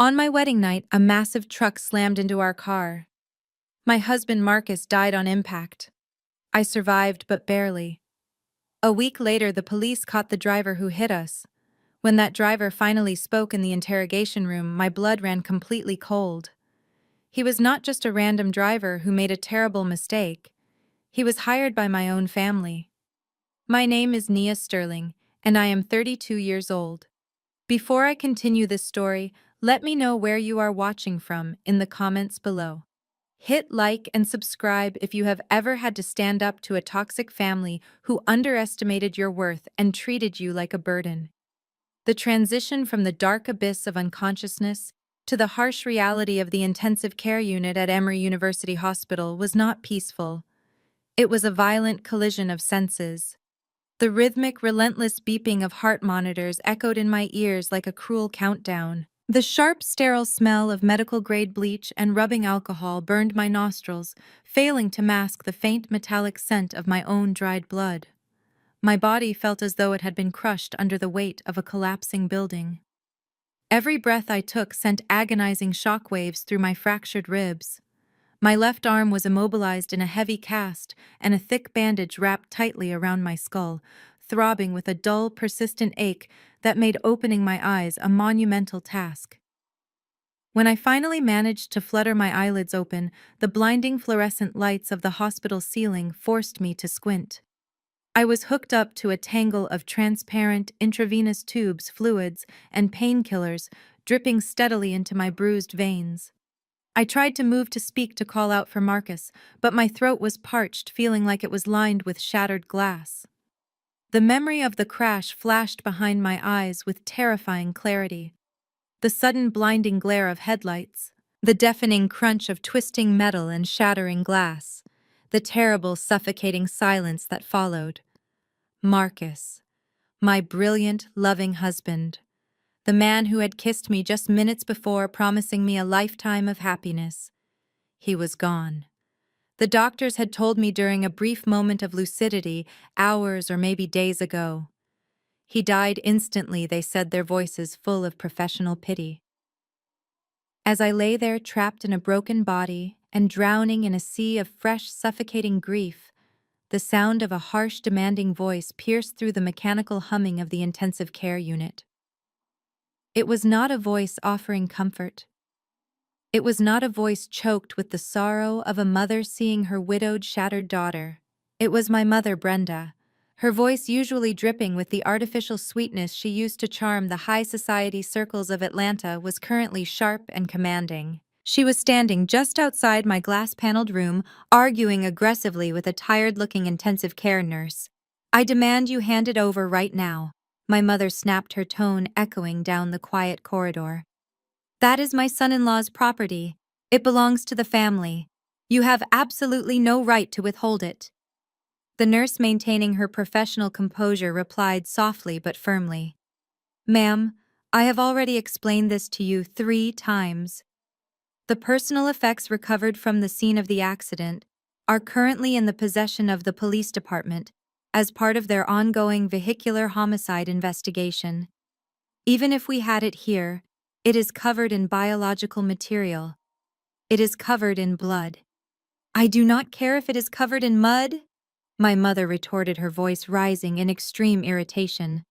On my wedding night, a massive truck slammed into our car. My husband Marcus died on impact. I survived, but barely. A week later, the police caught the driver who hit us. When that driver finally spoke in the interrogation room, my blood ran completely cold. He was not just a random driver who made a terrible mistake. He was hired by my own family. My name is Nia Sterling, and I am 32 years old. Before I continue this story, let me know where you are watching from in the comments below. Hit like and subscribe if you have ever had to stand up to a toxic family who underestimated your worth and treated you like a burden. The transition from the dark abyss of unconsciousness to the harsh reality of the intensive care unit at Emory University Hospital was not peaceful. It was a violent collision of senses. The rhythmic, relentless beeping of heart monitors echoed in my ears like a cruel countdown. The sharp, sterile smell of medical-grade bleach and rubbing alcohol burned my nostrils, failing to mask the faint metallic scent of my own dried blood. My body felt as though it had been crushed under the weight of a collapsing building. Every breath I took sent agonizing shockwaves through my fractured ribs. My left arm was immobilized in a heavy cast, and a thick bandage wrapped tightly around my skull, throbbing with a dull, persistent ache that made opening my eyes a monumental task. When I finally managed to flutter my eyelids open, the blinding fluorescent lights of the hospital ceiling forced me to squint. I was hooked up to a tangle of transparent intravenous tubes, fluids, and painkillers dripping steadily into my bruised veins. I tried to move to speak to call out for Marcus, but my throat was parched, feeling like it was lined with shattered glass. The memory of the crash flashed behind my eyes with terrifying clarity. The sudden blinding glare of headlights, the deafening crunch of twisting metal and shattering glass, the terrible, suffocating silence that followed. Marcus, my brilliant, loving husband, the man who had kissed me just minutes before, promising me a lifetime of happiness. He was gone. The doctors had told me during a brief moment of lucidity, hours or maybe days ago. He died instantly, they said, their voices full of professional pity. As I lay there trapped in a broken body and drowning in a sea of fresh, suffocating grief, the sound of a harsh, demanding voice pierced through the mechanical humming of the intensive care unit. It was not a voice offering comfort. It was not a voice choked with the sorrow of a mother seeing her widowed, shattered daughter. It was my mother, Brenda. Her voice, usually dripping with the artificial sweetness she used to charm the high society circles of Atlanta, was currently sharp and commanding. She was standing just outside my glass-paneled room, arguing aggressively with a tired-looking intensive care nurse. "I demand you hand it over right now," my mother snapped, her tone echoing down the quiet corridor. "That is my son-in-law's property. It belongs to the family. You have absolutely no right to withhold it." The nurse, maintaining her professional composure, replied softly but firmly. "Ma'am, I have already explained this to you 3 times. The personal effects recovered from the scene of the accident are currently in the possession of the police department as part of their ongoing vehicular homicide investigation. Even if we had it here, it is covered in biological material. It is covered in blood." "I do not care if it is covered in mud," my mother retorted, her voice rising in extreme irritation.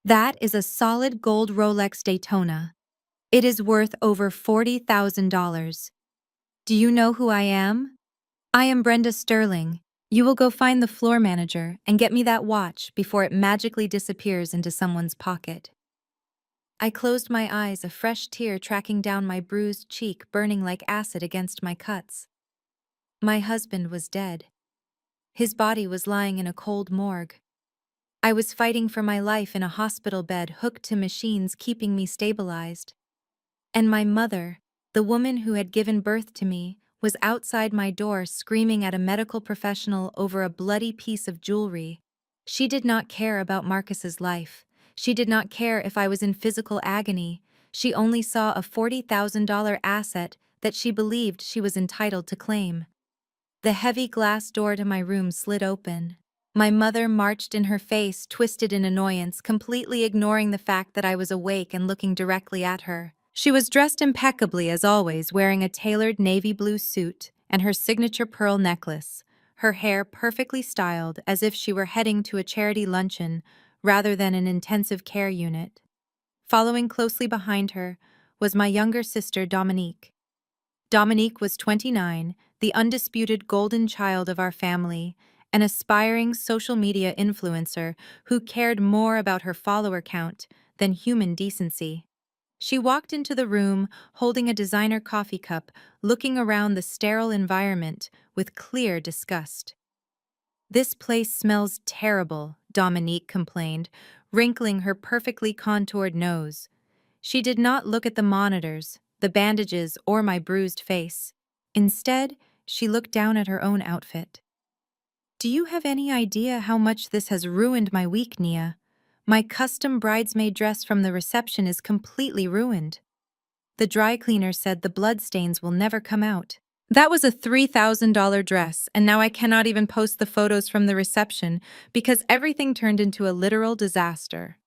"That is a solid gold Rolex Daytona. It is worth over $40,000. Do you know who I am? I am Brenda Sterling. You will go find the floor manager and get me that watch before it magically disappears into someone's pocket." I closed my eyes, a fresh tear tracking down my bruised cheek, burning like acid against my cuts. My husband was dead. His body was lying in a cold morgue. I was fighting for my life in a hospital bed, hooked to machines keeping me stabilized. And my mother, the woman who had given birth to me, was outside my door screaming at a medical professional over a bloody piece of jewelry. She did not care about Marcus's life. She did not care if I was in physical agony. She only saw a $40,000 asset that she believed she was entitled to claim. The heavy glass door to my room slid open. My mother marched in, her face twisted in annoyance, completely ignoring the fact that I was awake and looking directly at her. She was dressed impeccably as always, wearing a tailored navy blue suit and her signature pearl necklace, her hair perfectly styled as if she were heading to a charity luncheon rather than an intensive care unit. Following closely behind her was my younger sister, Dominique. Dominique was 29, the undisputed golden child of our family, an aspiring social media influencer who cared more about her follower count than human decency. She walked into the room holding a designer coffee cup, looking around the sterile environment with clear disgust. "This place smells terrible," Dominique complained, wrinkling her perfectly contoured nose. She did not look at the monitors, the bandages, or my bruised face. Instead, she looked down at her own outfit. "Do you have any idea how much this has ruined my week, Nia? My custom bridesmaid dress from the reception is completely ruined. The dry cleaner said the bloodstains will never come out. That was a $3,000 dress, and now I cannot even post the photos from the reception because everything turned into a literal disaster."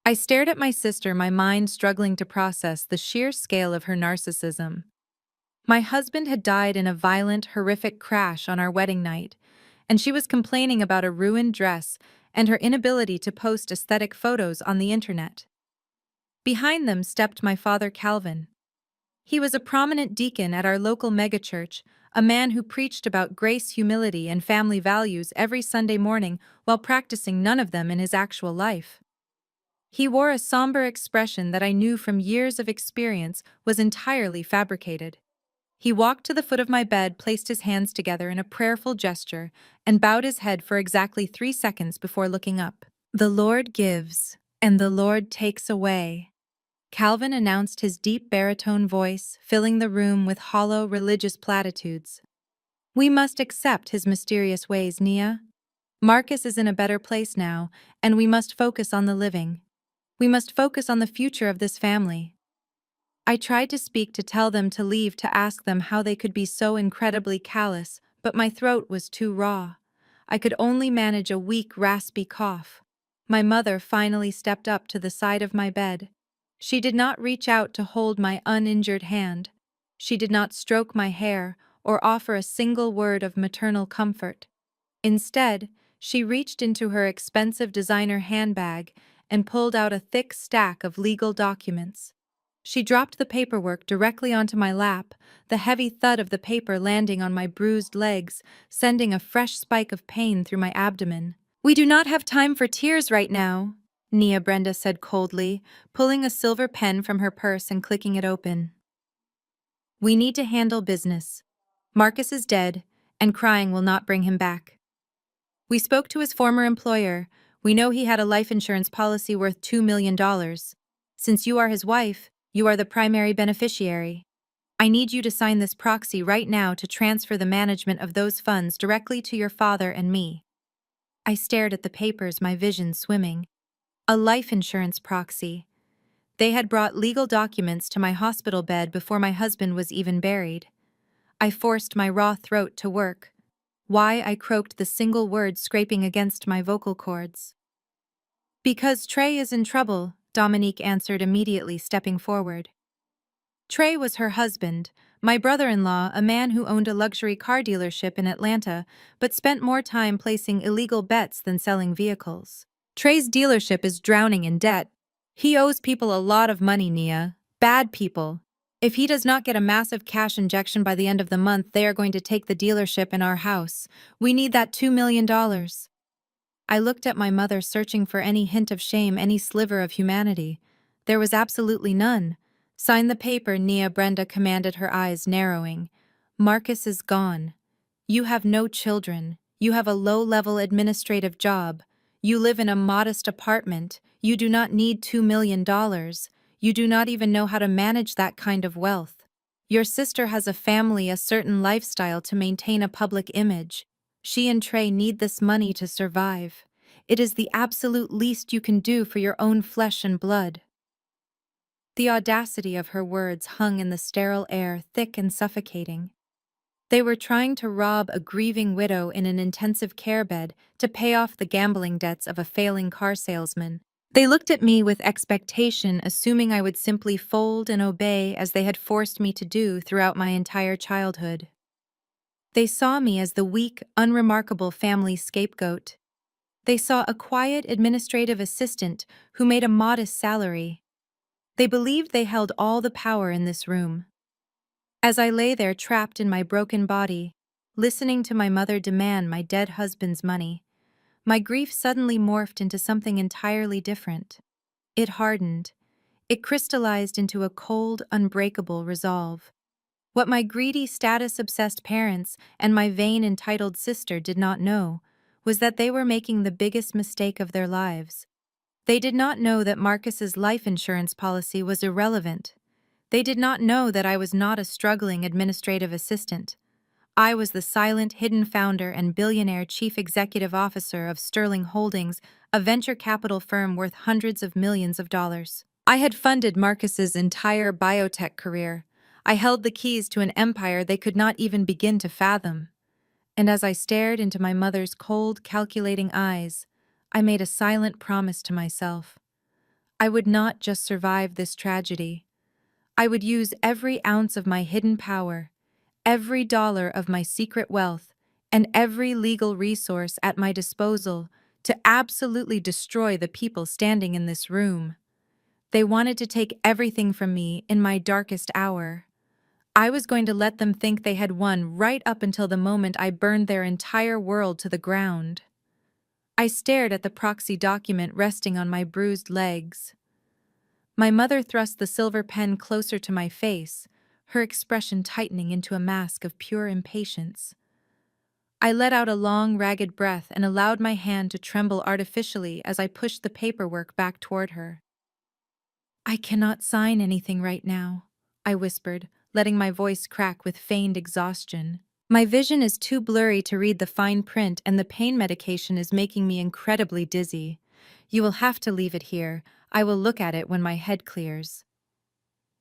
I stared at my sister, my mind struggling to process the sheer scale of her narcissism. My husband had died in a violent, horrific crash on our wedding night, and she was complaining about a ruined dress and her inability to post aesthetic photos on the internet. Behind them stepped my father, Calvin. He was a prominent deacon at our local megachurch, a man who preached about grace, humility, and family values every Sunday morning while practicing none of them in his actual life. He wore a somber expression that I knew from years of experience was entirely fabricated. He walked to the foot of my bed, placed his hands together in a prayerful gesture, and bowed his head for exactly 3 seconds before looking up. "The Lord gives, and the Lord takes away," Calvin announced, his deep baritone voice filling the room with hollow religious platitudes. "We must accept his mysterious ways, Nia. Marcus is in a better place now, and we must focus on the living. We must focus on the future of this family." I tried to speak, to tell them to leave, to ask them how they could be so incredibly callous, but my throat was too raw. I could only manage a weak, raspy cough. My mother finally stepped up to the side of my bed. She did not reach out to hold my uninjured hand. She did not stroke my hair or offer a single word of maternal comfort. Instead, she reached into her expensive designer handbag and pulled out a thick stack of legal documents. She dropped the paperwork directly onto my lap, the heavy thud of the paper landing on my bruised legs, sending a fresh spike of pain through my abdomen. "We do not have time for tears right now," Nia Brenda said coldly, pulling a silver pen from her purse and clicking it open. "We need to handle business. Marcus is dead, and crying will not bring him back. We spoke to his former employer. We know he had a life insurance policy worth $2 million. Since you are his wife, you are the primary beneficiary. I need you to sign this proxy right now to transfer the management of those funds directly to your father and me." I stared at the papers, my vision swimming. A life insurance proxy. They had brought legal documents to my hospital bed before my husband was even buried. I forced my raw throat to work. Why, I croaked the single word scraping against my vocal cords. "Because Trey is in trouble," Dominique answered immediately, stepping forward. Trey was her husband, my brother-in-law, a man who owned a luxury car dealership in Atlanta, but spent more time placing illegal bets than selling vehicles. Trey's dealership is drowning in debt. He owes people a lot of money, Nia. Bad people. If he does not get a massive cash injection by the end of the month, they are going to take the dealership and our house. We need that $2 million. I looked at my mother, searching for any hint of shame, any sliver of humanity. There was absolutely none. "Sign the paper," Nia Brenda commanded, her eyes narrowing. "Marcus is gone. You have no children. You have a low-level administrative job. You live in a modest apartment. You do not need $2 million. You do not even know how to manage that kind of wealth. Your sister has a family, a certain lifestyle to maintain a public image. She and Trey need this money to survive. It is the absolute least you can do for your own flesh and blood." The audacity of her words hung in the sterile air, thick and suffocating. They were trying to rob a grieving widow in an intensive care bed to pay off the gambling debts of a failing car salesman. They looked at me with expectation, assuming I would simply fold and obey as they had forced me to do throughout my entire childhood. They saw me as the weak, unremarkable family scapegoat. They saw a quiet administrative assistant who made a modest salary. They believed they held all the power in this room. As I lay there trapped in my broken body, listening to my mother demand my dead husband's money, my grief suddenly morphed into something entirely different. It hardened. It crystallized into a cold, unbreakable resolve. What my greedy, status-obsessed parents and my vain, entitled sister did not know was that they were making the biggest mistake of their lives. They did not know that Marcus's life insurance policy was irrelevant. They did not know that I was not a struggling administrative assistant. I was the silent, hidden founder and billionaire chief executive officer of Sterling Holdings, a venture capital firm worth hundreds of millions of dollars. I had funded Marcus's entire biotech career. I held the keys to an empire they could not even begin to fathom. And as I stared into my mother's cold, calculating eyes, I made a silent promise to myself. I would not just survive this tragedy. I would use every ounce of my hidden power, every dollar of my secret wealth, and every legal resource at my disposal to absolutely destroy the people standing in this room. They wanted to take everything from me in my darkest hour. I was going to let them think they had won right up until the moment I burned their entire world to the ground. I stared at the proxy document resting on my bruised legs. My mother thrust the silver pen closer to my face, her expression tightening into a mask of pure impatience. I let out a long, ragged breath and allowed my hand to tremble artificially as I pushed the paperwork back toward her. "I cannot sign anything right now," I whispered, letting my voice crack with feigned exhaustion. "My vision is too blurry to read the fine print and the pain medication is making me incredibly dizzy. You will have to leave it here. I will look at it when my head clears."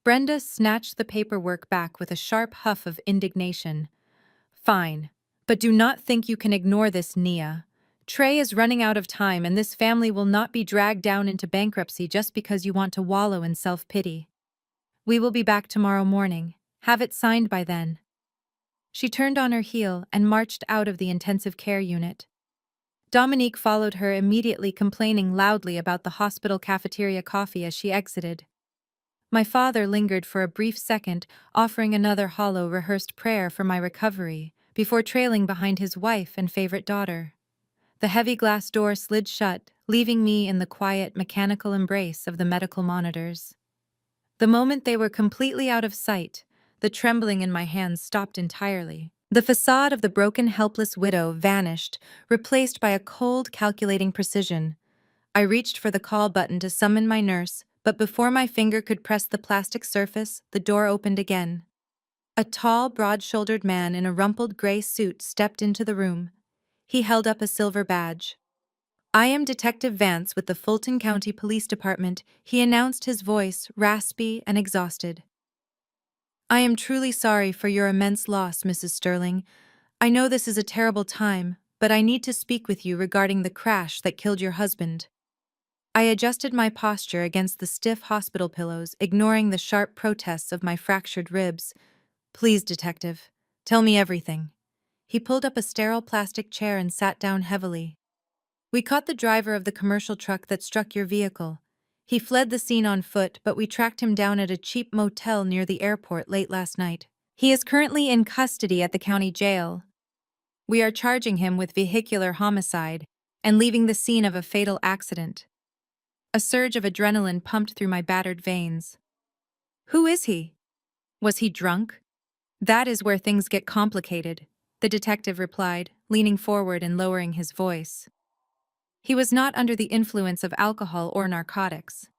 Brenda snatched the paperwork back with a sharp huff of indignation. "Fine. But do not think you can ignore this, Nia. Trey is running out of time and this family will not be dragged down into bankruptcy just because you want to wallow in self-pity. We will be back tomorrow morning. Have it signed by then." She turned on her heel and marched out of the intensive care unit. Dominique followed her, immediately complaining loudly about the hospital cafeteria coffee as she exited. My father lingered for a brief second, offering another hollow, rehearsed prayer for my recovery, before trailing behind his wife and favorite daughter. The heavy glass door slid shut, leaving me in the quiet, mechanical embrace of the medical monitors. The moment they were completely out of sight, the trembling in my hands stopped entirely. The facade of the broken, helpless widow vanished, replaced by a cold, calculating precision. I reached for the call button to summon my nurse, but before my finger could press the plastic surface, the door opened again. A tall, broad-shouldered man in a rumpled gray suit stepped into the room. He held up a silver badge. "I am Detective Vance with the Fulton County Police Department," he announced, his voice raspy and exhausted. "I am truly sorry for your immense loss, Mrs. Sterling. I know this is a terrible time, but I need to speak with you regarding the crash that killed your husband." I adjusted my posture against the stiff hospital pillows, ignoring the sharp protests of my fractured ribs. "Please, detective, tell me everything." He pulled up a sterile plastic chair and sat down heavily. "We caught the driver of the commercial truck that struck your vehicle. He fled the scene on foot, but we tracked him down at a cheap motel near the airport late last night. He is currently in custody at the county jail. We are charging him with vehicular homicide and leaving the scene of a fatal accident." A surge of adrenaline pumped through my battered veins. "Who is he? Was he drunk?" "That is where things get complicated," the detective replied, leaning forward and lowering his voice. "He was not under the influence of alcohol or narcotics.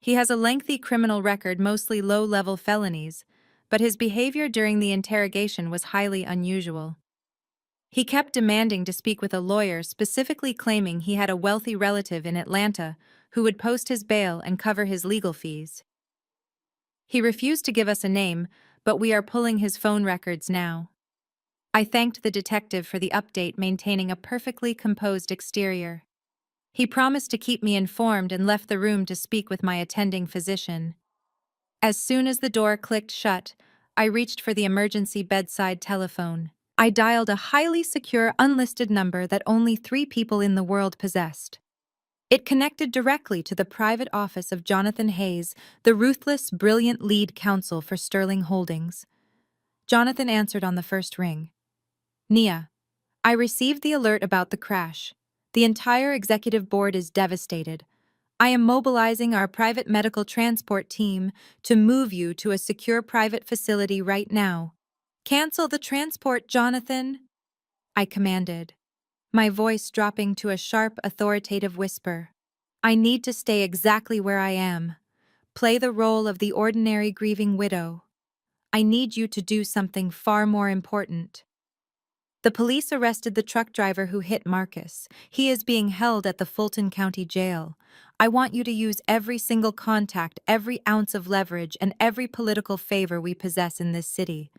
He has a lengthy criminal record, mostly low-level felonies, but his behavior during the interrogation was highly unusual. He kept demanding to speak with a lawyer, specifically claiming he had a wealthy relative in Atlanta who would post his bail and cover his legal fees. He refused to give us a name, but we are pulling his phone records now." I thanked the detective for the update, maintaining a perfectly composed exterior. He promised to keep me informed and left the room to speak with my attending physician. As soon as the door clicked shut, I reached for the emergency bedside telephone. I dialed a highly secure unlisted number that only 3 people in the world possessed. It connected directly to the private office of Jonathan Hayes, the ruthless, brilliant lead counsel for Sterling Holdings. Jonathan answered on the first ring. Nia, I received the alert about the crash. The entire executive board is devastated. I am mobilizing our private medical transport team to move you to a secure private facility right now. Cancel the transport, Jonathan, I commanded, my voice dropping to a sharp, authoritative whisper. I need to stay exactly where I am. Play the role of the ordinary grieving widow. I need you to do something far more important. The police arrested the truck driver who hit Marcus. He is being held at the Fulton County Jail. I want you to use every single contact, every ounce of leverage, and every political favor we possess in this city.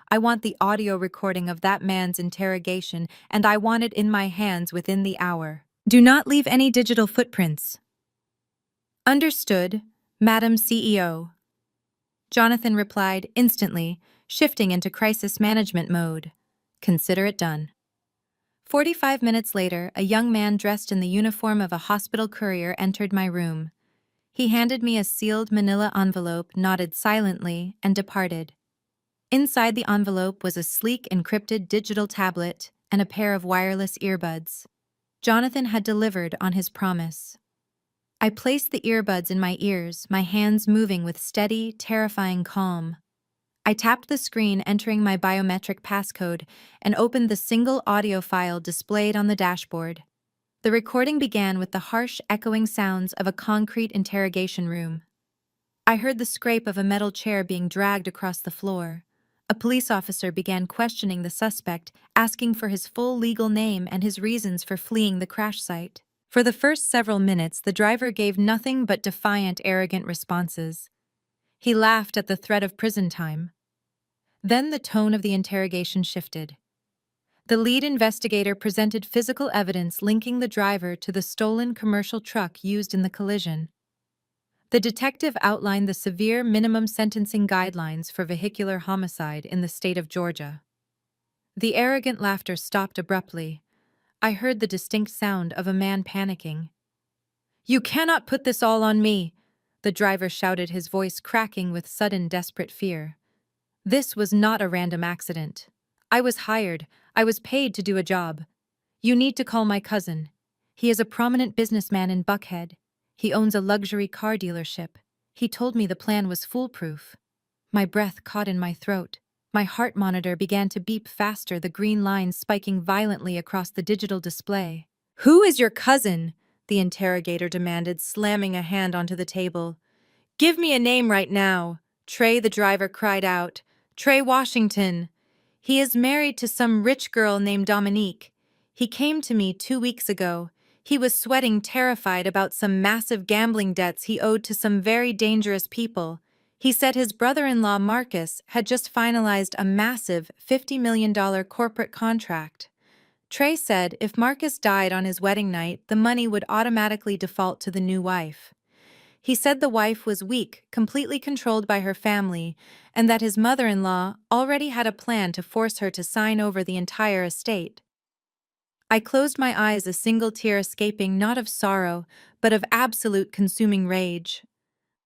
I want the audio recording of that man's interrogation, and I want it in my hands within the hour. Do not leave any digital footprints. Understood, Madam CEO. Jonathan replied instantly, shifting into crisis management mode. Consider it done. 45 minutes later, a young man dressed in the uniform of a hospital courier entered my room. He handed me a sealed manila envelope, nodded silently, and departed. Inside the envelope was a sleek encrypted digital tablet and a pair of wireless earbuds. Jonathan had delivered on his promise. I placed the earbuds in my ears, my hands moving with steady, terrifying calm. I tapped the screen, entering my biometric passcode, and opened the single audio file displayed on the dashboard. The recording began with the harsh, echoing sounds of a concrete interrogation room. I heard the scrape of a metal chair being dragged across the floor. A police officer began questioning the suspect, asking for his full legal name and his reasons for fleeing the crash site. For the first several minutes, the driver gave nothing but defiant, arrogant responses. He laughed at the threat of prison time. Then the tone of the interrogation shifted. The lead investigator presented physical evidence linking the driver to the stolen commercial truck used in the collision. The detective outlined the severe minimum sentencing guidelines for vehicular homicide in the state of Georgia. The arrogant laughter stopped abruptly. I heard the distinct sound of a man panicking. "You cannot put this all on me," the driver shouted, his voice cracking with sudden desperate fear. "This was not a random accident. I was hired. I was paid to do a job. You need to call my cousin. He is a prominent businessman in Buckhead. He owns a luxury car dealership. He told me the plan was foolproof." My breath caught in my throat. My heart monitor began to beep faster, the green lines spiking violently across the digital display. "Who is your cousin?" the interrogator demanded, slamming a hand onto the table. "Give me a name right now." Trey, the driver, cried out. "Trey Washington. He is married to some rich girl named Dominique. He came to me 2 weeks ago. He was sweating, terrified about some massive gambling debts he owed to some very dangerous people. He said his brother-in-law Marcus had just finalized a massive $50 million corporate contract. Trey said if Marcus died on his wedding night, the money would automatically default to the new wife. He said the wife was weak, completely controlled by her family, and that his mother-in-law already had a plan to force her to sign over the entire estate. I closed my eyes, a single tear escaping, not of sorrow, but of absolute consuming rage.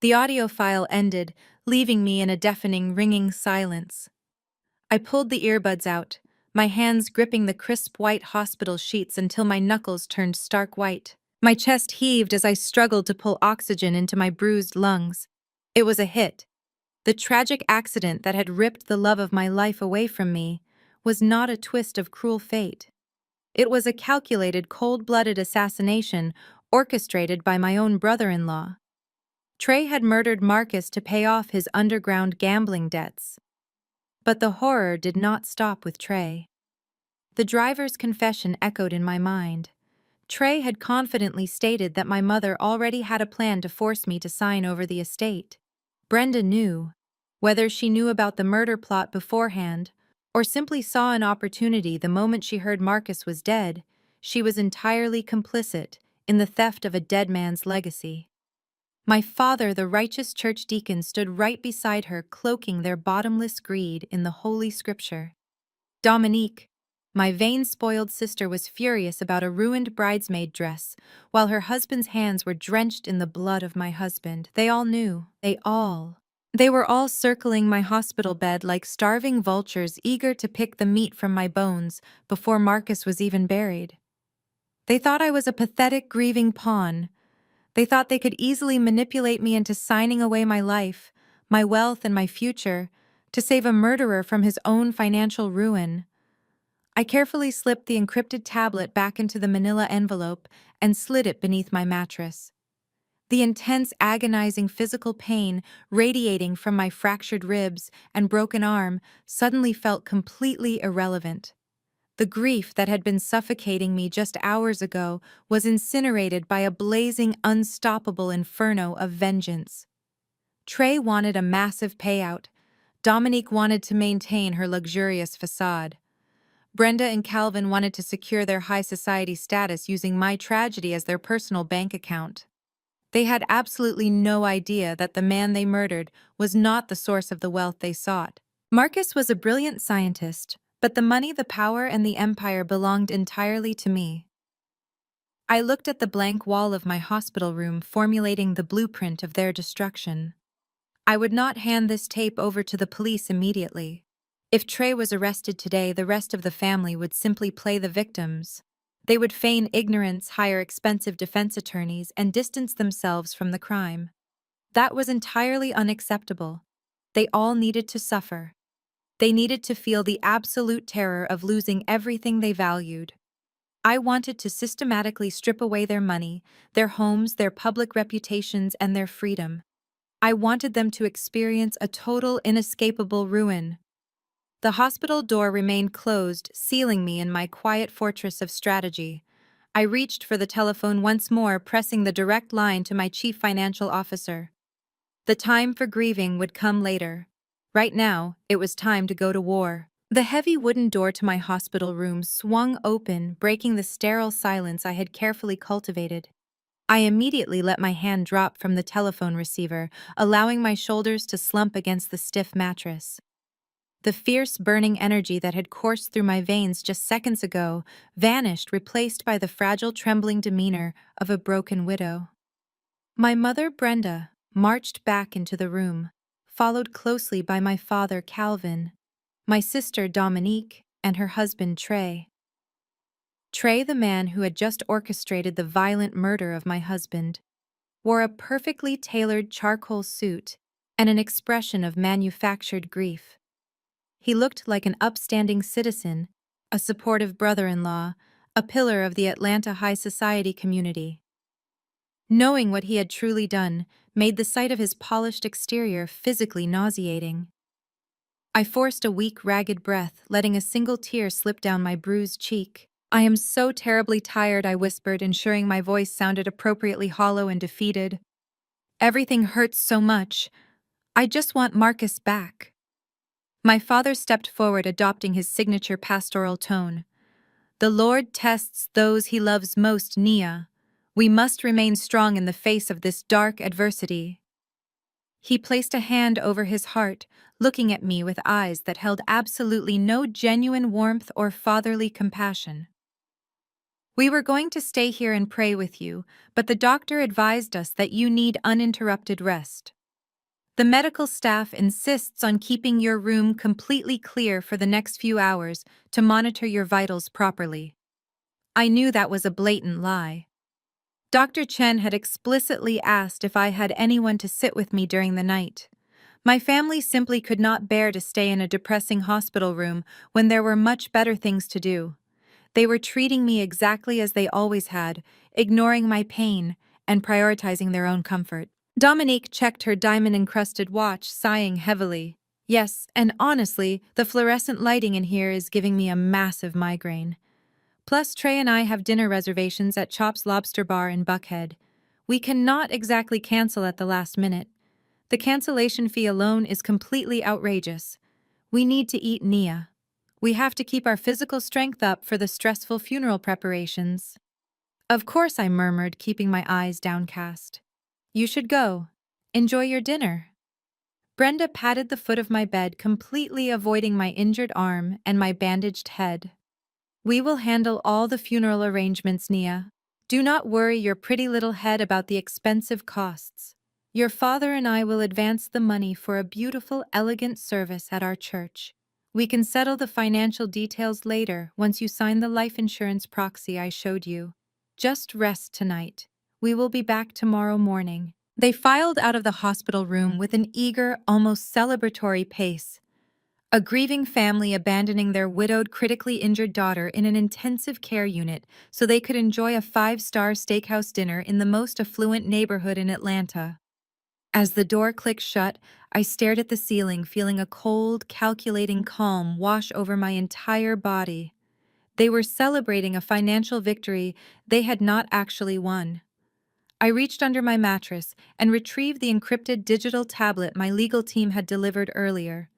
The audio file ended, leaving me in a deafening, ringing silence. I pulled the earbuds out, my hands gripping the crisp white hospital sheets until my knuckles turned stark white. My chest heaved as I struggled to pull oxygen into my bruised lungs. It was a hit. The tragic accident that had ripped the love of my life away from me was not a twist of cruel fate. It was a calculated, cold-blooded assassination orchestrated by my own brother-in-law. Trey had murdered Marcus to pay off his underground gambling debts. But the horror did not stop with Trey. The driver's confession echoed in my mind. Trey had confidently stated that my mother already had a plan to force me to sign over the estate. Brenda knew. Whether she knew about the murder plot beforehand, or simply saw an opportunity the moment she heard Marcus was dead, she was entirely complicit in the theft of a dead man's legacy. My father, the righteous church deacon, stood right beside her, cloaking their bottomless greed in the Holy Scripture. Dominique, my vein-spoiled sister, was furious about a ruined bridesmaid dress, while her husband's hands were drenched in the blood of my husband. They all knew. They were all circling my hospital bed like starving vultures, eager to pick the meat from my bones before Marcus was even buried. They thought I was a pathetic, grieving pawn. They thought they could easily manipulate me into signing away my life, my wealth, and my future to save a murderer from his own financial ruin. I carefully slipped the encrypted tablet back into the manila envelope and slid it beneath my mattress. The intense, agonizing physical pain radiating from my fractured ribs and broken arm suddenly felt completely irrelevant. The grief that had been suffocating me just hours ago was incinerated by a blazing, unstoppable inferno of vengeance. Trey wanted a massive payout. Dominique wanted to maintain her luxurious facade. Brenda and Calvin wanted to secure their high society status using my tragedy as their personal bank account. They had absolutely no idea that the man they murdered was not the source of the wealth they sought. Marcus was a brilliant scientist, but the money, the power, and the empire belonged entirely to me. I looked at the blank wall of my hospital room, formulating the blueprint of their destruction. I would not hand this tape over to the police immediately. If Trey was arrested today, the rest of the family would simply play the victims. They would feign ignorance, hire expensive defense attorneys, and distance themselves from the crime. That was entirely unacceptable. They all needed to suffer. They needed to feel the absolute terror of losing everything they valued. I wanted to systematically strip away their money, their homes, their public reputations, and their freedom. I wanted them to experience a total, inescapable ruin. The hospital door remained closed, sealing me in my quiet fortress of strategy. I reached for the telephone once more, pressing the direct line to my chief financial officer. The time for grieving would come later. Right now, it was time to go to war. The heavy wooden door to my hospital room swung open, breaking the sterile silence I had carefully cultivated. I immediately let my hand drop from the telephone receiver, allowing my shoulders to slump against the stiff mattress. The fierce, burning energy that had coursed through my veins just seconds ago vanished, replaced by the fragile, trembling demeanor of a broken widow. My mother, Brenda, marched back into the room, followed closely by my father, Calvin, my sister, Dominique, and her husband, Trey. Trey, the man who had just orchestrated the violent murder of my husband, wore a perfectly tailored charcoal suit and an expression of manufactured grief. He looked like an upstanding citizen, a supportive brother-in-law, a pillar of the Atlanta high society community. Knowing what he had truly done made the sight of his polished exterior physically nauseating. I forced a weak, ragged breath, letting a single tear slip down my bruised cheek. "I am so terribly tired," I whispered, ensuring my voice sounded appropriately hollow and defeated. "Everything hurts so much. I just want Marcus back." My father stepped forward, adopting his signature pastoral tone. "The Lord tests those he loves most, Nia. We must remain strong in the face of this dark adversity." He placed a hand over his heart, looking at me with eyes that held absolutely no genuine warmth or fatherly compassion. "We were going to stay here and pray with you, but the doctor advised us that you need uninterrupted rest. The medical staff insists on keeping your room completely clear for the next few hours to monitor your vitals properly." I knew that was a blatant lie. Dr. Chen had explicitly asked if I had anyone to sit with me during the night. My family simply could not bear to stay in a depressing hospital room when there were much better things to do. They were treating me exactly as they always had, ignoring my pain and prioritizing their own comfort. Dominique checked her diamond-encrusted watch, sighing heavily. "Yes, and honestly, the fluorescent lighting in here is giving me a massive migraine. Plus, Trey and I have dinner reservations at Chop's Lobster Bar in Buckhead. We cannot exactly cancel at the last minute. The cancellation fee alone is completely outrageous. We need to eat, Nia. We have to keep our physical strength up for the stressful funeral preparations." Of course, I murmured, keeping my eyes downcast. You should go. Enjoy your dinner. Brenda patted the foot of my bed, completely avoiding my injured arm and my bandaged head. We will handle all the funeral arrangements, Nia. Do not worry your pretty little head about the expensive costs. Your father and I will advance the money for a beautiful, elegant service at our church. We can settle the financial details later once you sign the life insurance proxy I showed you. Just rest tonight. We will be back tomorrow morning. They filed out of the hospital room with an eager, almost celebratory pace. A grieving family abandoning their widowed, critically injured daughter in an intensive care unit so they could enjoy a five-star steakhouse dinner in the most affluent neighborhood in Atlanta. As the door clicked shut, I stared at the ceiling, feeling a cold, calculating calm wash over my entire body. They were celebrating a financial victory they had not actually won. I reached under my mattress and retrieved the encrypted digital tablet my legal team had delivered earlier.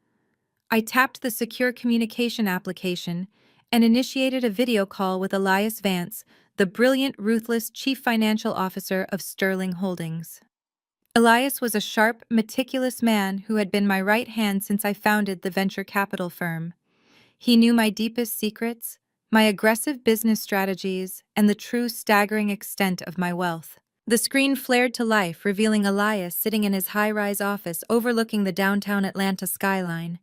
I tapped the secure communication application and initiated a video call with Elias Vance, the brilliant, ruthless chief financial officer of Sterling Holdings. Elias was a sharp, meticulous man who had been my right hand since I founded the venture capital firm. He knew my deepest secrets, my aggressive business strategies, and the true staggering extent of my wealth. The screen flared to life, revealing Elias sitting in his high-rise office overlooking the downtown Atlanta skyline.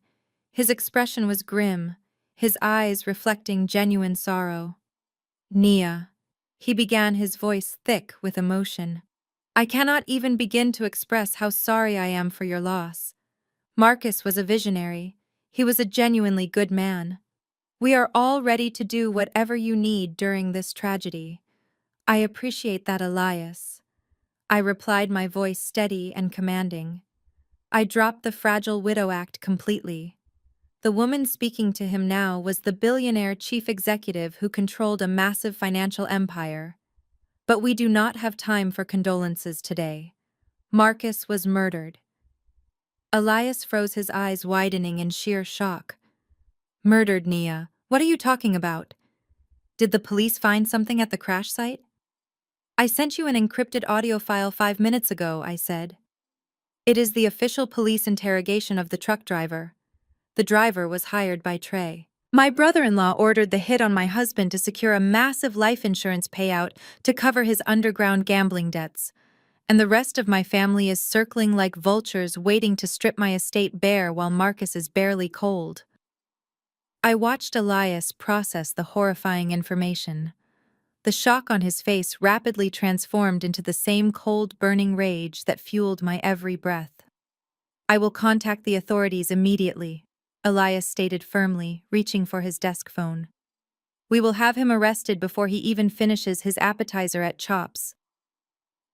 His expression was grim, his eyes reflecting genuine sorrow. Nia. He began, his voice thick with emotion. I cannot even begin to express how sorry I am for your loss. Marcus was a visionary. He was a genuinely good man. We are all ready to do whatever you need during this tragedy. I appreciate that, Elias. I replied, my voice steady and commanding. I dropped the fragile widow act completely. The woman speaking to him now was the billionaire chief executive who controlled a massive financial empire. But we do not have time for condolences today. Marcus was murdered. Elias froze, his eyes widening in sheer shock. Murdered, Nia? What are you talking about? Did the police find something at the crash site? I sent you an encrypted audio file 5 minutes ago, I said. It is the official police interrogation of the truck driver. The driver was hired by Trey. My brother-in-law ordered the hit on my husband to secure a massive life insurance payout to cover his underground gambling debts. And the rest of my family is circling like vultures waiting to strip my estate bare while Marcus is barely cold. I watched Elias process the horrifying information. The shock on his face rapidly transformed into the same cold, burning rage that fueled my every breath. I will contact the authorities immediately, Elias stated firmly, reaching for his desk phone. We will have him arrested before he even finishes his appetizer at Chops.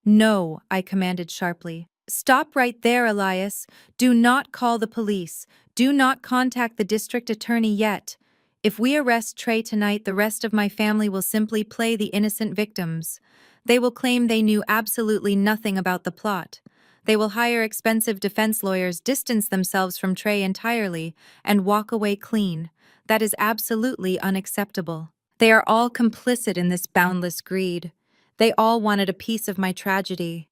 No, I commanded sharply. Stop right there, Elias. Do not call the police. Do not contact the district attorney yet. If we arrest Trey tonight, the rest of my family will simply play the innocent victims. They will claim they knew absolutely nothing about the plot. They will hire expensive defense lawyers, distance themselves from Trey entirely, and walk away clean. That is absolutely unacceptable. They are all complicit in this boundless greed. They all wanted a piece of my tragedy.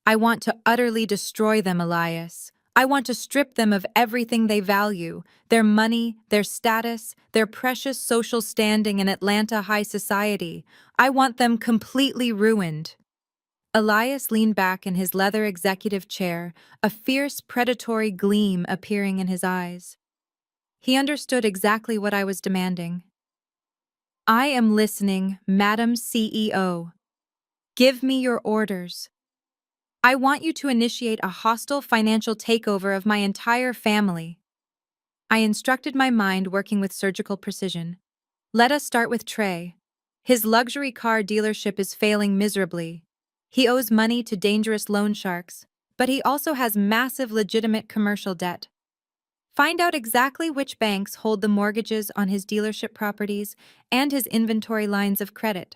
I want to utterly destroy them, Elias. I want to strip them of everything they value, their money, their status, their precious social standing in Atlanta high society. I want them completely ruined. Elias leaned back in his leather executive chair, a fierce, predatory gleam appearing in his eyes. He understood exactly what I was demanding. I am listening, Madam CEO. Give me your orders. I want you to initiate a hostile financial takeover of my entire family. I instructed, my mind working with surgical precision. Let us start with Trey. His luxury car dealership is failing miserably. He owes money to dangerous loan sharks, but he also has massive legitimate commercial debt. Find out exactly which banks hold the mortgages on his dealership properties and his inventory lines of credit.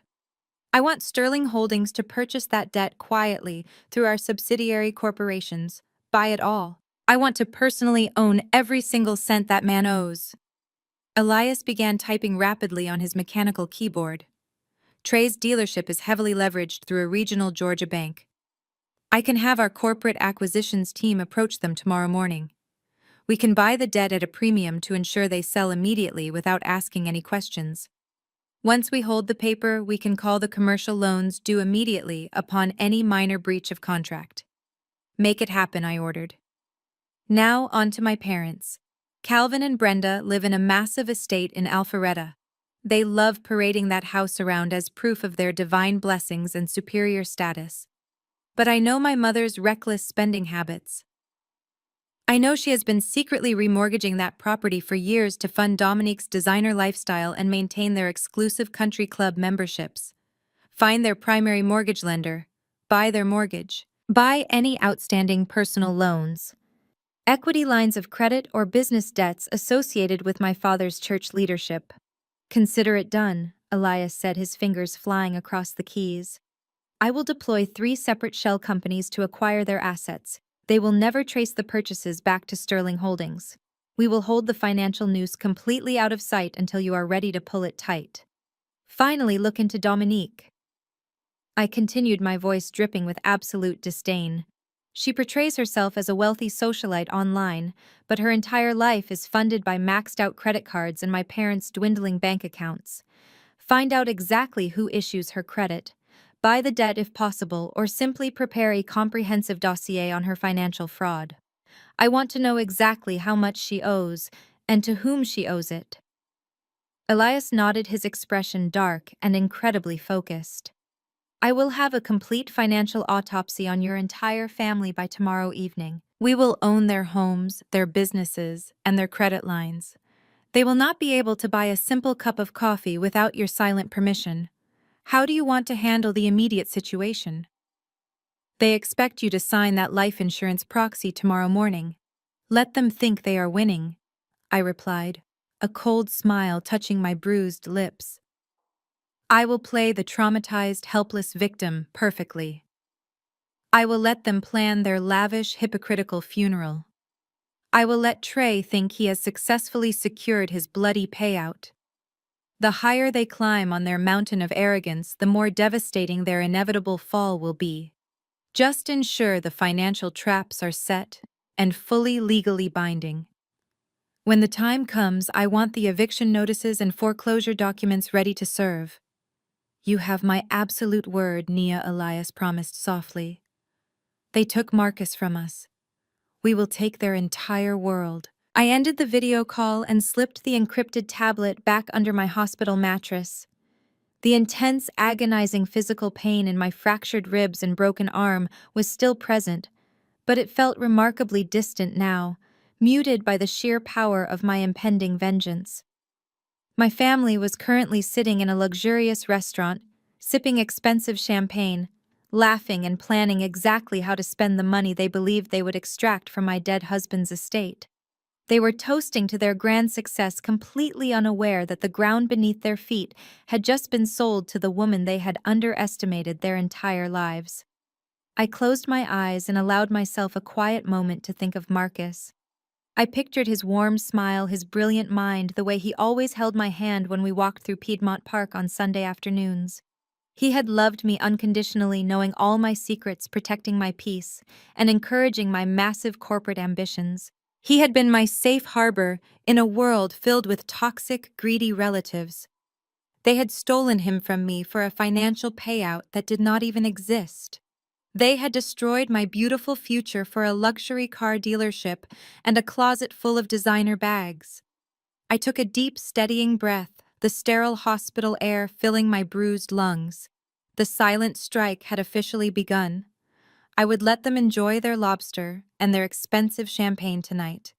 I want Sterling Holdings to purchase that debt quietly through our subsidiary corporations. Buy it all. I want to personally own every single cent that man owes. Elias began typing rapidly on his mechanical keyboard. Trey's dealership is heavily leveraged through a regional Georgia bank. I can have our corporate acquisitions team approach them tomorrow morning. We can buy the debt at a premium to ensure they sell immediately without asking any questions. Once we hold the paper, we can call the commercial loans due immediately upon any minor breach of contract. Make it happen, I ordered. Now on to my parents. Calvin and Brenda live in a massive estate in Alpharetta. They love parading that house around as proof of their divine blessings and superior status. But I know my mother's reckless spending habits. I know she has been secretly remortgaging that property for years to fund Dominique's designer lifestyle and maintain their exclusive country club memberships. Find their primary mortgage lender. Buy their mortgage. Buy any outstanding personal loans, equity lines of credit, or business debts associated with my father's church leadership. Consider it done, Elias said, his fingers flying across the keys. I will deploy 3 separate shell companies to acquire their assets. They will never trace the purchases back to Sterling Holdings. We will hold the financial noose completely out of sight until you are ready to pull it tight. Finally, look into Dominique. I continued, my voice dripping with absolute disdain. She portrays herself as a wealthy socialite online, but her entire life is funded by maxed-out credit cards and my parents' dwindling bank accounts. Find out exactly who issues her credit, buy the debt if possible, or simply prepare a comprehensive dossier on her financial fraud. I want to know exactly how much she owes, and to whom she owes it. Elias nodded, his expression dark and incredibly focused. I will have a complete financial autopsy on your entire family by tomorrow evening. We will own their homes, their businesses, and their credit lines. They will not be able to buy a simple cup of coffee without your silent permission. How do you want to handle the immediate situation? They expect you to sign that life insurance proxy tomorrow morning. Let them think they are winning, I replied, a cold smile touching my bruised lips. I will play the traumatized, helpless victim perfectly. I will let them plan their lavish, hypocritical funeral. I will let Trey think he has successfully secured his bloody payout. The higher they climb on their mountain of arrogance, the more devastating their inevitable fall will be. Just ensure the financial traps are set and fully legally binding. When the time comes, I want the eviction notices and foreclosure documents ready to serve. You have my absolute word, Nia, Elias promised softly. They took Marcus from us. We will take their entire world. I ended the video call and slipped the encrypted tablet back under my hospital mattress. The intense, agonizing physical pain in my fractured ribs and broken arm was still present, but it felt remarkably distant now, muted by the sheer power of my impending vengeance. My family was currently sitting in a luxurious restaurant, sipping expensive champagne, laughing and planning exactly how to spend the money they believed they would extract from my dead husband's estate. They were toasting to their grand success, completely unaware that the ground beneath their feet had just been sold to the woman they had underestimated their entire lives. I closed my eyes and allowed myself a quiet moment to think of Marcus. I pictured his warm smile, his brilliant mind, the way he always held my hand when we walked through Piedmont Park on Sunday afternoons. He had loved me unconditionally, knowing all my secrets, protecting my peace, and encouraging my massive corporate ambitions. He had been my safe harbor in a world filled with toxic, greedy relatives. They had stolen him from me for a financial payout that did not even exist. They had destroyed my beautiful future for a luxury car dealership and a closet full of designer bags. I took a deep, steadying breath, the sterile hospital air filling my bruised lungs. The silent strike had officially begun. I would let them enjoy their lobster and their expensive champagne tonight.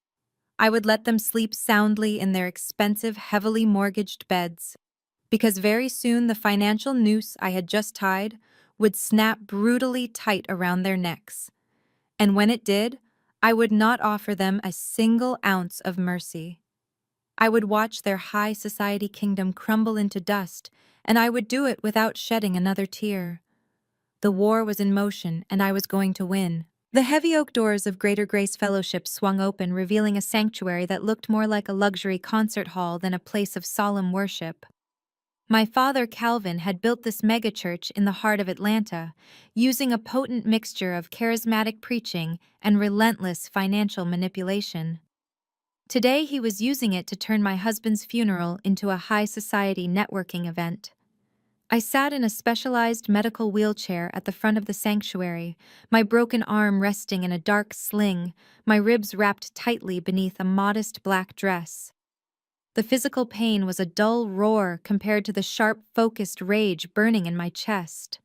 I would let them sleep soundly in their expensive, heavily mortgaged beds, because very soon the financial noose I had just tied would snap brutally tight around their necks. And when it did, I would not offer them a single ounce of mercy. I would watch their high society kingdom crumble into dust, and I would do it without shedding another tear. The war was in motion, and I was going to win. The heavy oak doors of Greater Grace Fellowship swung open, revealing a sanctuary that looked more like a luxury concert hall than a place of solemn worship. My father, Calvin, had built this megachurch in the heart of Atlanta, using a potent mixture of charismatic preaching and relentless financial manipulation. Today, he was using it to turn my husband's funeral into a high society networking event. I sat in a specialized medical wheelchair at the front of the sanctuary, my broken arm resting in a dark sling, my ribs wrapped tightly beneath a modest black dress. The physical pain was a dull roar compared to the sharp, focused rage burning in my chest.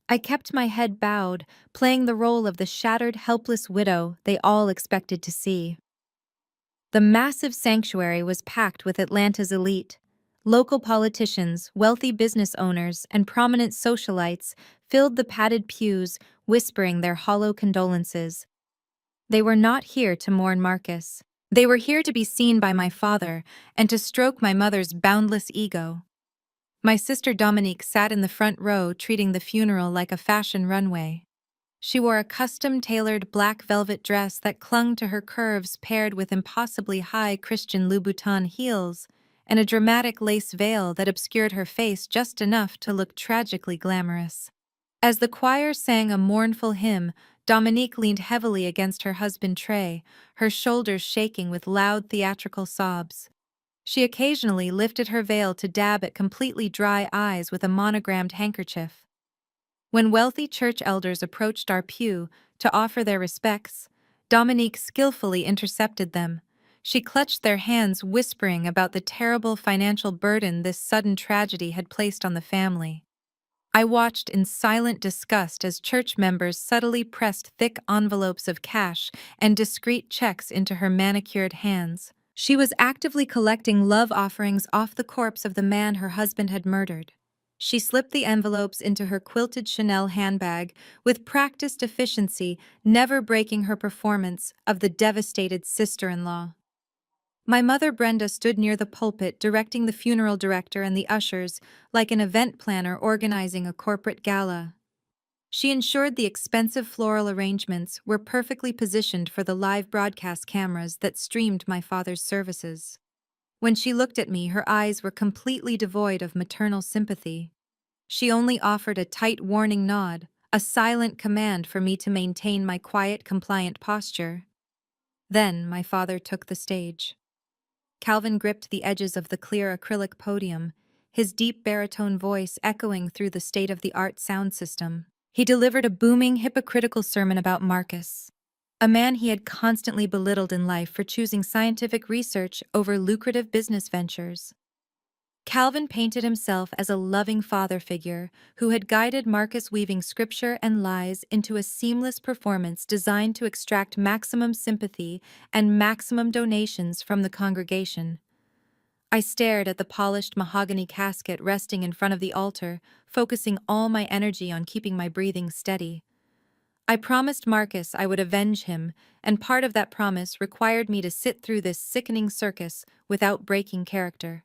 I kept my head bowed, playing the role of the shattered, helpless widow they all expected to see. The massive sanctuary was packed with Atlanta's elite. Local politicians, wealthy business owners, and prominent socialites filled the padded pews, whispering their hollow condolences. They were not here to mourn Marcus. They were here to be seen by my father and to stroke my mother's boundless ego. My sister Dominique sat in the front row, treating the funeral like a fashion runway. She wore a custom-tailored black velvet dress that clung to her curves, paired with impossibly high Christian Louboutin heels and a dramatic lace veil that obscured her face just enough to look tragically glamorous. As the choir sang a mournful hymn, Dominique leaned heavily against her husband Trey, her shoulders shaking with loud theatrical sobs. She occasionally lifted her veil to dab at completely dry eyes with a monogrammed handkerchief. When wealthy church elders approached our pew to offer their respects, Dominique skillfully intercepted them. She clutched their hands, whispering about the terrible financial burden this sudden tragedy had placed on the family. I watched in silent disgust as church members subtly pressed thick envelopes of cash and discreet checks into her manicured hands. She was actively collecting love offerings off the corpse of the man her husband had murdered. She slipped the envelopes into her quilted Chanel handbag with practiced efficiency, never breaking her performance of the devastated sister-in-law. My mother Brenda stood near the pulpit, directing the funeral director and the ushers like an event planner organizing a corporate gala. She ensured the expensive floral arrangements were perfectly positioned for the live broadcast cameras that streamed my father's services. When she looked at me, her eyes were completely devoid of maternal sympathy. She only offered a tight warning nod, a silent command for me to maintain my quiet, compliant posture. Then my father took the stage. Calvin gripped the edges of the clear acrylic podium, his deep baritone voice echoing through the state-of-the-art sound system. He delivered a booming, hypocritical sermon about Marcus, a man he had constantly belittled in life for choosing scientific research over lucrative business ventures. Calvin painted himself as a loving father figure who had guided Marcus, weaving scripture and lies into a seamless performance designed to extract maximum sympathy and maximum donations from the congregation. I stared at the polished mahogany casket resting in front of the altar, focusing all my energy on keeping my breathing steady. I promised Marcus I would avenge him, and part of that promise required me to sit through this sickening circus without breaking character.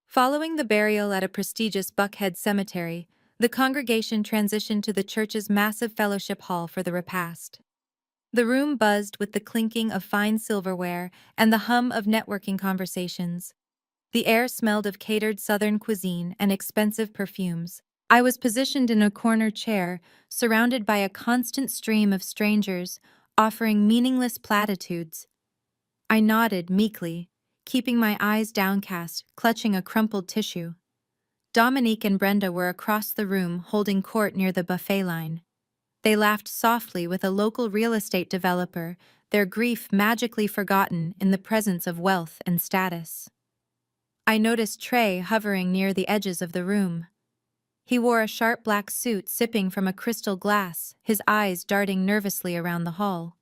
Following the burial at a prestigious Buckhead cemetery, the congregation transitioned to the church's massive fellowship hall for the repast. The room buzzed with the clinking of fine silverware and the hum of networking conversations. The air smelled of catered Southern cuisine and expensive perfumes. I was positioned in a corner chair, surrounded by a constant stream of strangers, offering meaningless platitudes. I nodded meekly, keeping my eyes downcast, clutching a crumpled tissue. Dominique and Brenda were across the room, holding court near the buffet line. They laughed softly with a local real estate developer, their grief magically forgotten in the presence of wealth and status. I noticed Trey hovering near the edges of the room. He wore a sharp black suit, sipping from a crystal glass, his eyes darting nervously around the hall.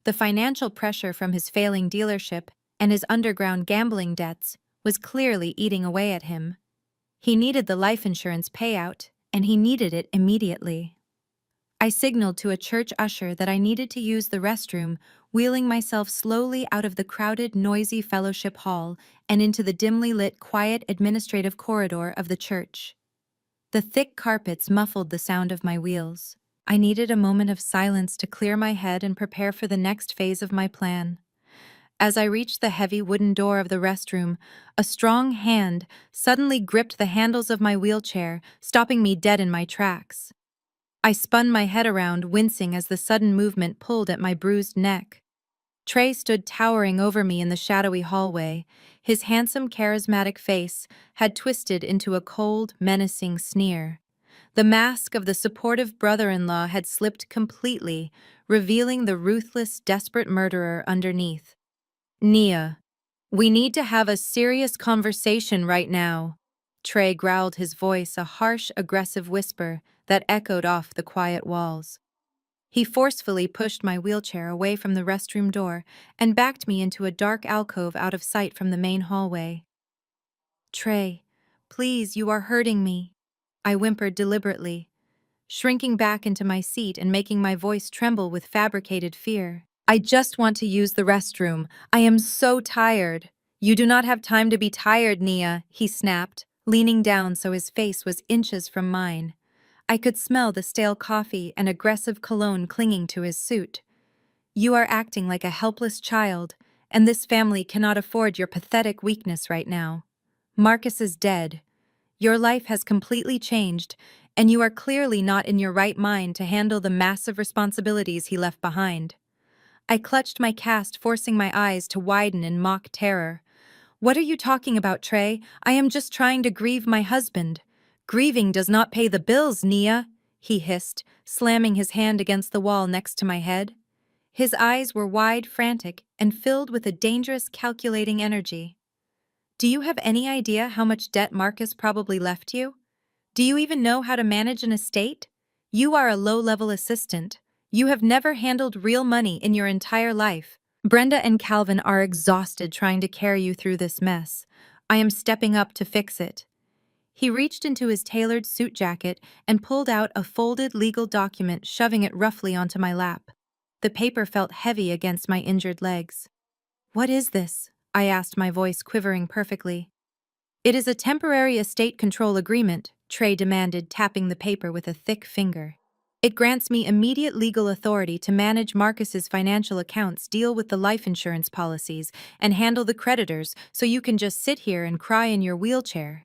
The financial pressure from his failing dealership and his underground gambling debts was clearly eating away at him. He needed the life insurance payout, and he needed it immediately. I signaled to a church usher that I needed to use the restroom, wheeling myself slowly out of the crowded, noisy fellowship hall and into the dimly lit, quiet administrative corridor of the church. The thick carpets muffled the sound of my wheels. I needed a moment of silence to clear my head and prepare for the next phase of my plan. As I reached the heavy wooden door of the restroom, a strong hand suddenly gripped the handles of my wheelchair, stopping me dead in my tracks. I spun my head around, wincing as the sudden movement pulled at my bruised neck. Trey stood towering over me in the shadowy hallway. His handsome, charismatic face had twisted into a cold, menacing sneer. The mask of the supportive brother-in-law had slipped completely, revealing the ruthless, desperate murderer underneath. Nia, we need to have a serious conversation right now. Trey growled, his voice a harsh, aggressive whisper that echoed off the quiet walls. He forcefully pushed my wheelchair away from the restroom door and backed me into a dark alcove out of sight from the main hallway. Trey, please, you are hurting me, I whimpered deliberately, shrinking back into my seat and making my voice tremble with fabricated fear. I just want to use the restroom. I am so tired. You do not have time to be tired, Nia, he snapped, leaning down so his face was inches from mine. I could smell the stale coffee and aggressive cologne clinging to his suit. You are acting like a helpless child, and this family cannot afford your pathetic weakness right now. Marcus is dead. Your life has completely changed, and you are clearly not in your right mind to handle the massive responsibilities he left behind. I clutched my cast, forcing my eyes to widen in mock terror. What are you talking about, Trey? I am just trying to grieve my husband. Grieving does not pay the bills, Nia, he hissed, slamming his hand against the wall next to my head. His eyes were wide, frantic, and filled with a dangerous, calculating energy. Do you have any idea how much debt Marcus probably left you? Do you even know how to manage an estate? You are a low-level assistant. You have never handled real money in your entire life. Brenda and Calvin are exhausted trying to carry you through this mess. I am stepping up to fix it. He reached into his tailored suit jacket and pulled out a folded legal document, shoving it roughly onto my lap. The paper felt heavy against my injured legs. What is this? I asked, my voice quivering perfectly. It is a temporary estate control agreement, Trey demanded, tapping the paper with a thick finger. It grants me immediate legal authority to manage Marcus's financial accounts, deal with the life insurance policies, and handle the creditors, so you can just sit here and cry in your wheelchair.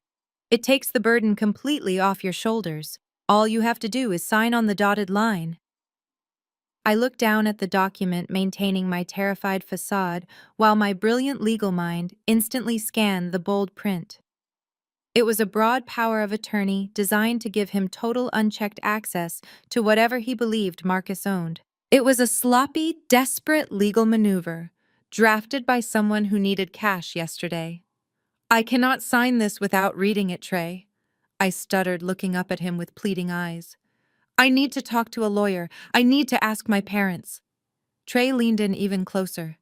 It takes the burden completely off your shoulders. All you have to do is sign on the dotted line. I looked down at the document, maintaining my terrified facade, while my brilliant legal mind instantly scanned the bold print. It was a broad power of attorney designed to give him total unchecked access to whatever he believed Marcus owned. It was a sloppy, desperate legal maneuver, drafted by someone who needed cash yesterday. I cannot sign this without reading it, Trey, I stuttered, looking up at him with pleading eyes. I need to talk to a lawyer. I need to ask my parents. Trey leaned in even closer,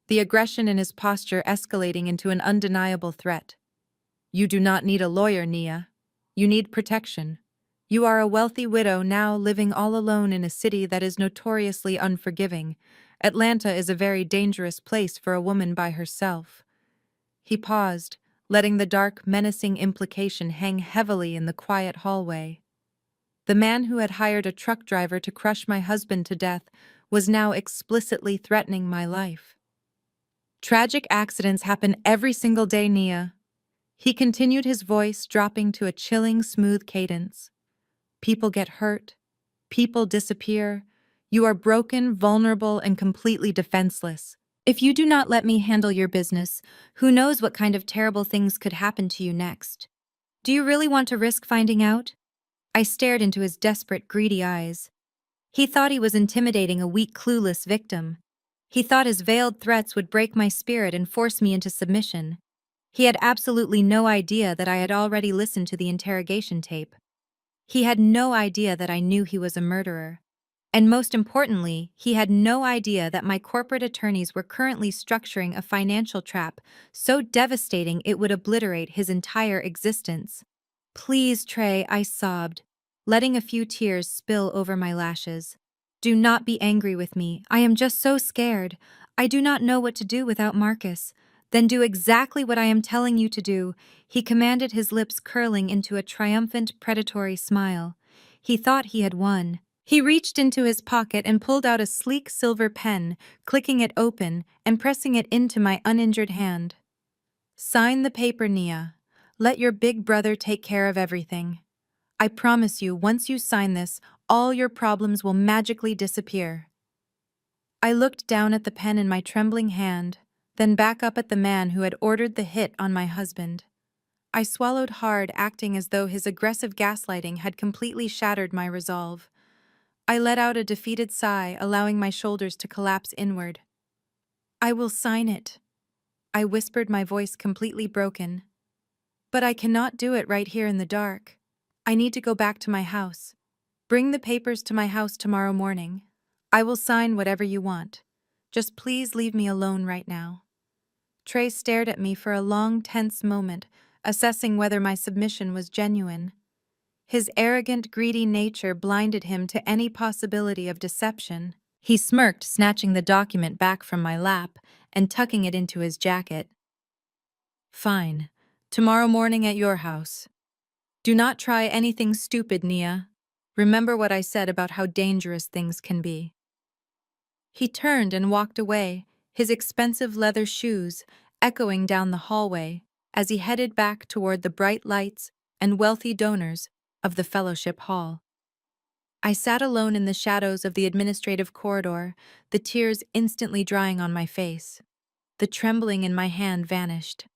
the aggression in his posture escalating into an undeniable threat. You do not need a lawyer, Nia. You need protection. You are a wealthy widow now living all alone in a city that is notoriously unforgiving. Atlanta is a very dangerous place for a woman by herself. He paused, letting the dark, menacing implication hang heavily in the quiet hallway. The man who had hired a truck driver to crush my husband to death was now explicitly threatening my life. Tragic accidents happen every single day, Nia. He continued, his voice dropping to a chilling, smooth cadence. People get hurt. People disappear. You are broken, vulnerable, and completely defenseless. If you do not let me handle your business, who knows what kind of terrible things could happen to you next? Do you really want to risk finding out? I stared into his desperate, greedy eyes. He thought he was intimidating a weak, clueless victim. He thought his veiled threats would break my spirit and force me into submission. He had absolutely no idea that I had already listened to the interrogation tape. He had no idea that I knew he was a murderer. And most importantly, he had no idea that my corporate attorneys were currently structuring a financial trap so devastating it would obliterate his entire existence. Please, Trey, I sobbed, letting a few tears spill over my lashes. Do not be angry with me. I am just so scared. I do not know what to do without Marcus. Then do exactly what I am telling you to do, he commanded, his lips curling into a triumphant, predatory smile. He thought he had won. He reached into his pocket and pulled out a sleek silver pen, clicking it open and pressing it into my uninjured hand. Sign the paper, Nia. Let your big brother take care of everything. I promise you, once you sign this, all your problems will magically disappear. I looked down at the pen in my trembling hand, then back up at the man who had ordered the hit on my husband. I swallowed hard, acting as though his aggressive gaslighting had completely shattered my resolve. I let out a defeated sigh, allowing my shoulders to collapse inward. I will sign it, I whispered, my voice completely broken. But I cannot do it right here in the dark. I need to go back to my house. Bring the papers to my house tomorrow morning. I will sign whatever you want. Just please leave me alone right now. Trey stared at me for a long, tense moment, assessing whether my submission was genuine. His arrogant, greedy nature blinded him to any possibility of deception. He smirked, snatching the document back from my lap and tucking it into his jacket. Fine. Tomorrow morning at your house. Do not try anything stupid, Nia. Remember what I said about how dangerous things can be. He turned and walked away, his expensive leather shoes echoing down the hallway as he headed back toward the bright lights and wealthy donors of the fellowship hall. I sat alone in the shadows of the administrative corridor, the tears instantly drying on my face. The trembling in my hand vanished.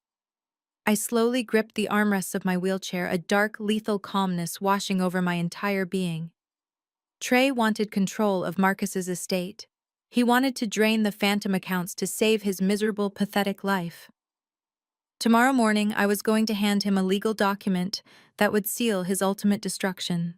I slowly gripped the armrests of my wheelchair, a dark, lethal calmness washing over my entire being. Trey wanted control of Marcus's estate. He wanted to drain the phantom accounts to save his miserable, pathetic life. Tomorrow morning, I was going to hand him a legal document that would seal his ultimate destruction.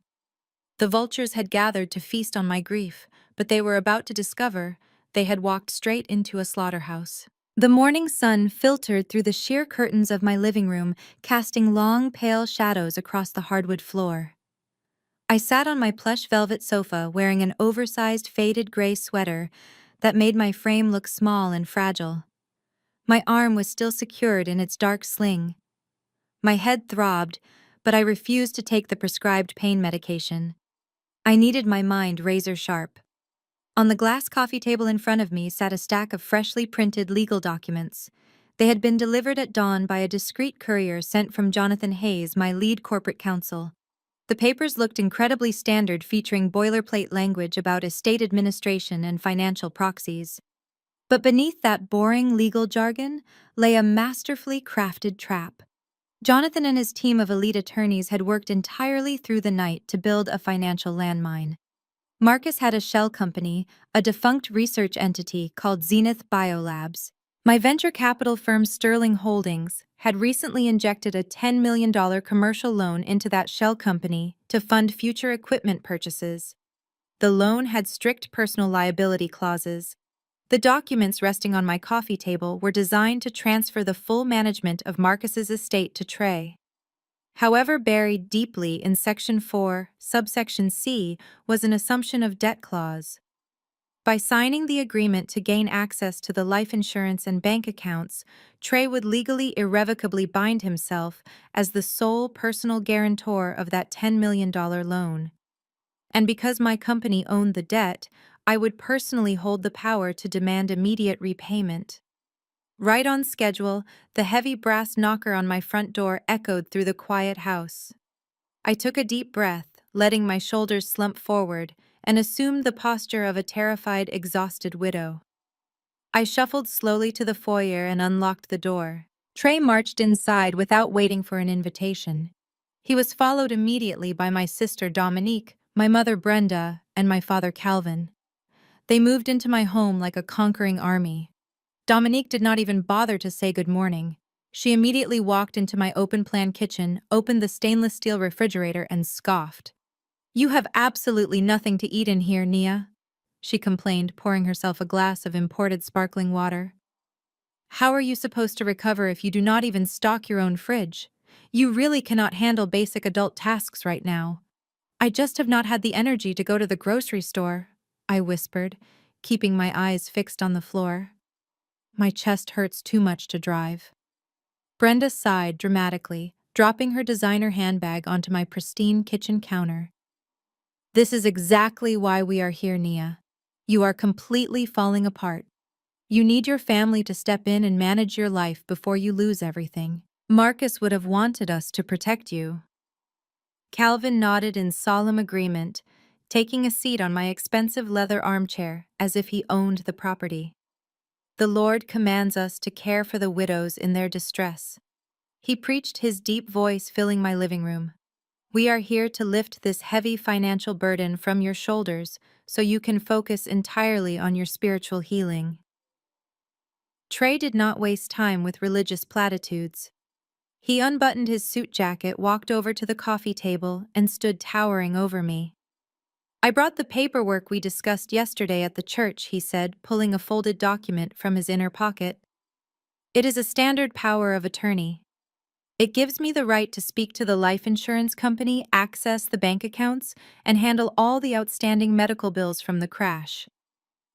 The vultures had gathered to feast on my grief, but they were about to discover they had walked straight into a slaughterhouse. The morning sun filtered through the sheer curtains of my living room, casting long, pale shadows across the hardwood floor. I sat on my plush velvet sofa wearing an oversized faded gray sweater that made my frame look small and fragile. My arm was still secured in its dark sling. My head throbbed, but I refused to take the prescribed pain medication. I needed my mind razor sharp. On the glass coffee table in front of me sat a stack of freshly printed legal documents. They had been delivered at dawn by a discreet courier sent from Jonathan Hayes, my lead corporate counsel. The papers looked incredibly standard, featuring boilerplate language about estate administration and financial proxies. But beneath that boring legal jargon lay a masterfully crafted trap. Jonathan and his team of elite attorneys had worked entirely through the night to build a financial landmine. Marcus had a shell company, a defunct research entity called Zenith Biolabs. My venture capital firm Sterling Holdings had recently injected a $10 million commercial loan into that shell company to fund future equipment purchases. The loan had strict personal liability clauses. The documents resting on my coffee table were designed to transfer the full management of Marcus's estate to Trey. However, buried deeply in Section 4, subsection C, was an assumption of debt clause. By signing the agreement to gain access to the life insurance and bank accounts, Trey would legally irrevocably bind himself as the sole personal guarantor of that $10 million loan. And because my company owned the debt, I would personally hold the power to demand immediate repayment. Right on schedule, the heavy brass knocker on my front door echoed through the quiet house. I took a deep breath, letting my shoulders slump forward, and assumed the posture of a terrified, exhausted widow. I shuffled slowly to the foyer and unlocked the door. Trey marched inside without waiting for an invitation. He was followed immediately by my sister Dominique, my mother Brenda, and my father Calvin. They moved into my home like a conquering army. Dominique did not even bother to say good morning. She immediately walked into my open-plan kitchen, opened the stainless steel refrigerator, and scoffed. "You have absolutely nothing to eat in here, Nia," she complained, pouring herself a glass of imported sparkling water. "How are you supposed to recover if you do not even stock your own fridge? You really cannot handle basic adult tasks right now." "I just have not had the energy to go to the grocery store," I whispered, keeping my eyes fixed on the floor. "My chest hurts too much to drive." Brenda sighed dramatically, dropping her designer handbag onto my pristine kitchen counter. This is exactly why we are here, Nia. You are completely falling apart. You need your family to step in and manage your life before you lose everything. Marcus would have wanted us to protect you. Calvin nodded in solemn agreement, taking a seat on my expensive leather armchair as if he owned the property. The Lord commands us to care for the widows in their distress. He preached, his deep voice filling my living room. We are here to lift this heavy financial burden from your shoulders so you can focus entirely on your spiritual healing. Trey did not waste time with religious platitudes. He unbuttoned his suit jacket, walked over to the coffee table, and stood towering over me. I brought the paperwork we discussed yesterday at the church, he said, pulling a folded document from his inner pocket. It is a standard power of attorney. It gives me the right to speak to the life insurance company, access the bank accounts, and handle all the outstanding medical bills from the crash.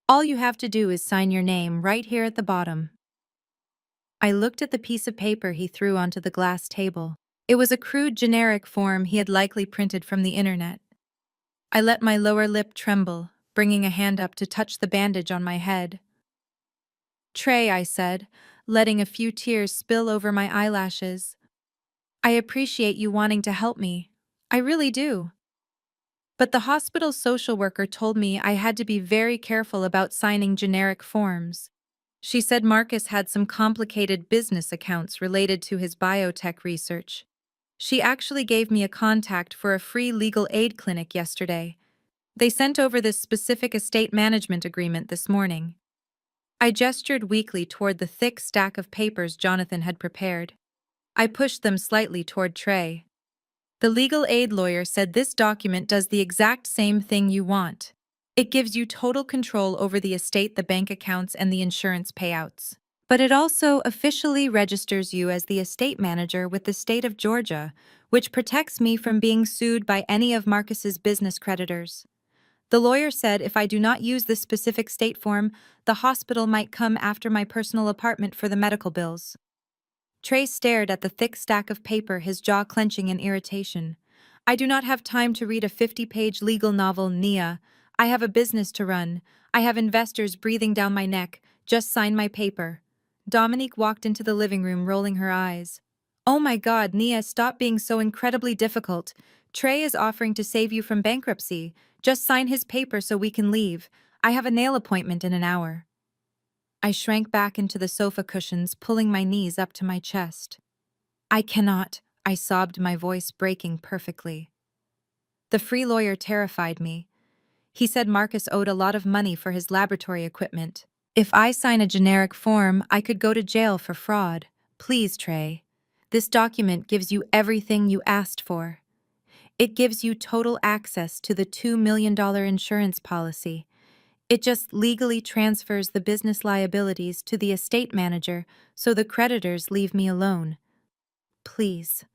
All you have to do is sign your name right here at the bottom. I looked at the piece of paper he threw onto the glass table. It was a crude, generic form he had likely printed from the internet. I let my lower lip tremble, bringing a hand up to touch the bandage on my head. Trey, I said, letting a few tears spill over my eyelashes. I appreciate you wanting to help me. I really do. But the hospital social worker told me I had to be very careful about signing generic forms. She said Marcus had some complicated business accounts related to his biotech research. She actually gave me a contact for a free legal aid clinic yesterday. They sent over this specific estate management agreement this morning. I gestured weakly toward the thick stack of papers Jonathan had prepared. I pushed them slightly toward Trey. The legal aid lawyer said this document does the exact same thing you want. It gives you total control over the estate, the bank accounts, and the insurance payouts. But it also officially registers you as the estate manager with the state of Georgia, which protects me from being sued by any of Marcus's business creditors. The lawyer said if I do not use this specific state form, the hospital might come after my personal apartment for the medical bills. Trey stared at the thick stack of paper, his jaw clenching in irritation. I do not have time to read a 50-page legal novel, Nia. I have a business to run. I have investors breathing down my neck. Just sign my paper. Dominique walked into the living room, rolling her eyes. Oh my God, Nia, stop being so incredibly difficult. Trey is offering to save you from bankruptcy. Just sign his paper so we can leave. I have a nail appointment in an hour. I shrank back into the sofa cushions, pulling my knees up to my chest. I cannot, I sobbed, my voice breaking perfectly. The free lawyer terrified me. He said Marcus owed a lot of money for his laboratory equipment. If I sign a generic form, I could go to jail for fraud. Please, Trey. This document gives you everything you asked for. It gives you total access to the $2 million insurance policy. It just legally transfers the business liabilities to the estate manager so the creditors leave me alone. Please,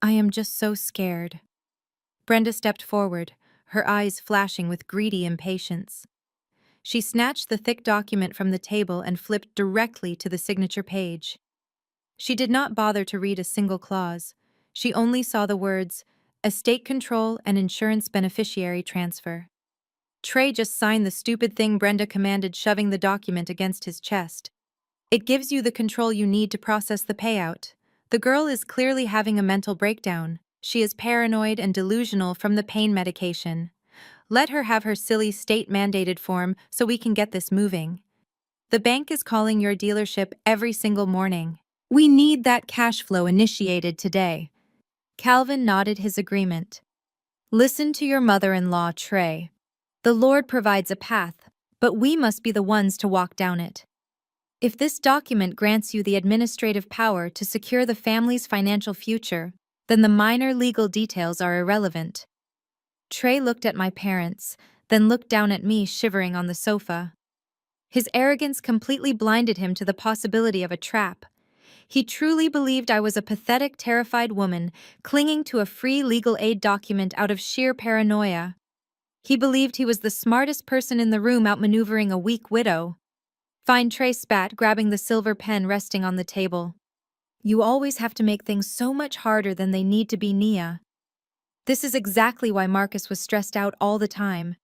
I am just so scared. Brenda stepped forward, her eyes flashing with greedy impatience. She snatched the thick document from the table and flipped directly to the signature page. She did not bother to read a single clause. She only saw the words, estate control and insurance beneficiary transfer. Trey, just sign the stupid thing, Brenda commanded, shoving the document against his chest. It gives you the control you need to process the payout. The girl is clearly having a mental breakdown. She is paranoid and delusional from the pain medication. Let her have her silly state-mandated form so we can get this moving. The bank is calling your dealership every single morning. We need that cash flow initiated today. Calvin nodded his agreement. Listen to your mother-in-law, Trey. The Lord provides a path, but we must be the ones to walk down it. If this document grants you the administrative power to secure the family's financial future, then the minor legal details are irrelevant. Trey looked at my parents, then looked down at me, shivering on the sofa. His arrogance completely blinded him to the possibility of a trap. He truly believed I was a pathetic, terrified woman clinging to a free legal aid document out of sheer paranoia. He believed he was the smartest person in the room, outmaneuvering a weak widow. Fine, Trey spat, grabbing the silver pen resting on the table. You always have to make things so much harder than they need to be, Nia. This is exactly why Marcus was stressed out all the time.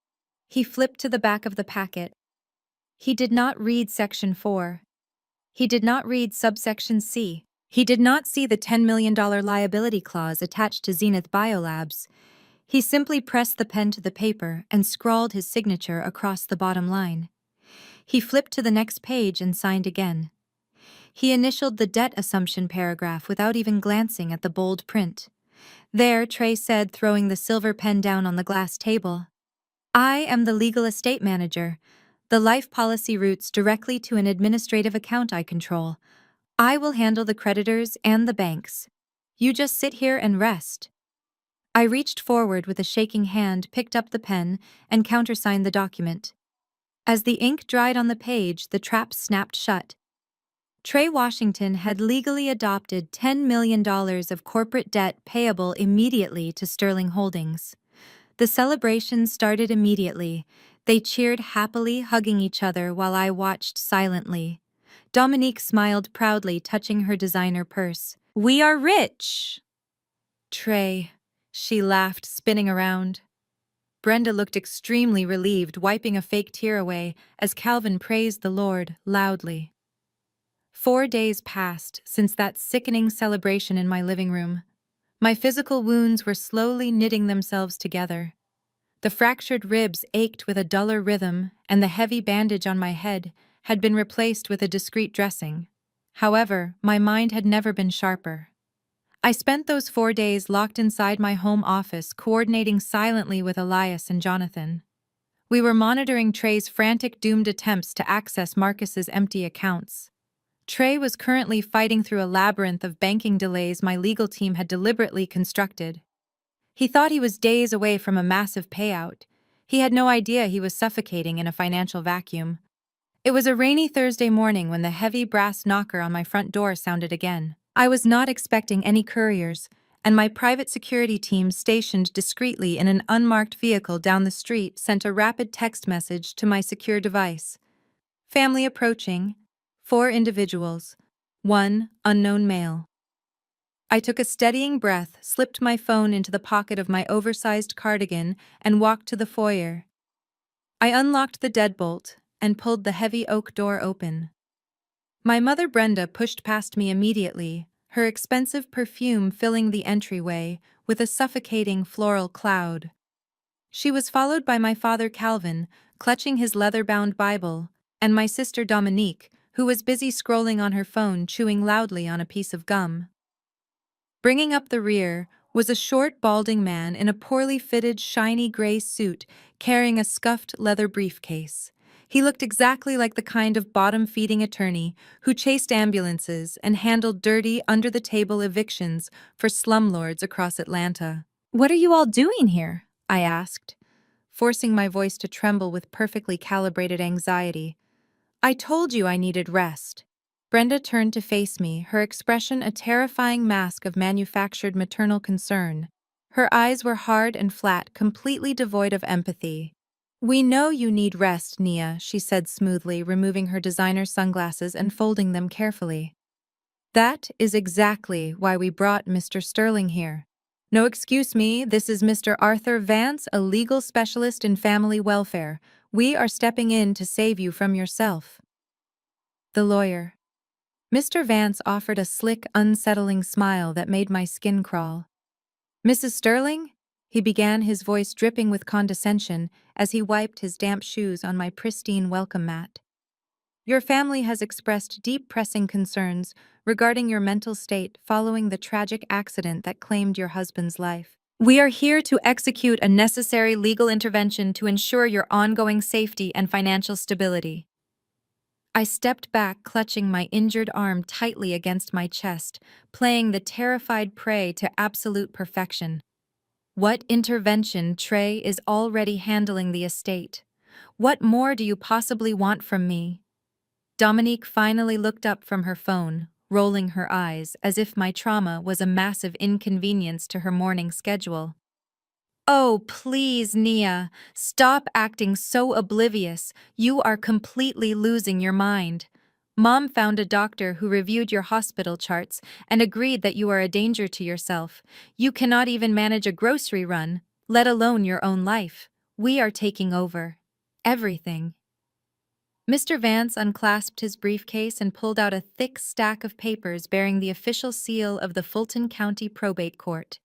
He flipped to the back of the packet. He did not read Section 4. He did not read subsection C. He did not see the $10 million liability clause attached to Zenith Biolabs. He simply pressed the pen to the paper and scrawled his signature across the bottom line. He flipped to the next page and signed again. He initialed the debt assumption paragraph without even glancing at the bold print. There, Trey said, throwing the silver pen down on the glass table, "I am the legal estate manager. The life policy routes directly to an administrative account I control. I will handle the creditors and the banks. You just sit here and rest." I reached forward with a shaking hand, picked up the pen, and countersigned the document. As the ink dried on the page, the trap snapped shut. Trey Washington had legally adopted $10 million of corporate debt payable immediately to Sterling Holdings. The celebration started immediately. They cheered happily, hugging each other while I watched silently. Dominique smiled proudly, touching her designer purse. "We are rich!" "Trey," she laughed, spinning around. Brenda looked extremely relieved, wiping a fake tear away as Calvin praised the Lord loudly. 4 days passed since that sickening celebration in my living room. My physical wounds were slowly knitting themselves together. The fractured ribs ached with a duller rhythm, and the heavy bandage on my head had been replaced with a discreet dressing. However, my mind had never been sharper. I spent those 4 days locked inside my home office, coordinating silently with Elias and Jonathan. We were monitoring Trey's frantic, doomed attempts to access Marcus's empty accounts. Trey was currently fighting through a labyrinth of banking delays my legal team had deliberately constructed. He thought he was days away from a massive payout. He had no idea he was suffocating in a financial vacuum. It was a rainy Thursday morning when the heavy brass knocker on my front door sounded again. I was not expecting any couriers, and my private security team stationed discreetly in an unmarked vehicle down the street sent a rapid text message to my secure device. "Family approaching. 4 individuals. 1 unknown male." I took a steadying breath, slipped my phone into the pocket of my oversized cardigan, and walked to the foyer. I unlocked the deadbolt and pulled the heavy oak door open. My mother Brenda pushed past me immediately, her expensive perfume filling the entryway with a suffocating floral cloud. She was followed by my father Calvin, clutching his leather-bound Bible, and my sister Dominique, who was busy scrolling on her phone, chewing loudly on a piece of gum. Bringing up the rear was a short, balding man in a poorly fitted, shiny gray suit carrying a scuffed leather briefcase. He looked exactly like the kind of bottom-feeding attorney who chased ambulances and handled dirty, under-the-table evictions for slumlords across Atlanta. "What are you all doing here?" I asked, forcing my voice to tremble with perfectly calibrated anxiety. "I told you I needed rest." Brenda turned to face me, her expression a terrifying mask of manufactured maternal concern. Her eyes were hard and flat, completely devoid of empathy. "We know you need rest, Nia," she said smoothly, removing her designer sunglasses and folding them carefully. "That is exactly why we brought Mr. Sterling here. No, excuse me, this is Mr. Arthur Vance, a legal specialist in family welfare. We are stepping in to save you from yourself." The lawyer. Mr. Vance offered a slick, unsettling smile that made my skin crawl. "Mrs. Sterling?" He began, his voice dripping with condescension as he wiped his damp shoes on my pristine welcome mat. "Your family has expressed deep, pressing concerns regarding your mental state following the tragic accident that claimed your husband's life. We are here to execute a necessary legal intervention to ensure your ongoing safety and financial stability." I stepped back, clutching my injured arm tightly against my chest, playing the terrified prey to absolute perfection. What intervention? Trey is already handling the estate. What more do you possibly want from me? Dominique finally looked up from her phone, rolling her eyes as if my trauma was a massive inconvenience to her morning schedule. "Oh, please, Nia, stop acting so oblivious. You are completely losing your mind." Mom found a doctor who reviewed your hospital charts and agreed that you are a danger to yourself. You cannot even manage a grocery run, let alone your own life. We are taking over. Everything. Mr. Vance unclasped his briefcase and pulled out a thick stack of papers bearing the official seal of the Fulton County Probate Court.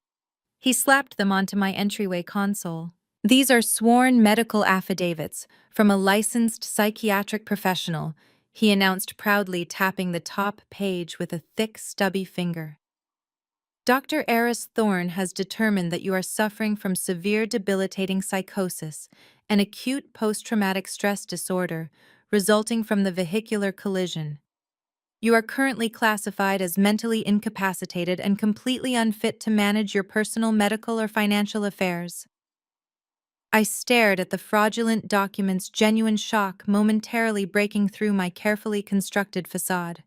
He slapped them onto my entryway console. These are sworn medical affidavits from a licensed psychiatric professional, he announced proudly, tapping the top page with a thick, stubby finger. Dr. Eris Thorne has determined that you are suffering from severe debilitating psychosis, an acute post-traumatic stress disorder resulting from the vehicular collision. You are currently classified as mentally incapacitated and completely unfit to manage your personal medical or financial affairs. I stared at the fraudulent document's genuine shock momentarily breaking through my carefully constructed facade.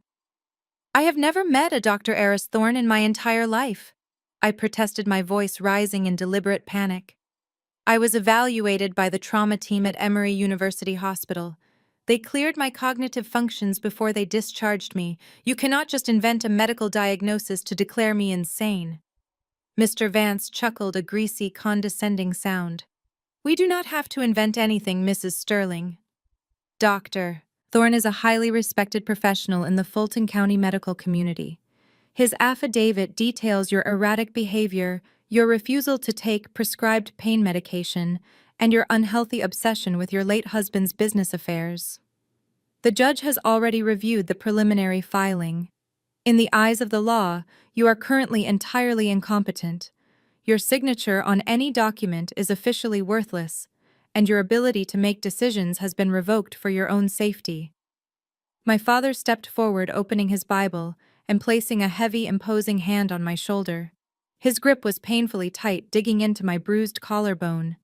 I have never met a Dr. Eris Thorne in my entire life. I protested, my voice rising in deliberate panic. I was evaluated by the trauma team at Emory University Hospital. They cleared my cognitive functions before they discharged me. You cannot just invent a medical diagnosis to declare me insane. Mr. Vance chuckled, a greasy, condescending sound. We do not have to invent anything, Mrs. Sterling. Dr. Thorne is a highly respected professional in the Fulton County medical community. His affidavit details your erratic behavior, your refusal to take prescribed pain medication, and your unhealthy obsession with your late husband's business affairs. The judge has already reviewed the preliminary filing. In the eyes of the law, you are currently entirely incompetent. Your signature on any document is officially worthless, and your ability to make decisions has been revoked for your own safety. My father stepped forward, opening his Bible and placing a heavy, imposing hand on my shoulder. His grip was painfully tight, digging into my bruised collarbone.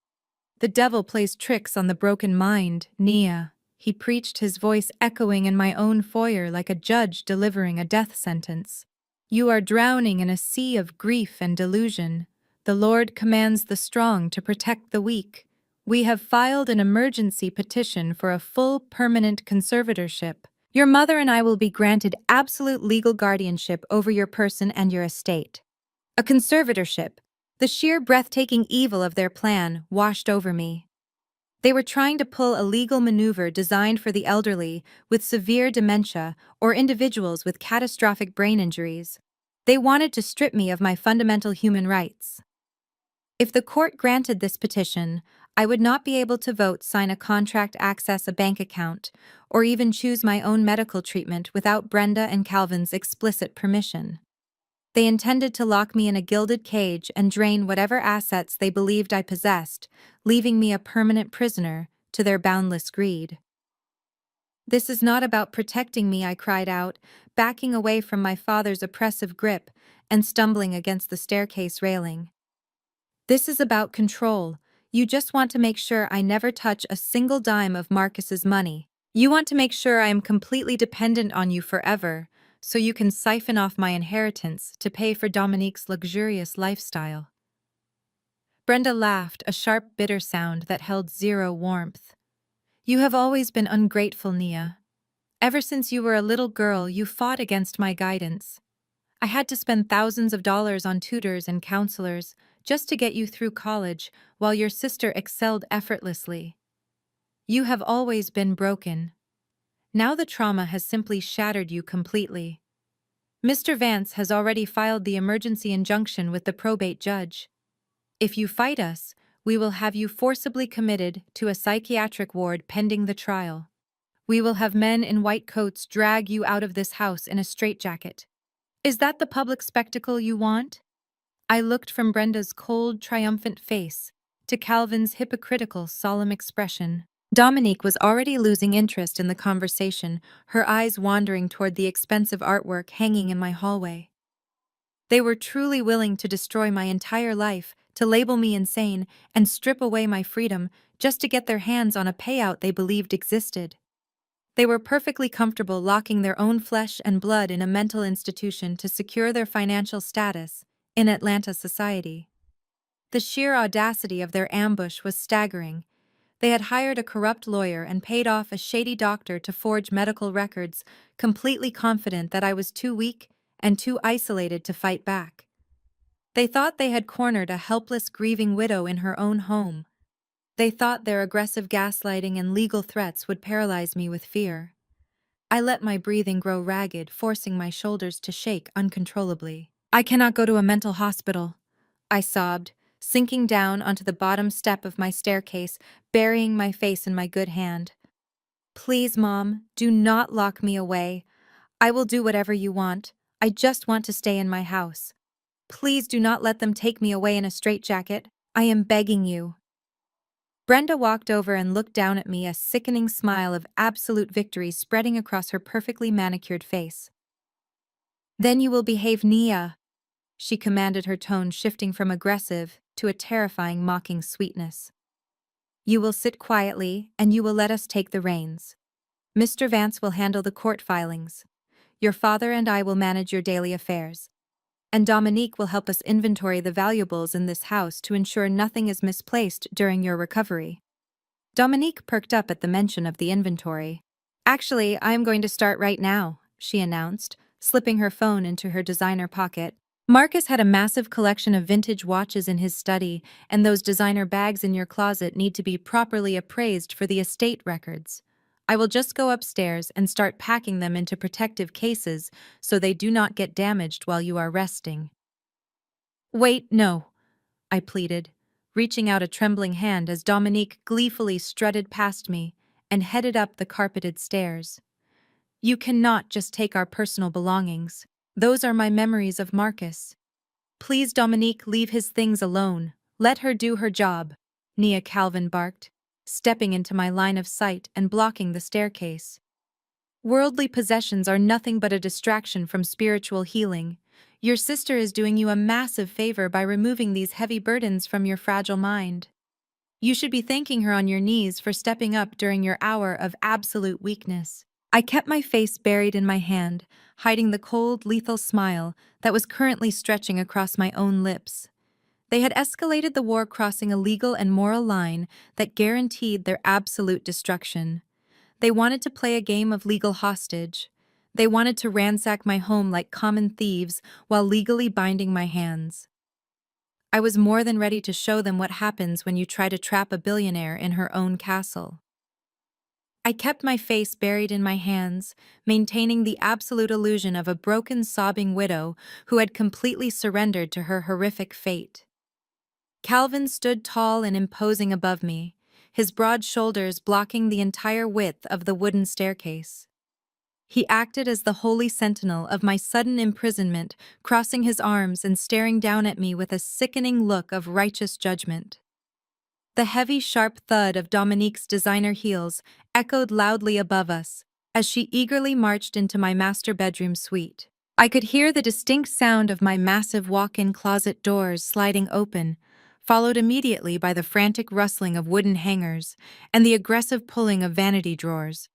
The devil plays tricks on the broken mind, Nia. He preached, his voice echoing in my own foyer like a judge delivering a death sentence. You are drowning in a sea of grief and delusion. The Lord commands the strong to protect the weak. We have filed an emergency petition for a full permanent conservatorship. Your mother and I will be granted absolute legal guardianship over your person and your estate. A conservatorship. The sheer breathtaking evil of their plan washed over me. They were trying to pull a legal maneuver designed for the elderly with severe dementia or individuals with catastrophic brain injuries. They wanted to strip me of my fundamental human rights. If the court granted this petition, I would not be able to vote, sign a contract, access a bank account, or even choose my own medical treatment without Brenda and Calvin's explicit permission. They intended to lock me in a gilded cage and drain whatever assets they believed I possessed, leaving me a permanent prisoner to their boundless greed. This is not about protecting me, I cried out, backing away from my father's oppressive grip and stumbling against the staircase railing. This is about control. You just want to make sure I never touch a single dime of Marcus's money. You want to make sure I am completely dependent on you forever, so you can siphon off my inheritance to pay for Dominique's luxurious lifestyle. Brenda laughed, a sharp, bitter sound that held zero warmth. You have always been ungrateful, Nia. Ever since you were a little girl, you fought against my guidance. I had to spend thousands of dollars on tutors and counselors just to get you through college, while your sister excelled effortlessly. You have always been broken. Now the trauma has simply shattered you completely. Mr. Vance has already filed the emergency injunction with the probate judge. If you fight us, we will have you forcibly committed to a psychiatric ward pending the trial. We will have men in white coats drag you out of this house in a straitjacket. Is that the public spectacle you want? I looked from Brenda's cold, triumphant face to Calvin's hypocritical, solemn expression. Dominique was already losing interest in the conversation, her eyes wandering toward the expensive artwork hanging in my hallway. They were truly willing to destroy my entire life, to label me insane, and strip away my freedom just to get their hands on a payout they believed existed. They were perfectly comfortable locking their own flesh and blood in a mental institution to secure their financial status in Atlanta society. The sheer audacity of their ambush was staggering. They had hired a corrupt lawyer and paid off a shady doctor to forge medical records, completely confident that I was too weak and too isolated to fight back. They thought they had cornered a helpless, grieving widow in her own home. They thought their aggressive gaslighting and legal threats would paralyze me with fear. I let my breathing grow ragged, forcing my shoulders to shake uncontrollably. "I cannot go to a mental hospital," I sobbed, sinking down onto the bottom step of my staircase, burying my face in my good hand. "Please, Mom, do not lock me away. I will do whatever you want. I just want to stay in my house. Please do not let them take me away in a straitjacket. I am begging you." Brenda walked over and looked down at me, a sickening smile of absolute victory spreading across her perfectly manicured face. "Then you will behave, Nia," she commanded, her tone shifting from aggressive to a terrifying mocking sweetness. "You will sit quietly, and you will let us take the reins. Mr. Vance will handle the court filings. Your father and I will manage your daily affairs. And Dominique will help us inventory the valuables in this house to ensure nothing is misplaced during your recovery." Dominique perked up at the mention of the inventory. "Actually, I am going to start right now," she announced, slipping her phone into her designer pocket. "Marcus had a massive collection of vintage watches in his study, and those designer bags in your closet need to be properly appraised for the estate records. I will just go upstairs and start packing them into protective cases so they do not get damaged while you are resting." "Wait, no," I pleaded, reaching out a trembling hand as Dominique gleefully strutted past me and headed up the carpeted stairs. "You cannot just take our personal belongings. Those are my memories of Marcus. Please, Dominique, leave his things alone. Let her do her job," Nia Calvin barked, stepping into my line of sight and blocking the staircase. "Worldly possessions are nothing but a distraction from spiritual healing. Your sister is doing you a massive favor by removing these heavy burdens from your fragile mind. You should be thanking her on your knees for stepping up during your hour of absolute weakness." I kept my face buried in my hand, hiding the cold, lethal smile that was currently stretching across my own lips. They had escalated the war, crossing a legal and moral line that guaranteed their absolute destruction. They wanted to play a game of legal hostage. They wanted to ransack my home like common thieves while legally binding my hands. I was more than ready to show them what happens when you try to trap a billionaire in her own castle. I kept my face buried in my hands, maintaining the absolute illusion of a broken, sobbing widow who had completely surrendered to her horrific fate. Calvin stood tall and imposing above me, his broad shoulders blocking the entire width of the wooden staircase. He acted as the holy sentinel of my sudden imprisonment, crossing his arms and staring down at me with a sickening look of righteous judgment. The heavy, sharp thud of Dominique's designer heels echoed loudly above us as she eagerly marched into my master bedroom suite. I could hear the distinct sound of my massive walk-in closet doors sliding open, followed immediately by the frantic rustling of wooden hangers and the aggressive pulling of vanity drawers.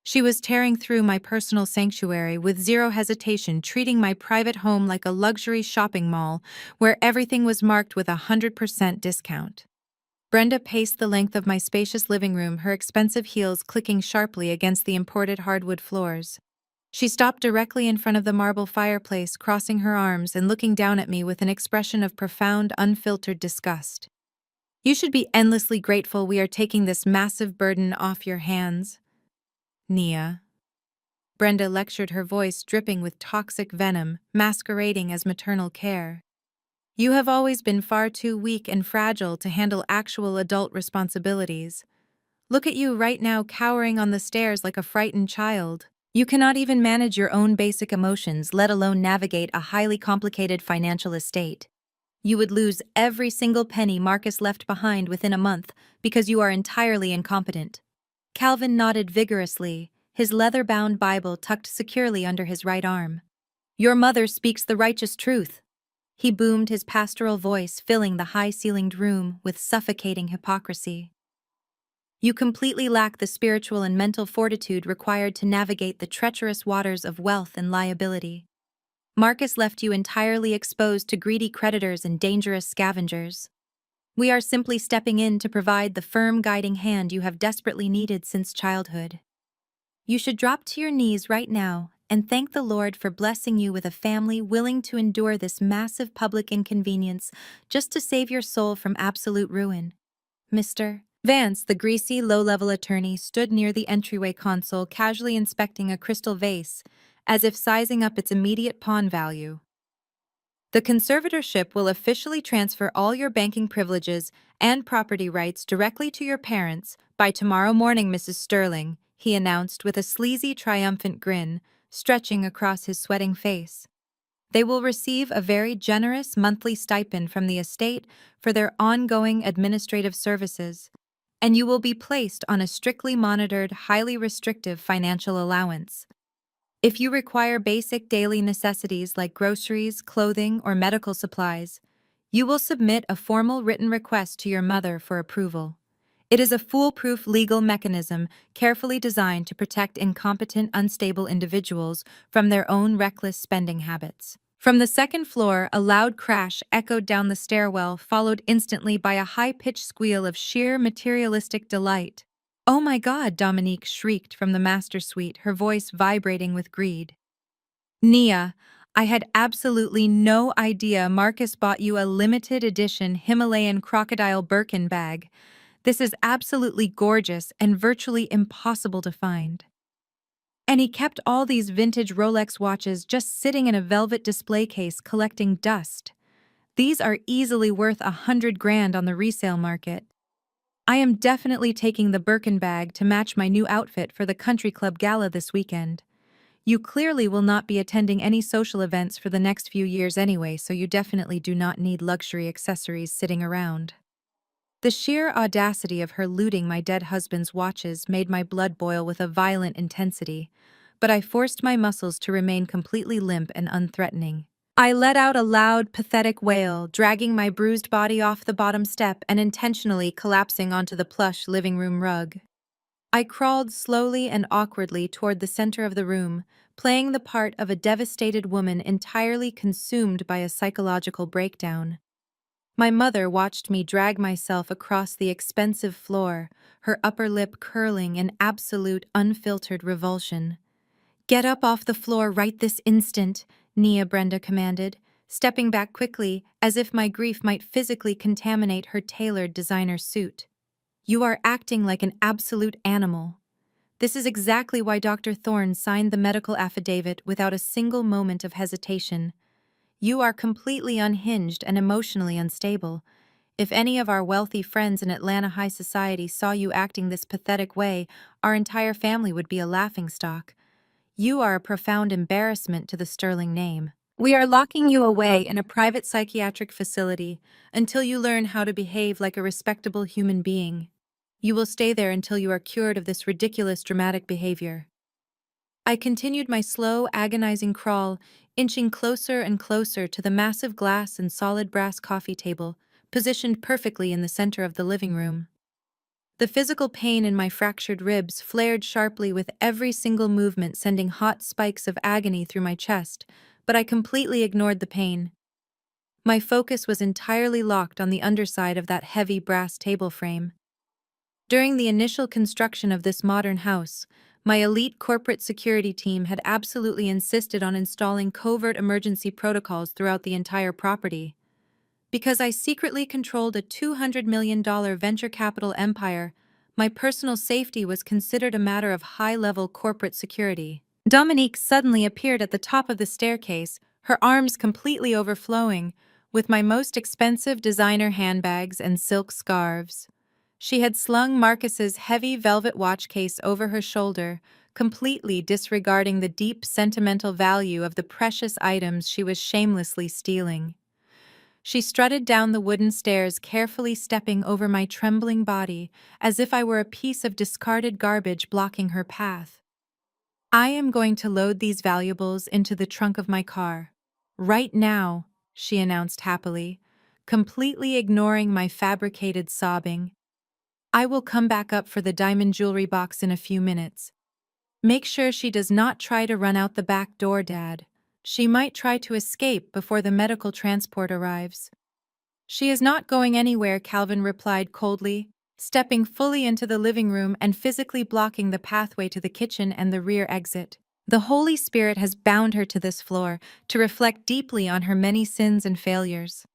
She was tearing through my personal sanctuary with zero hesitation, treating my private home like a luxury shopping mall where everything was marked with 100% discount. Brenda paced the length of my spacious living room, her expensive heels clicking sharply against the imported hardwood floors. She stopped directly in front of the marble fireplace, crossing her arms and looking down at me with an expression of profound, unfiltered disgust. "You should be endlessly grateful we are taking this massive burden off your hands, Nia." Brenda lectured, her voice dripping with toxic venom, masquerading as maternal care. "You have always been far too weak and fragile to handle actual adult responsibilities. Look at you right now, cowering on the stairs like a frightened child. You cannot even manage your own basic emotions, let alone navigate a highly complicated financial estate. You would lose every single penny Marcus left behind within a month because you are entirely incompetent." Calvin nodded vigorously, his leather-bound Bible tucked securely under his right arm. "Your mother speaks the righteous truth," he boomed, his pastoral voice filling the high-ceilinged room with suffocating hypocrisy. "You completely lack the spiritual and mental fortitude required to navigate the treacherous waters of wealth and liability. Marcus left you entirely exposed to greedy creditors and dangerous scavengers. We are simply stepping in to provide the firm guiding hand you have desperately needed since childhood. You should drop to your knees right now and thank the Lord for blessing you with a family willing to endure this massive public inconvenience just to save your soul from absolute ruin. Mr. Vance, the greasy, low-level attorney, stood near the entryway console casually inspecting a crystal vase, as if sizing up its immediate pawn value. The conservatorship will officially transfer all your banking privileges and property rights directly to your parents by tomorrow morning, Mrs. Sterling, he announced with a sleazy, triumphant grin stretching across his sweating face. They will receive a very generous monthly stipend from the estate for their ongoing administrative services, and you will be placed on a strictly monitored, highly restrictive financial allowance. If you require basic daily necessities like groceries, clothing, or medical supplies, you will submit a formal written request to your mother for approval. It is a foolproof legal mechanism carefully designed to protect incompetent, unstable individuals from their own reckless spending habits. From the second floor, a loud crash echoed down the stairwell, followed instantly by a high-pitched squeal of sheer materialistic delight. "Oh my God!" Dominique shrieked from the master suite, her voice vibrating with greed. "Nia, I had absolutely no idea Marcus bought you a limited edition Himalayan crocodile Birkin bag. This is absolutely gorgeous and virtually impossible to find. And he kept all these vintage Rolex watches just sitting in a velvet display case collecting dust. These are easily worth 100 grand on the resale market. I am definitely taking the Birkin bag to match my new outfit for the country club gala this weekend. You clearly will not be attending any social events for the next few years anyway, so you definitely do not need luxury accessories sitting around." The sheer audacity of her looting my dead husband's watches made my blood boil with a violent intensity, but I forced my muscles to remain completely limp and unthreatening. I let out a loud, pathetic wail, dragging my bruised body off the bottom step and intentionally collapsing onto the plush living room rug. I crawled slowly and awkwardly toward the center of the room, playing the part of a devastated woman entirely consumed by a psychological breakdown. My mother watched me drag myself across the expensive floor, her upper lip curling in absolute, unfiltered revulsion. "Get up off the floor right this instant," Nia Brenda commanded, stepping back quickly as if my grief might physically contaminate her tailored designer suit. "You are acting like an absolute animal. This is exactly why Dr. Thorne signed the medical affidavit without a single moment of hesitation. You are completely unhinged and emotionally unstable. If any of our wealthy friends in Atlanta high society saw you acting this pathetic way, our entire family would be a laughingstock. You are a profound embarrassment to the Sterling name. We are locking you away in a private psychiatric facility until you learn how to behave like a respectable human being. You will stay there until you are cured of this ridiculous dramatic behavior." I continued my slow, agonizing crawl, inching closer and closer to the massive glass and solid brass coffee table, positioned perfectly in the center of the living room. The physical pain in my fractured ribs flared sharply with every single movement, sending hot spikes of agony through my chest, but I completely ignored the pain. My focus was entirely locked on the underside of that heavy brass table frame. During the initial construction of this modern house, my elite corporate security team had absolutely insisted on installing covert emergency protocols throughout the entire property. Because I secretly controlled a $200 million venture capital empire, my personal safety was considered a matter of high-level corporate security. Dominique suddenly appeared at the top of the staircase, her arms completely overflowing, with my most expensive designer handbags and silk scarves. She had slung Marcus's heavy velvet watch case over her shoulder, completely disregarding the deep sentimental value of the precious items she was shamelessly stealing. She strutted down the wooden stairs, carefully stepping over my trembling body, as if I were a piece of discarded garbage blocking her path. "I am going to load these valuables into the trunk of my car. Right now," she announced happily, completely ignoring my fabricated sobbing. "I will come back up for the diamond jewelry box in a few minutes. Make sure she does not try to run out the back door, Dad. She might try to escape before the medical transport arrives." She is not going anywhere, Calvin replied coldly, stepping fully into the living room and physically blocking the pathway to the kitchen and the rear exit. The Holy Spirit has bound her to this floor to reflect deeply on her many sins and failures.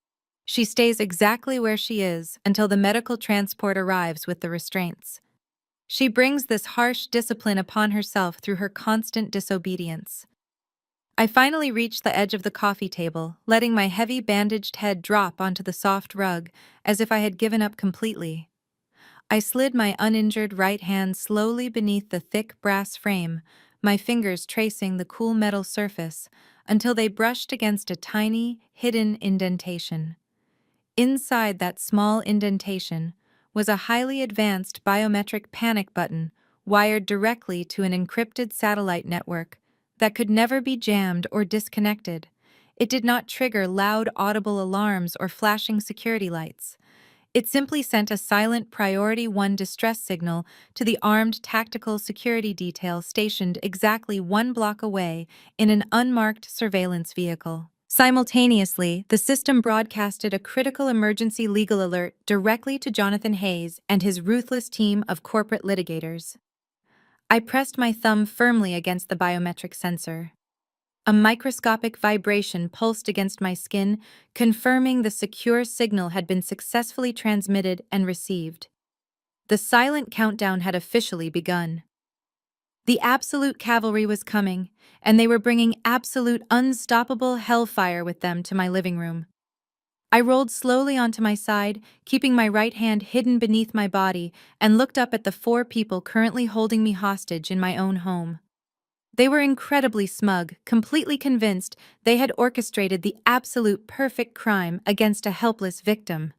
She stays exactly where she is until the medical transport arrives with the restraints. She brings this harsh discipline upon herself through her constant disobedience. I finally reached the edge of the coffee table, letting my heavy bandaged head drop onto the soft rug, as if I had given up completely. I slid my uninjured right hand slowly beneath the thick brass frame, my fingers tracing the cool metal surface, until they brushed against a tiny, hidden indentation. Inside that small indentation was a highly advanced biometric panic button wired directly to an encrypted satellite network that could never be jammed or disconnected. It did not trigger loud audible alarms or flashing security lights. It simply sent a silent Priority 1 distress signal to the armed tactical security detail stationed exactly 1 block away in an unmarked surveillance vehicle. Simultaneously, the system broadcasted a critical emergency legal alert directly to Jonathan Hayes and his ruthless team of corporate litigators. I pressed my thumb firmly against the biometric sensor. A microscopic vibration pulsed against my skin, confirming the secure signal had been successfully transmitted and received. The silent countdown had officially begun. The absolute cavalry was coming, and they were bringing absolute unstoppable hellfire with them to my living room. I rolled slowly onto my side, keeping my right hand hidden beneath my body, and looked up at the 4 people currently holding me hostage in my own home. They were incredibly smug, completely convinced they had orchestrated the absolute perfect crime against a helpless victim.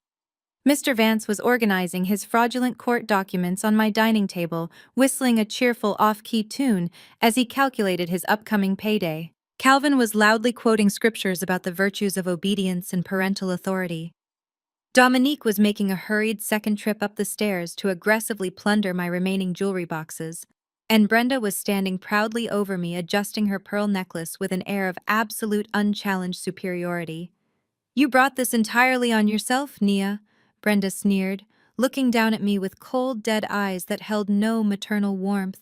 Mr. Vance was organizing his fraudulent court documents on my dining table, whistling a cheerful off-key tune as he calculated his upcoming payday. Calvin was loudly quoting scriptures about the virtues of obedience and parental authority. Dominique was making a hurried second trip up the stairs to aggressively plunder my remaining jewelry boxes, and Brenda was standing proudly over me adjusting her pearl necklace with an air of absolute unchallenged superiority. "You brought this entirely on yourself, Nia," Brenda sneered, looking down at me with cold, dead eyes that held no maternal warmth.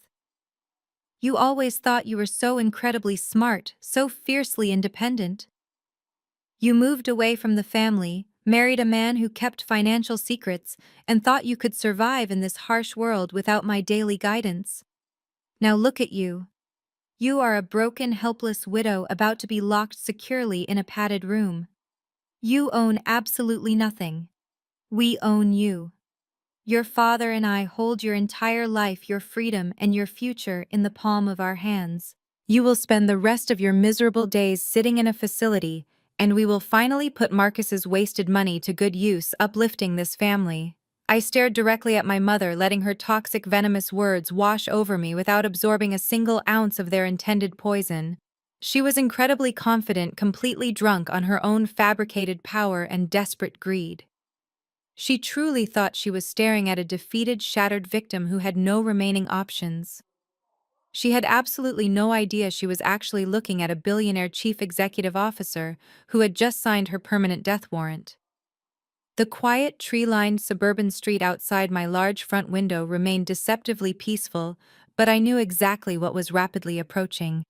"You always thought you were so incredibly smart, so fiercely independent. You moved away from the family, married a man who kept financial secrets, and thought you could survive in this harsh world without my daily guidance. Now look at you. You are a broken, helpless widow about to be locked securely in a padded room. You own absolutely nothing. We own you. Your father and I hold your entire life, your freedom, and your future in the palm of our hands. You will spend the rest of your miserable days sitting in a facility, and we will finally put Marcus's wasted money to good use, uplifting this family." I stared directly at my mother, letting her toxic, venomous words wash over me without absorbing a single ounce of their intended poison. She was incredibly confident, completely drunk on her own fabricated power and desperate greed. She truly thought she was staring at a defeated, shattered victim who had no remaining options. She had absolutely no idea she was actually looking at a billionaire chief executive officer who had just signed her permanent death warrant. The quiet, tree-lined suburban street outside my large front window remained deceptively peaceful, but I knew exactly what was rapidly approaching.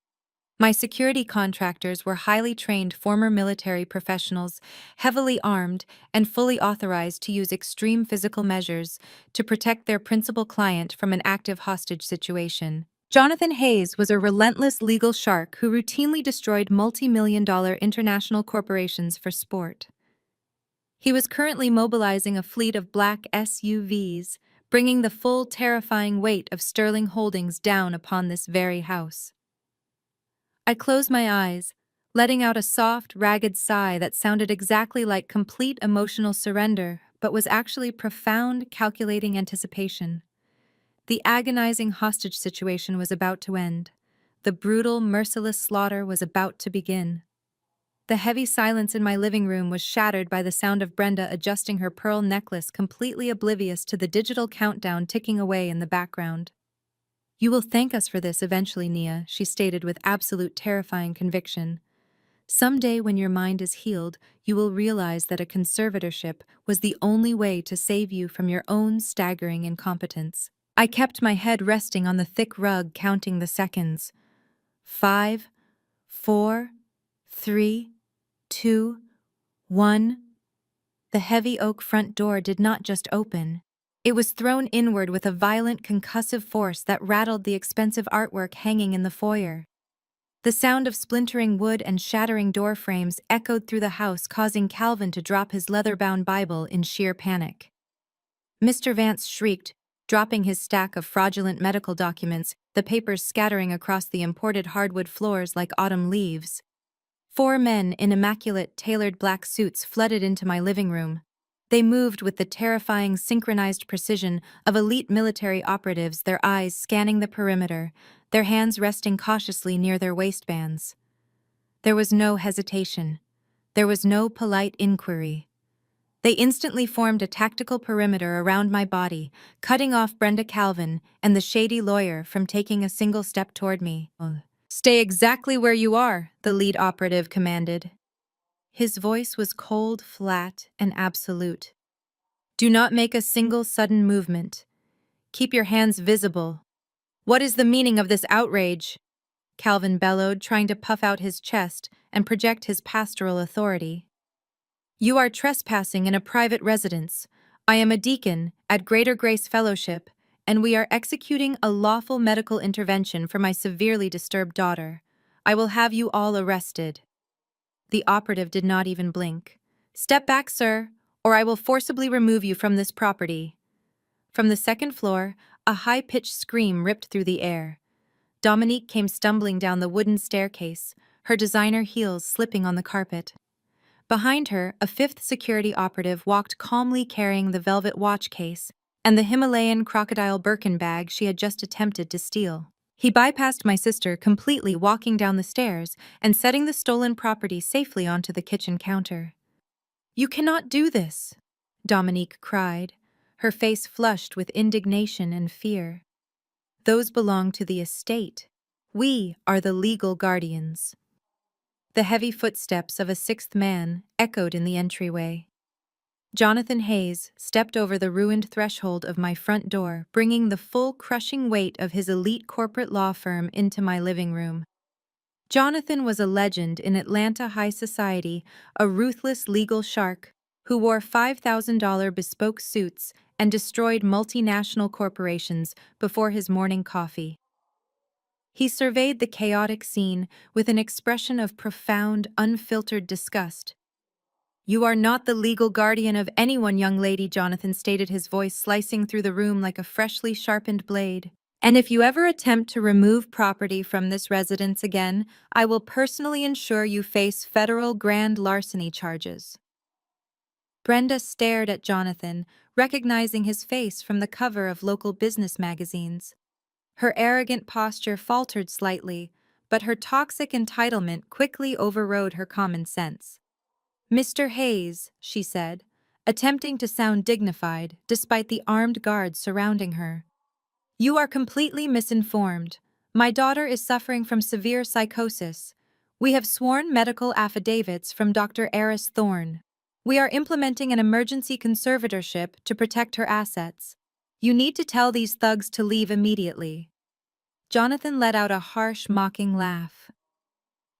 My security contractors were highly trained former military professionals, heavily armed and fully authorized to use extreme physical measures to protect their principal client from an active hostage situation. Jonathan Hayes was a relentless legal shark who routinely destroyed multi-million-dollar international corporations for sport. He was currently mobilizing a fleet of black SUVs, bringing the full terrifying weight of Sterling Holdings down upon this very house. I closed my eyes, letting out a soft, ragged sigh that sounded exactly like complete emotional surrender, but was actually profound, calculating anticipation. The agonizing hostage situation was about to end. The brutal, merciless slaughter was about to begin. The heavy silence in my living room was shattered by the sound of Brenda adjusting her pearl necklace, completely oblivious to the digital countdown ticking away in the background. "You will thank us for this eventually, Nia," she stated with absolute terrifying conviction. Someday, when your mind is healed, you will realize that a conservatorship was the only way to save you from your own staggering incompetence. I kept my head resting on the thick rug, counting the seconds. 5, 4, 3, 2, 1. The heavy oak front door did not just open. It was thrown inward with a violent concussive force that rattled the expensive artwork hanging in the foyer. The sound of splintering wood and shattering door frames echoed through the house, causing Calvin to drop his leather-bound Bible in sheer panic. Mr. Vance shrieked, dropping his stack of fraudulent medical documents, the papers scattering across the imported hardwood floors like autumn leaves. 4 men in immaculate, tailored black suits flooded into my living room. They moved with the terrifying, synchronized precision of elite military operatives, their eyes scanning the perimeter, their hands resting cautiously near their waistbands. There was no hesitation. There was no polite inquiry. They instantly formed a tactical perimeter around my body, cutting off Brenda Calvin and the shady lawyer from taking a single step toward me. "Stay exactly where you are," the lead operative commanded. His voice was cold, flat, and absolute. "Do not make a single sudden movement. Keep your hands visible." "What is the meaning of this outrage?" Calvin bellowed, trying to puff out his chest and project his pastoral authority. "You are trespassing in a private residence. I am a deacon at Greater Grace Fellowship, and we are executing a lawful medical intervention for my severely disturbed daughter. I will have you all arrested." The operative did not even blink. "Step back, sir, or I will forcibly remove you from this property." From the second floor, a high-pitched scream ripped through the air. Dominique came stumbling down the wooden staircase, her designer heels slipping on the carpet. Behind her, a fifth security operative walked calmly, carrying the velvet watch case and the Himalayan crocodile Birkin bag she had just attempted to steal. He bypassed my sister completely, walking down the stairs and setting the stolen property safely onto the kitchen counter. "You cannot do this," Dominique cried, her face flushed with indignation and fear. "Those belong to the estate. We are the legal guardians." The heavy footsteps of a sixth man echoed in the entryway. Jonathan Hayes stepped over the ruined threshold of my front door, bringing the full crushing weight of his elite corporate law firm into my living room. Jonathan was a legend in Atlanta high society, a ruthless legal shark who wore $5,000 bespoke suits and destroyed multinational corporations before his morning coffee. He surveyed the chaotic scene with an expression of profound, unfiltered disgust. "You are not the legal guardian of anyone, young lady," Jonathan stated, his voice slicing through the room like a freshly sharpened blade. "And if you ever attempt to remove property from this residence again, I will personally ensure you face federal grand larceny charges." Brenda stared at Jonathan, recognizing his face from the cover of local business magazines. Her arrogant posture faltered slightly, but her toxic entitlement quickly overrode her common sense. "Mr. Hayes," she said, attempting to sound dignified despite the armed guards surrounding her, "you are completely misinformed. My daughter is suffering from severe psychosis. We have sworn medical affidavits from Dr. Eris Thorne. We are implementing an emergency conservatorship to protect her assets. You need to tell these thugs to leave immediately." Jonathan let out a harsh, mocking laugh.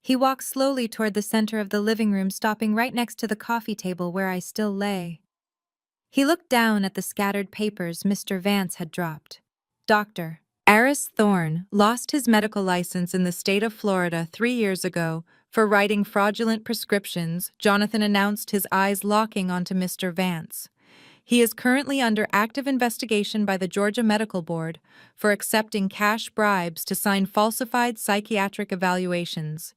He walked slowly toward the center of the living room, stopping right next to the coffee table where I still lay. He looked down at the scattered papers Mr. Vance had dropped. "Dr. Eris Thorne lost his medical license in the state of Florida 3 years ago for writing fraudulent prescriptions," Jonathan announced, his eyes locking onto Mr. Vance. "He is currently under active investigation by the Georgia Medical Board for accepting cash bribes to sign falsified psychiatric evaluations.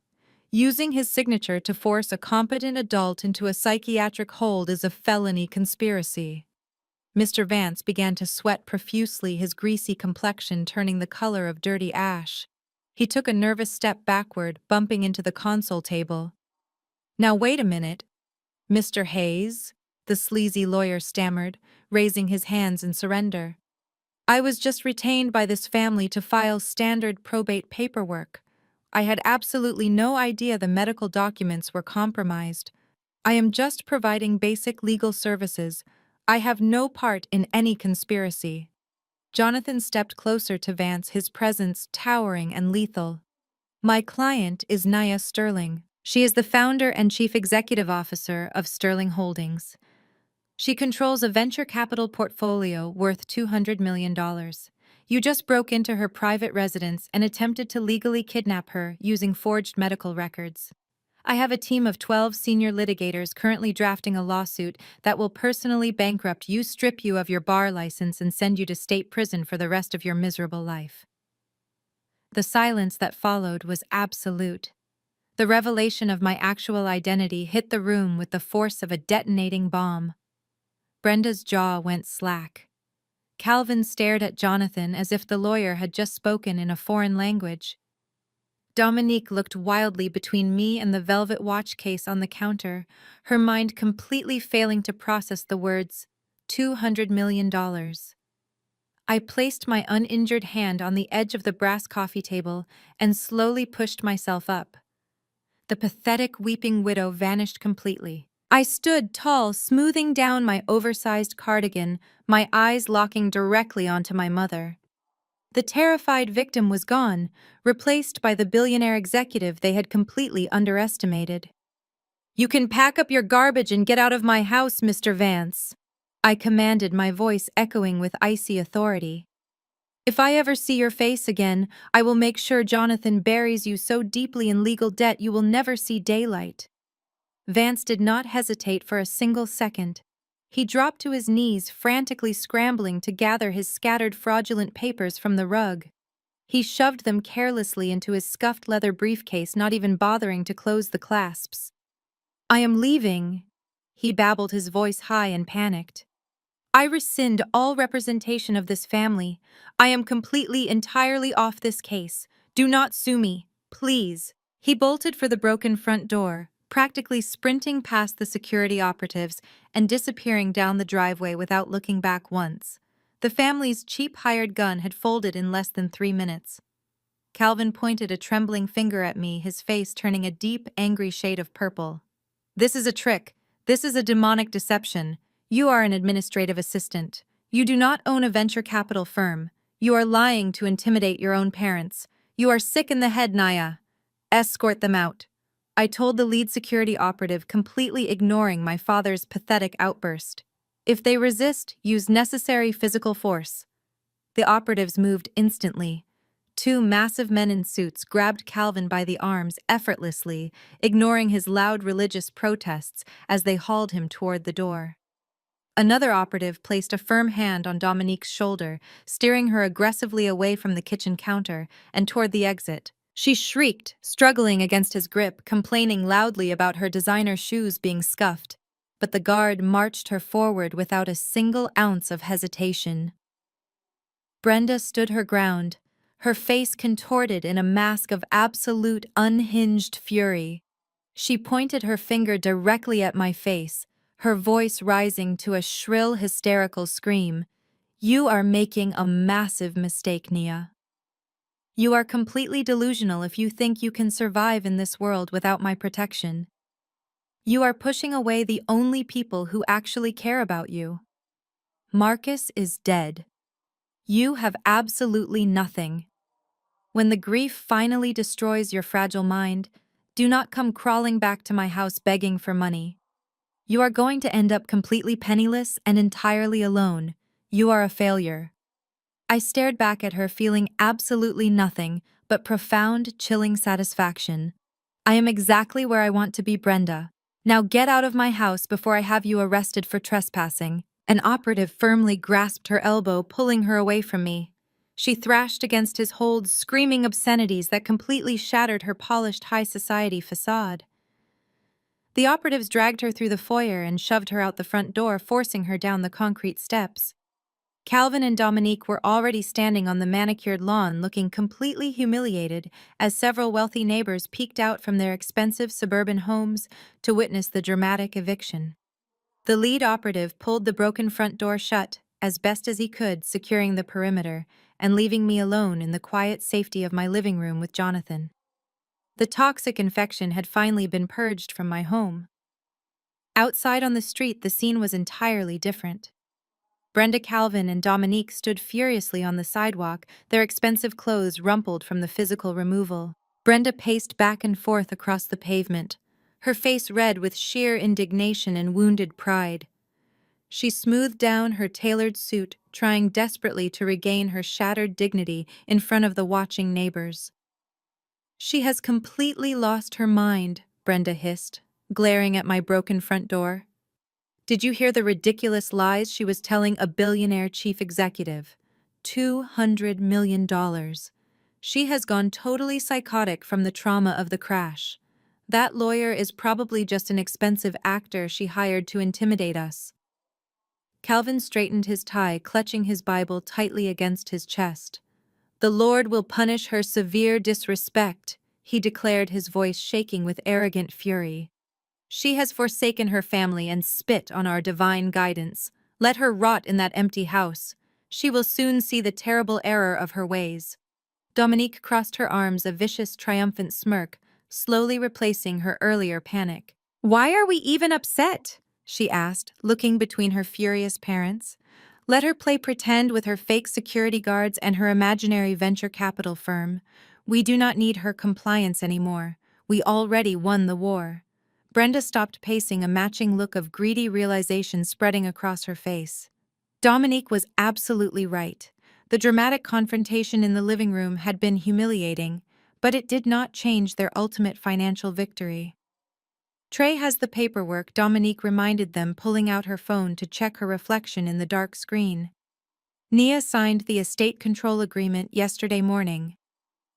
Using his signature to force a competent adult into a psychiatric hold is a felony conspiracy." Mr. Vance began to sweat profusely, his greasy complexion turning the color of dirty ash. He took a nervous step backward, bumping into the console table. "Now wait a minute, Mr. Hayes," the sleazy lawyer stammered, raising his hands in surrender. "I was just retained by this family to file standard probate paperwork. I had absolutely no idea the medical documents were compromised. I am just providing basic legal services. I have no part in any conspiracy. Jonathan stepped closer to Vance, his presence towering and lethal. My client is Naya Sterling. She is the founder and chief executive officer of Sterling Holdings. She controls a venture capital portfolio worth $200 million. You just broke into her private residence and attempted to legally kidnap her using forged medical records. I have a team of 12 senior litigators currently drafting a lawsuit that will personally bankrupt you, strip you of your bar license, and send you to state prison for the rest of your miserable life. The silence that followed was absolute. The revelation of my actual identity hit the room with the force of a detonating bomb. Brenda's jaw went slack. Calvin stared at Jonathan as if the lawyer had just spoken in a foreign language. Dominique looked wildly between me and the velvet watch case on the counter, her mind completely failing to process the words, $200 million. I placed my uninjured hand on the edge of the brass coffee table and slowly pushed myself up. The pathetic weeping widow vanished completely. I stood tall, smoothing down my oversized cardigan, my eyes locking directly onto my mother. The terrified victim was gone, replaced by the billionaire executive they had completely underestimated. "You can pack up your garbage and get out of my house, Mr. Vance," I commanded, my voice echoing with icy authority. "If I ever see your face again, I will make sure Jonathan buries you so deeply in legal debt you will never see daylight." Vance did not hesitate for a single second. He dropped to his knees, frantically scrambling to gather his scattered fraudulent papers from the rug. He shoved them carelessly into his scuffed leather briefcase, not even bothering to close the clasps. "I am leaving," he babbled, his voice high and panicked. "I rescind all representation of this family. I am completely, entirely off this case. Do not sue me, please." He bolted for the broken front door, practically sprinting past the security operatives and disappearing down the driveway without looking back once. The family's cheap hired gun had folded in less than 3 minutes. Calvin pointed a trembling finger at me, his face turning a deep, angry shade of purple. "This is a trick. This is a demonic deception. You are an administrative assistant. You do not own a venture capital firm. You are lying to intimidate your own parents. You are sick in the head, Naya. Escort them out," I told the lead security operative, completely ignoring my father's pathetic outburst. "If they resist, use necessary physical force." The operatives moved instantly. 2 massive men in suits grabbed Calvin by the arms effortlessly, ignoring his loud religious protests as they hauled him toward the door. Another operative placed a firm hand on Dominique's shoulder, steering her aggressively away from the kitchen counter and toward the exit. She shrieked, struggling against his grip, complaining loudly about her designer shoes being scuffed, but the guard marched her forward without a single ounce of hesitation. Brenda stood her ground, her face contorted in a mask of absolute, unhinged fury. She pointed her finger directly at my face, her voice rising to a shrill, hysterical scream. "You are making a massive mistake, Nia. You are completely delusional if you think you can survive in this world without my protection. You are pushing away the only people who actually care about you. Marcus is dead. You have absolutely nothing. When the grief finally destroys your fragile mind, do not come crawling back to my house begging for money. You are going to end up completely penniless and entirely alone. You are a failure." I stared back at her, feeling absolutely nothing but profound, chilling satisfaction. "I am exactly where I want to be, Brenda. Now get out of my house before I have you arrested for trespassing." An operative firmly grasped her elbow, pulling her away from me. She thrashed against his hold, screaming obscenities that completely shattered her polished high society facade. The operatives dragged her through the foyer and shoved her out the front door, forcing her down the concrete steps. Calvin and Dominique were already standing on the manicured lawn, looking completely humiliated as several wealthy neighbors peeked out from their expensive suburban homes to witness the dramatic eviction. The lead operative pulled the broken front door shut as best as he could, securing the perimeter and leaving me alone in the quiet safety of my living room with Jonathan. The toxic infection had finally been purged from my home. Outside on the street, the scene was entirely different. Brenda, Calvin, and Dominique stood furiously on the sidewalk, their expensive clothes rumpled from the physical removal. Brenda paced back and forth across the pavement, her face red with sheer indignation and wounded pride. She smoothed down her tailored suit, trying desperately to regain her shattered dignity in front of the watching neighbors. "She has completely lost her mind," Brenda hissed, glaring at my broken front door. "Did you hear the ridiculous lies she was telling a billionaire chief executive? $200 million. She has gone totally psychotic from the trauma of the crash. That lawyer is probably just an expensive actor she hired to intimidate us." Calvin straightened his tie, clutching his Bible tightly against his chest. "The Lord will punish her severe disrespect," he declared, his voice shaking with arrogant fury. "She has forsaken her family and spit on our divine guidance. Let her rot in that empty house. She will soon see the terrible error of her ways." Dominique crossed her arms, a vicious, triumphant smirk, slowly replacing her earlier panic. "Why are we even upset?" she asked, looking between her furious parents. "Let her play pretend with her fake security guards and her imaginary venture capital firm. We do not need her compliance anymore. We already won the war." Brenda stopped pacing, a matching look of greedy realization spreading across her face. Dominique was absolutely right. The dramatic confrontation in the living room had been humiliating, but it did not change their ultimate financial victory. "Trey has the paperwork," Dominique reminded them, pulling out her phone to check her reflection in the dark screen. "Nia signed the estate control agreement yesterday morning.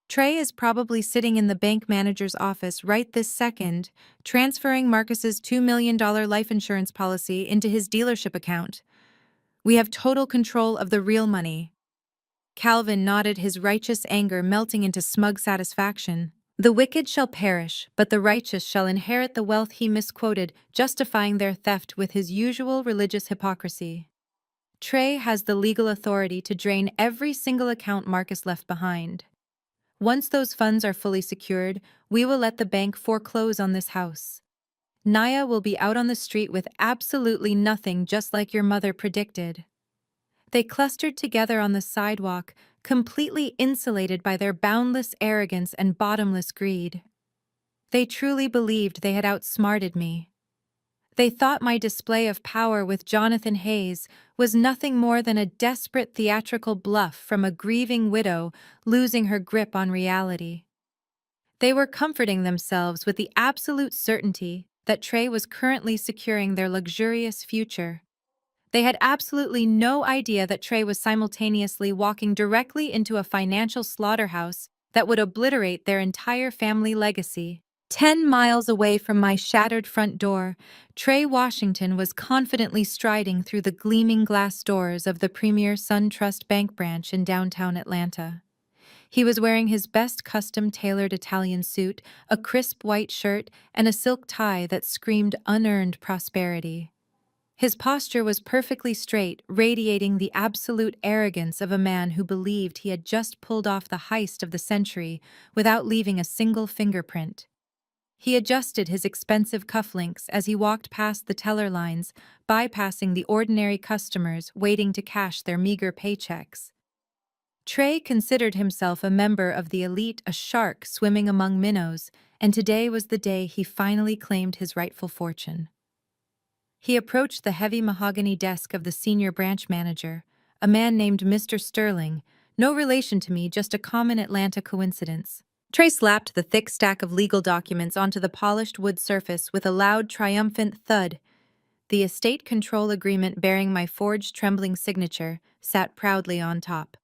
Trey is probably sitting in the bank manager's office right this second, transferring Marcus's $2 million life insurance policy into his dealership account. We have total control of the real money." Calvin nodded, his righteous anger melting into smug satisfaction. "The wicked shall perish, but the righteous shall inherit the wealth," he misquoted, justifying their theft with his usual religious hypocrisy. "Trey has the legal authority to drain every single account Marcus left behind. Once those funds are fully secured, we will let the bank foreclose on this house. Naya will be out on the street with absolutely nothing, just like your mother predicted." They clustered together on the sidewalk, completely insulated by their boundless arrogance and bottomless greed. They truly believed they had outsmarted me. They thought my display of power with Jonathan Hayes was nothing more than a desperate theatrical bluff from a grieving widow losing her grip on reality. They were comforting themselves with the absolute certainty that Trey was currently securing their luxurious future. They had absolutely no idea that Trey was simultaneously walking directly into a financial slaughterhouse that would obliterate their entire family legacy. 10 miles away from my shattered front door, Trey Washington was confidently striding through the gleaming glass doors of the premier SunTrust Bank branch in downtown Atlanta. He was wearing his best custom-tailored Italian suit, a crisp white shirt, and a silk tie that screamed unearned prosperity. His posture was perfectly straight, radiating the absolute arrogance of a man who believed he had just pulled off the heist of the century without leaving a single fingerprint. He adjusted his expensive cufflinks as he walked past the teller lines, bypassing the ordinary customers waiting to cash their meager paychecks. Trey considered himself a member of the elite, a shark swimming among minnows, and today was the day he finally claimed his rightful fortune. He approached the heavy mahogany desk of the senior branch manager, a man named Mr. Sterling, no relation to me, just a common Atlanta coincidence. Trey slapped the thick stack of legal documents onto the polished wood surface with a loud, triumphant thud. The estate control agreement bearing my forged, trembling signature sat proudly on top.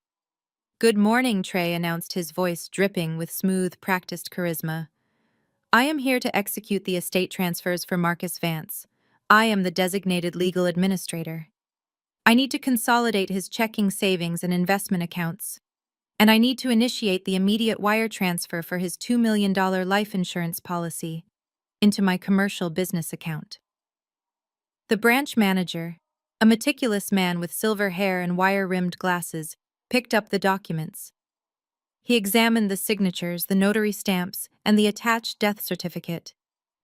"Good morning," Trey announced, his voice dripping with smooth, practiced charisma. "I am here to execute the estate transfers for Marcus Vance. I am the designated legal administrator. I need to consolidate his checking, savings, and investment accounts. And I need to initiate the immediate wire transfer for his $2 million life insurance policy into my commercial business account." The branch manager, a meticulous man with silver hair and wire-rimmed glasses, picked up the documents. He examined the signatures, the notary stamps, and the attached death certificate.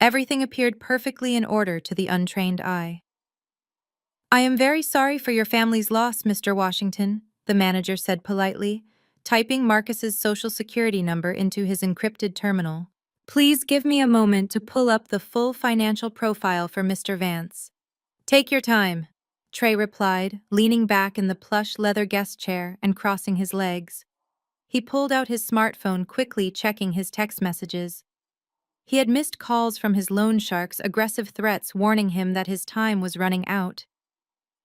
Everything appeared perfectly in order to the untrained eye. "I am very sorry for your family's loss, Mr. Washington," the manager said politely, typing Marcus's social security number into his encrypted terminal. "Please give me a moment to pull up the full financial profile for Mr. Vance." "Take your time," Trey replied, leaning back in the plush leather guest chair and crossing his legs. He pulled out his smartphone, quickly checking his text messages. He had missed calls from his loan sharks, aggressive threats warning him that his time was running out.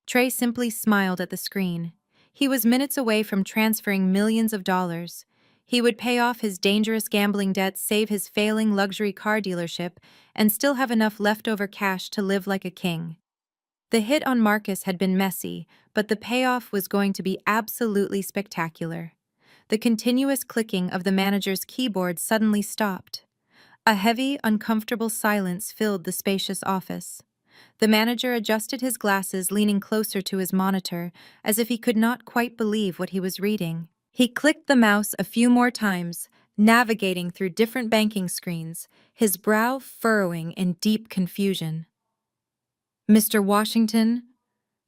Trey simply smiled at the screen. He was minutes away from transferring millions of dollars. He would pay off his dangerous gambling debts, save his failing luxury car dealership, and still have enough leftover cash to live like a king. The hit on Marcus had been messy, but the payoff was going to be absolutely spectacular. The continuous clicking of the manager's keyboard suddenly stopped. A heavy, uncomfortable silence filled the spacious office. The manager adjusted his glasses, leaning closer to his monitor, as if he could not quite believe what he was reading. He clicked the mouse a few more times, navigating through different banking screens, his brow furrowing in deep confusion. "Mr. Washington?"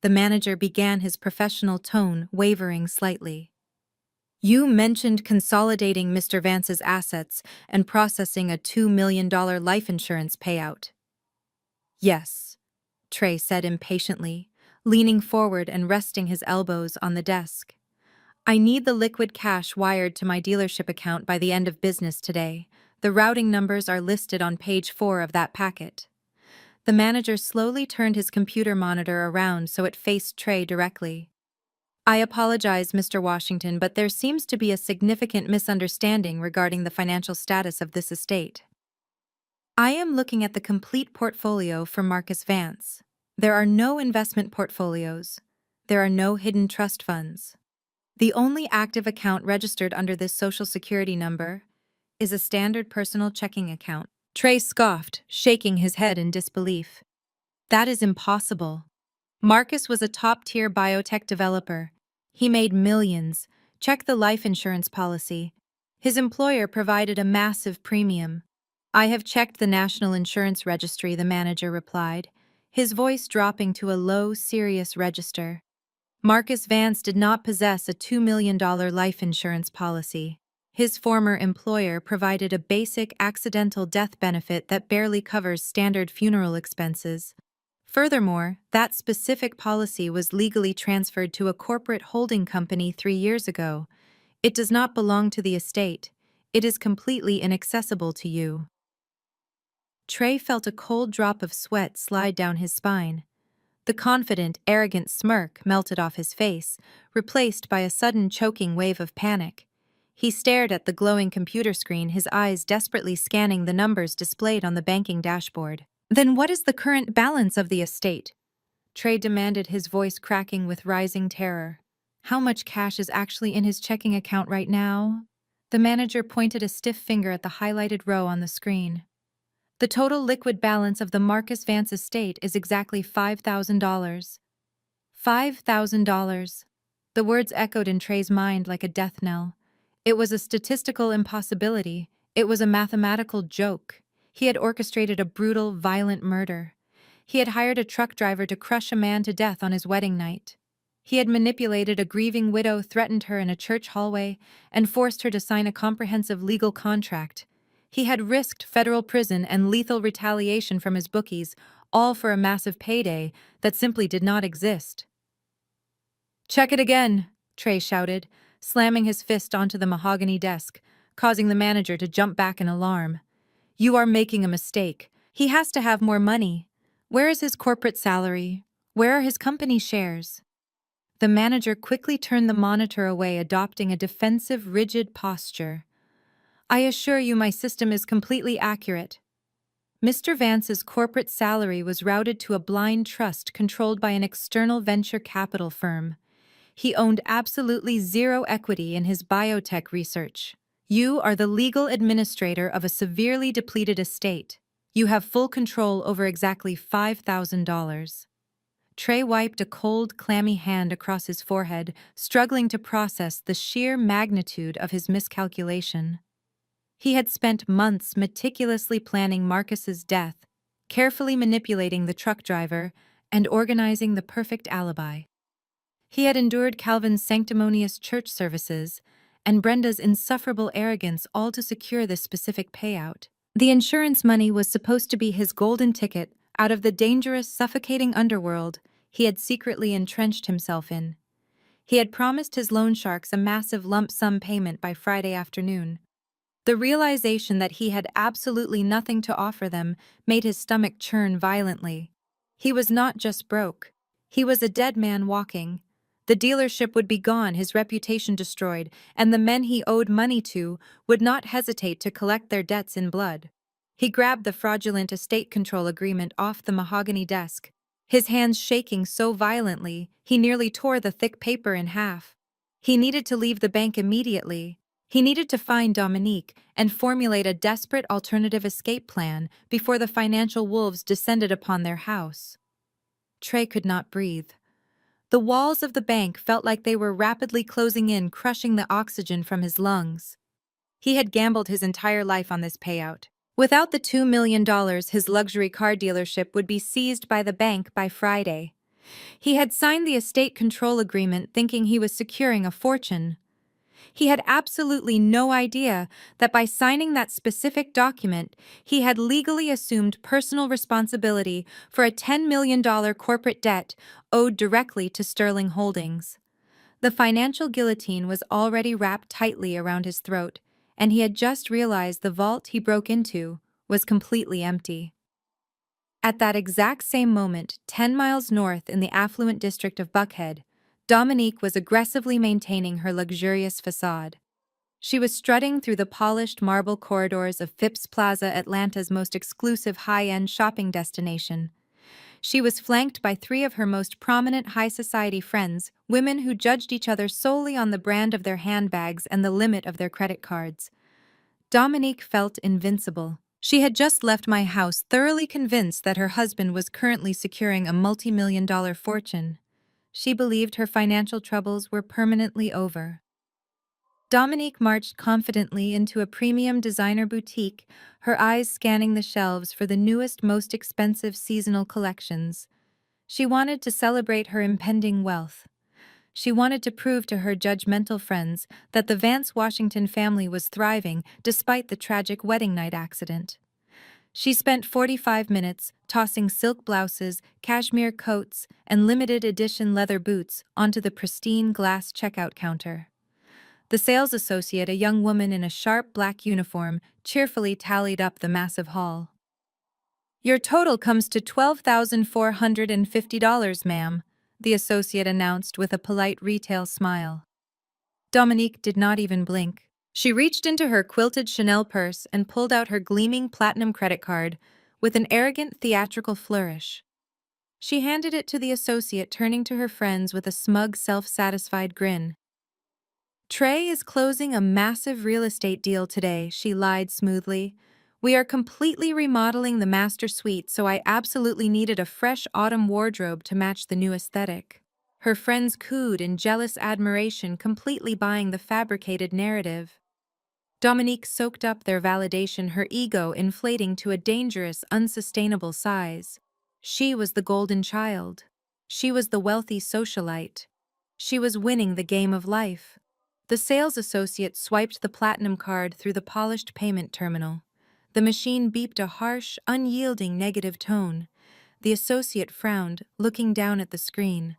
The manager began, his professional tone wavering slightly. "You mentioned consolidating Mr. Vance's assets and processing a $2 million life insurance payout." "Yes," Trey said impatiently, leaning forward and resting his elbows on the desk. "I need the liquid cash wired to my dealership account by the end of business today. The routing numbers are listed on page 4 of that packet." The manager slowly turned his computer monitor around so it faced Trey directly. "I apologize, Mr. Washington, but there seems to be a significant misunderstanding regarding the financial status of this estate. I am looking at the complete portfolio for Marcus Vance. There are no investment portfolios. There are no hidden trust funds. The only active account registered under this Social Security number is a standard personal checking account." Trey scoffed, shaking his head in disbelief. "That is impossible. Marcus was a top-tier biotech developer. He made millions. Check the life insurance policy. His employer provided a massive premium." "I have checked the National Insurance Registry," the manager replied, his voice dropping to a low, serious register. "Marcus Vance did not possess a $2 million life insurance policy. His former employer provided a basic accidental death benefit that barely covers standard funeral expenses. Furthermore, that specific policy was legally transferred to a corporate holding company 3 years ago. It does not belong to the estate. It is completely inaccessible to you." Trey felt a cold drop of sweat slide down his spine. The confident, arrogant smirk melted off his face, replaced by a sudden choking wave of panic. He stared at the glowing computer screen, his eyes desperately scanning the numbers displayed on the banking dashboard. "Then what is the current balance of the estate?" Trey demanded, his voice cracking with rising terror. "How much cash is actually in his checking account right now?" The manager pointed a stiff finger at the highlighted row on the screen. "The total liquid balance of the Marcus Vance estate is exactly $5,000. $5,000. The words echoed in Trey's mind like a death knell. It was a statistical impossibility. It was a mathematical joke. He had orchestrated a brutal, violent murder. He had hired a truck driver to crush a man to death on his wedding night. He had manipulated a grieving widow, threatened her in a church hallway, and forced her to sign a comprehensive legal contract. He had risked federal prison and lethal retaliation from his bookies, all for a massive payday that simply did not exist. "Check it again," Trey shouted, slamming his fist onto the mahogany desk, causing the manager to jump back in alarm. "You are making a mistake. He has to have more money. Where is his corporate salary? Where are his company shares?" The manager quickly turned the monitor away, adopting a defensive, rigid posture. "I assure you my system is completely accurate." Mr. Vance's corporate salary was routed to a blind trust controlled by an external venture capital firm. He owned absolutely zero equity in his biotech research. You are the legal administrator of a severely depleted estate. You have full control over exactly $5,000. Trey wiped a cold, clammy hand across his forehead, struggling to process the sheer magnitude of his miscalculation. He had spent months meticulously planning Marcus's death, carefully manipulating the truck driver, and organizing the perfect alibi. He had endured Calvin's sanctimonious church services and Brenda's insufferable arrogance, all to secure this specific payout. The insurance money was supposed to be his golden ticket out of the dangerous, suffocating underworld he had secretly entrenched himself in. He had promised his loan sharks a massive lump sum payment by Friday afternoon. The realization that he had absolutely nothing to offer them made his stomach churn violently. He was not just broke. He was a dead man walking. The dealership would be gone, his reputation destroyed, and the men he owed money to would not hesitate to collect their debts in blood. He grabbed the fraudulent estate control agreement off the mahogany desk, his hands shaking so violently he nearly tore the thick paper in half. He needed to leave the bank immediately. He needed to find Dominique and formulate a desperate alternative escape plan before the financial wolves descended upon their house. Trey could not breathe. The walls of the bank felt like they were rapidly closing in, crushing the oxygen from his lungs. He had gambled his entire life on this payout. Without the $2 million, his luxury car dealership would be seized by the bank by Friday. He had signed the estate control agreement thinking he was securing a fortune. He had absolutely no idea that by signing that specific document, he had legally assumed personal responsibility for a $10 million corporate debt owed directly to Sterling Holdings. The financial guillotine was already wrapped tightly around his throat, and he had just realized the vault he broke into was completely empty. At that exact same moment, 10 miles north in the affluent district of Buckhead, Dominique was aggressively maintaining her luxurious facade. She was strutting through the polished marble corridors of Phipps Plaza, Atlanta's most exclusive high-end shopping destination. She was flanked by three of her most prominent high society friends, women who judged each other solely on the brand of their handbags and the limit of their credit cards. Dominique felt invincible. She had just left my house thoroughly convinced that her husband was currently securing a multi-million-dollar fortune. She believed her financial troubles were permanently over. Dominique marched confidently into a premium designer boutique, her eyes scanning the shelves for the newest, most expensive seasonal collections. She wanted to celebrate her impending wealth. She wanted to prove to her judgmental friends that the Vance Washington family was thriving despite the tragic wedding night accident. She spent 45 minutes tossing silk blouses, cashmere coats, and limited edition leather boots onto the pristine glass checkout counter. The sales associate, a young woman in a sharp black uniform, cheerfully tallied up the massive haul. "Your total comes to $12,450, ma'am," the associate announced with a polite retail smile. Dominique did not even blink. She reached into her quilted Chanel purse and pulled out her gleaming platinum credit card with an arrogant theatrical flourish. She handed it to the associate, turning to her friends with a smug, self-satisfied grin. "Trey is closing a massive real estate deal today," she lied smoothly. "We are completely remodeling the master suite, so I absolutely needed a fresh autumn wardrobe to match the new aesthetic." Her friends cooed in jealous admiration, completely buying the fabricated narrative. Dominique soaked up their validation, her ego inflating to a dangerous, unsustainable size. She was the golden child. She was the wealthy socialite. She was winning the game of life. The sales associate swiped the platinum card through the polished payment terminal. The machine beeped a harsh, unyielding negative tone. The associate frowned, looking down at the screen.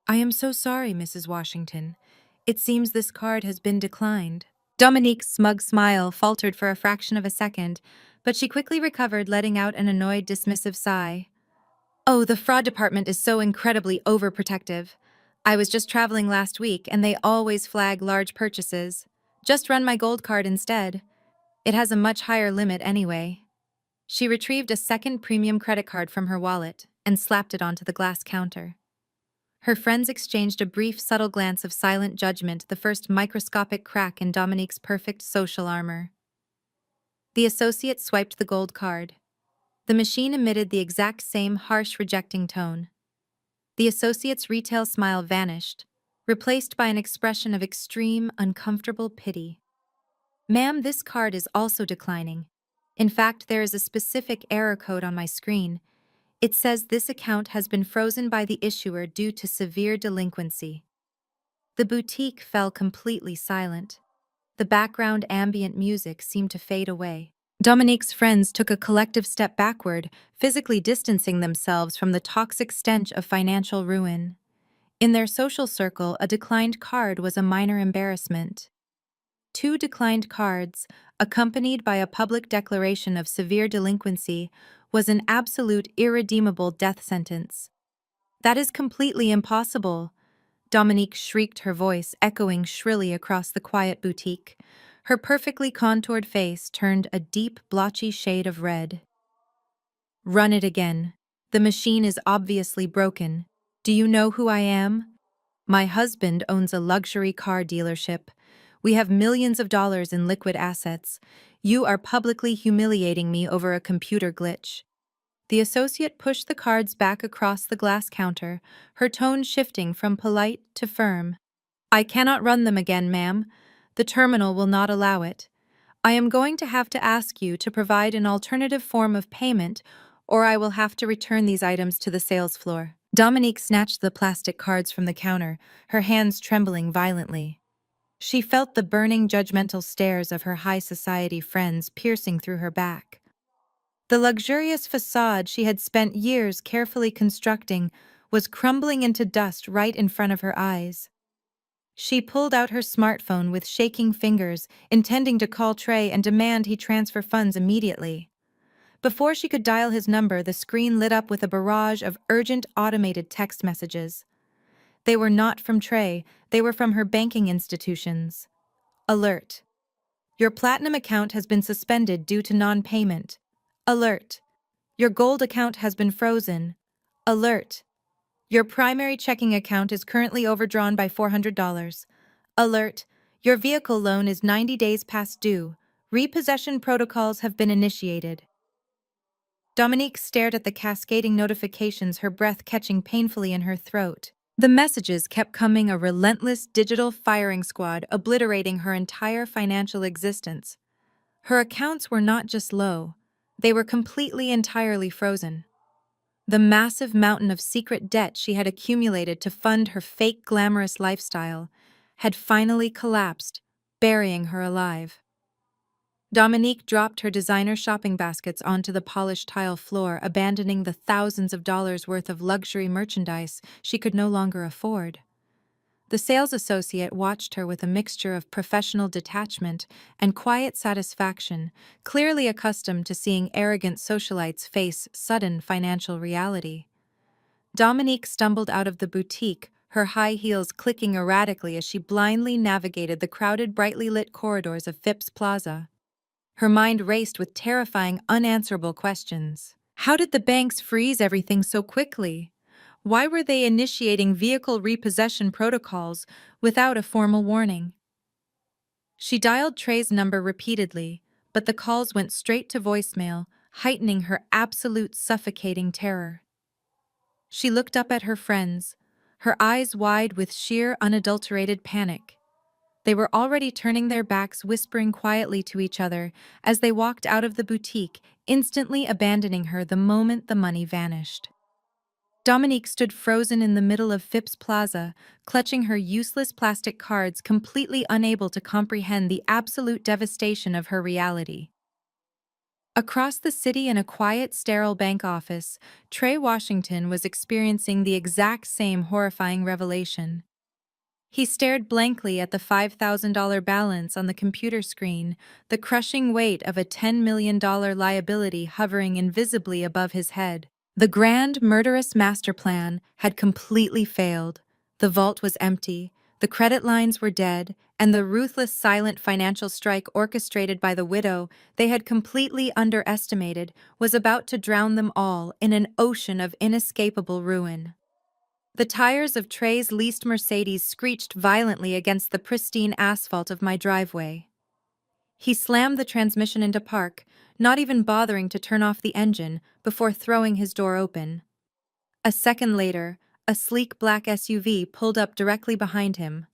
"I am so sorry, Mrs. Washington. It seems this card has been declined." Dominique's smug smile faltered for a fraction of a second, but she quickly recovered, letting out an annoyed, dismissive sigh. "Oh, the fraud department is so incredibly overprotective. I was just traveling last week, and they always flag large purchases. Just run my gold card instead. It has a much higher limit anyway." She retrieved a second premium credit card from her wallet and slapped it onto the glass counter. Her friends exchanged a brief, subtle glance of silent judgment, the first microscopic crack in Dominique's perfect social armor. The associate swiped the gold card. The machine emitted the exact same harsh, rejecting tone. The associate's retail smile vanished, replaced by an expression of extreme, uncomfortable pity. Ma'am, this card is also declining. In fact, there is a specific error code on my screen. It says this account has been frozen by the issuer due to severe delinquency. The boutique fell completely silent. The background ambient music seemed to fade away. Dominique's friends took a collective step backward, physically distancing themselves from the toxic stench of financial ruin. In their social circle, a declined card was a minor embarrassment. Two declined cards, accompanied by a public declaration of severe delinquency, was an absolute irredeemable death sentence. That is completely impossible. Dominique shrieked, her voice echoing shrilly across the quiet boutique. Her perfectly contoured face turned a deep, blotchy shade of red. Run it again. The machine is obviously broken. Do you know who I am? My husband owns a luxury car dealership. We have millions of dollars in liquid assets. You are publicly humiliating me over a computer glitch. The associate pushed the cards back across the glass counter, her tone shifting from polite to firm. I cannot run them again, ma'am. The terminal will not allow it. I am going to have to ask you to provide an alternative form of payment, or I will have to return these items to the sales floor. Dominique snatched the plastic cards from the counter, her hands trembling violently. She felt the burning, judgmental stares of her high society friends piercing through her back. The luxurious facade she had spent years carefully constructing was crumbling into dust right in front of her eyes. She pulled out her smartphone with shaking fingers, intending to call Trey and demand he transfer funds immediately. Before she could dial his number, the screen lit up with a barrage of urgent automated text messages. They were not from Trey, they were from her banking institutions. Alert. Your Platinum account has been suspended due to non-payment. Alert. Your Gold account has been frozen. Alert. Your primary checking account is currently overdrawn by $400. Alert. Your vehicle loan is 90 days past due. Repossession protocols have been initiated. Dominique stared at the cascading notifications, her breath catching painfully in her throat. The messages kept coming, a relentless digital firing squad obliterating her entire financial existence. Her accounts were not just low, they were completely, entirely frozen. The massive mountain of secret debt she had accumulated to fund her fake glamorous lifestyle had finally collapsed, burying her alive. Dominique dropped her designer shopping baskets onto the polished tile floor, abandoning the thousands of dollars worth of luxury merchandise she could no longer afford. The sales associate watched her with a mixture of professional detachment and quiet satisfaction, clearly accustomed to seeing arrogant socialites face sudden financial reality. Dominique stumbled out of the boutique, her high heels clicking erratically as she blindly navigated the crowded, brightly lit corridors of Phipps Plaza. Her mind raced with terrifying, unanswerable questions. How did the banks freeze everything so quickly? Why were they initiating vehicle repossession protocols without a formal warning? She dialed Trey's number repeatedly, but the calls went straight to voicemail, heightening her absolute suffocating terror. She looked up at her friends, her eyes wide with sheer, unadulterated panic. They were already turning their backs, whispering quietly to each other as they walked out of the boutique, instantly abandoning her the moment the money vanished. Dominique stood frozen in the middle of Phipps Plaza, clutching her useless plastic cards, completely unable to comprehend the absolute devastation of her reality. Across the city, in a quiet, sterile bank office, Trey Washington was experiencing the exact same horrifying revelation. He stared blankly at the $5,000 balance on the computer screen, the crushing weight of a $10 million liability hovering invisibly above his head. The grand, murderous master plan had completely failed. The vault was empty, the credit lines were dead, and the ruthless, silent financial strike orchestrated by the widow they had completely underestimated was about to drown them all in an ocean of inescapable ruin. The tires of Trey's leased Mercedes screeched violently against the pristine asphalt of my driveway. He slammed the transmission into park, not even bothering to turn off the engine before throwing his door open. A second later, A sleek black SUV pulled up directly behind him.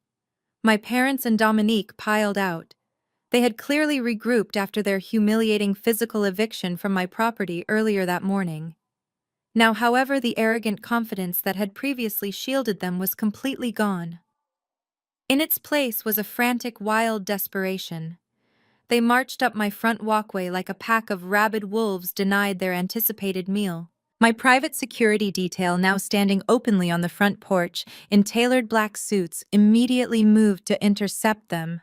My parents and Dominique piled out. They had clearly regrouped after their humiliating physical eviction from my property earlier that morning. Now, however, the arrogant confidence that had previously shielded them was completely gone. In its place was a frantic, wild desperation. They marched up my front walkway like a pack of rabid wolves denied their anticipated meal. My private security detail, now standing openly on the front porch in tailored black suits, immediately moved to intercept them.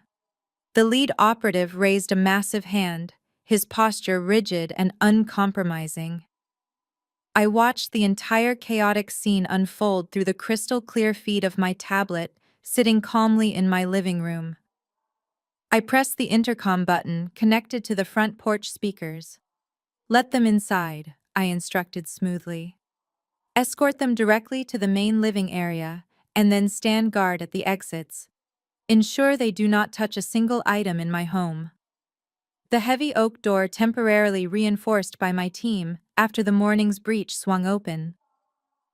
The lead operative raised a massive hand, his posture rigid and uncompromising. I watched the entire chaotic scene unfold through the crystal-clear feed of my tablet, sitting calmly in my living room. I pressed the intercom button connected to the front porch speakers. "Let them inside," I instructed smoothly. "Escort them directly to the main living area, and then stand guard at the exits. Ensure they do not touch a single item in my home." The heavy oak door, temporarily reinforced by my team after the morning's breach, swung open.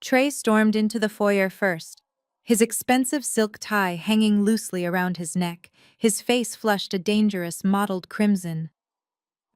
Trey stormed into the foyer first, his expensive silk tie hanging loosely around his neck, his face flushed a dangerous mottled crimson.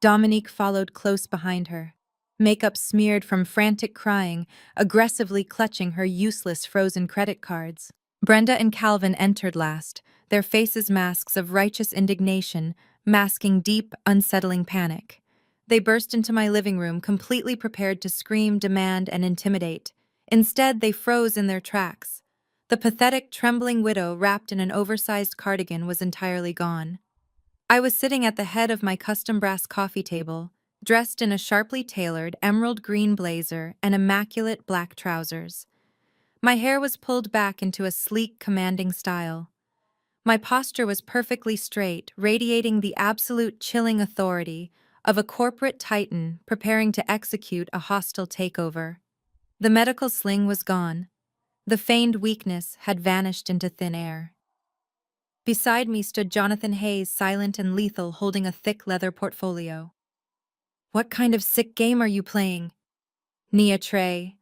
Dominique followed close behind her, makeup smeared from frantic crying, aggressively clutching her useless frozen credit cards. Brenda and Calvin entered last, their faces masks of righteous indignation, masking deep, unsettling panic. They burst into my living room, completely prepared to scream, demand, and intimidate. Instead, they froze in their tracks. The pathetic, trembling widow wrapped in an oversized cardigan was entirely gone. I was sitting at the head of my custom brass coffee table, dressed in a sharply tailored emerald green blazer and immaculate black trousers. My hair was pulled back into a sleek, commanding style. My posture was perfectly straight, radiating the absolute chilling authority of a corporate titan preparing to execute a hostile takeover. The medical sling was gone. The feigned weakness had vanished into thin air. Beside me stood Jonathan Hayes, silent and lethal, holding a thick leather portfolio. "What kind of sick game are you playing?" "Nia Trey,"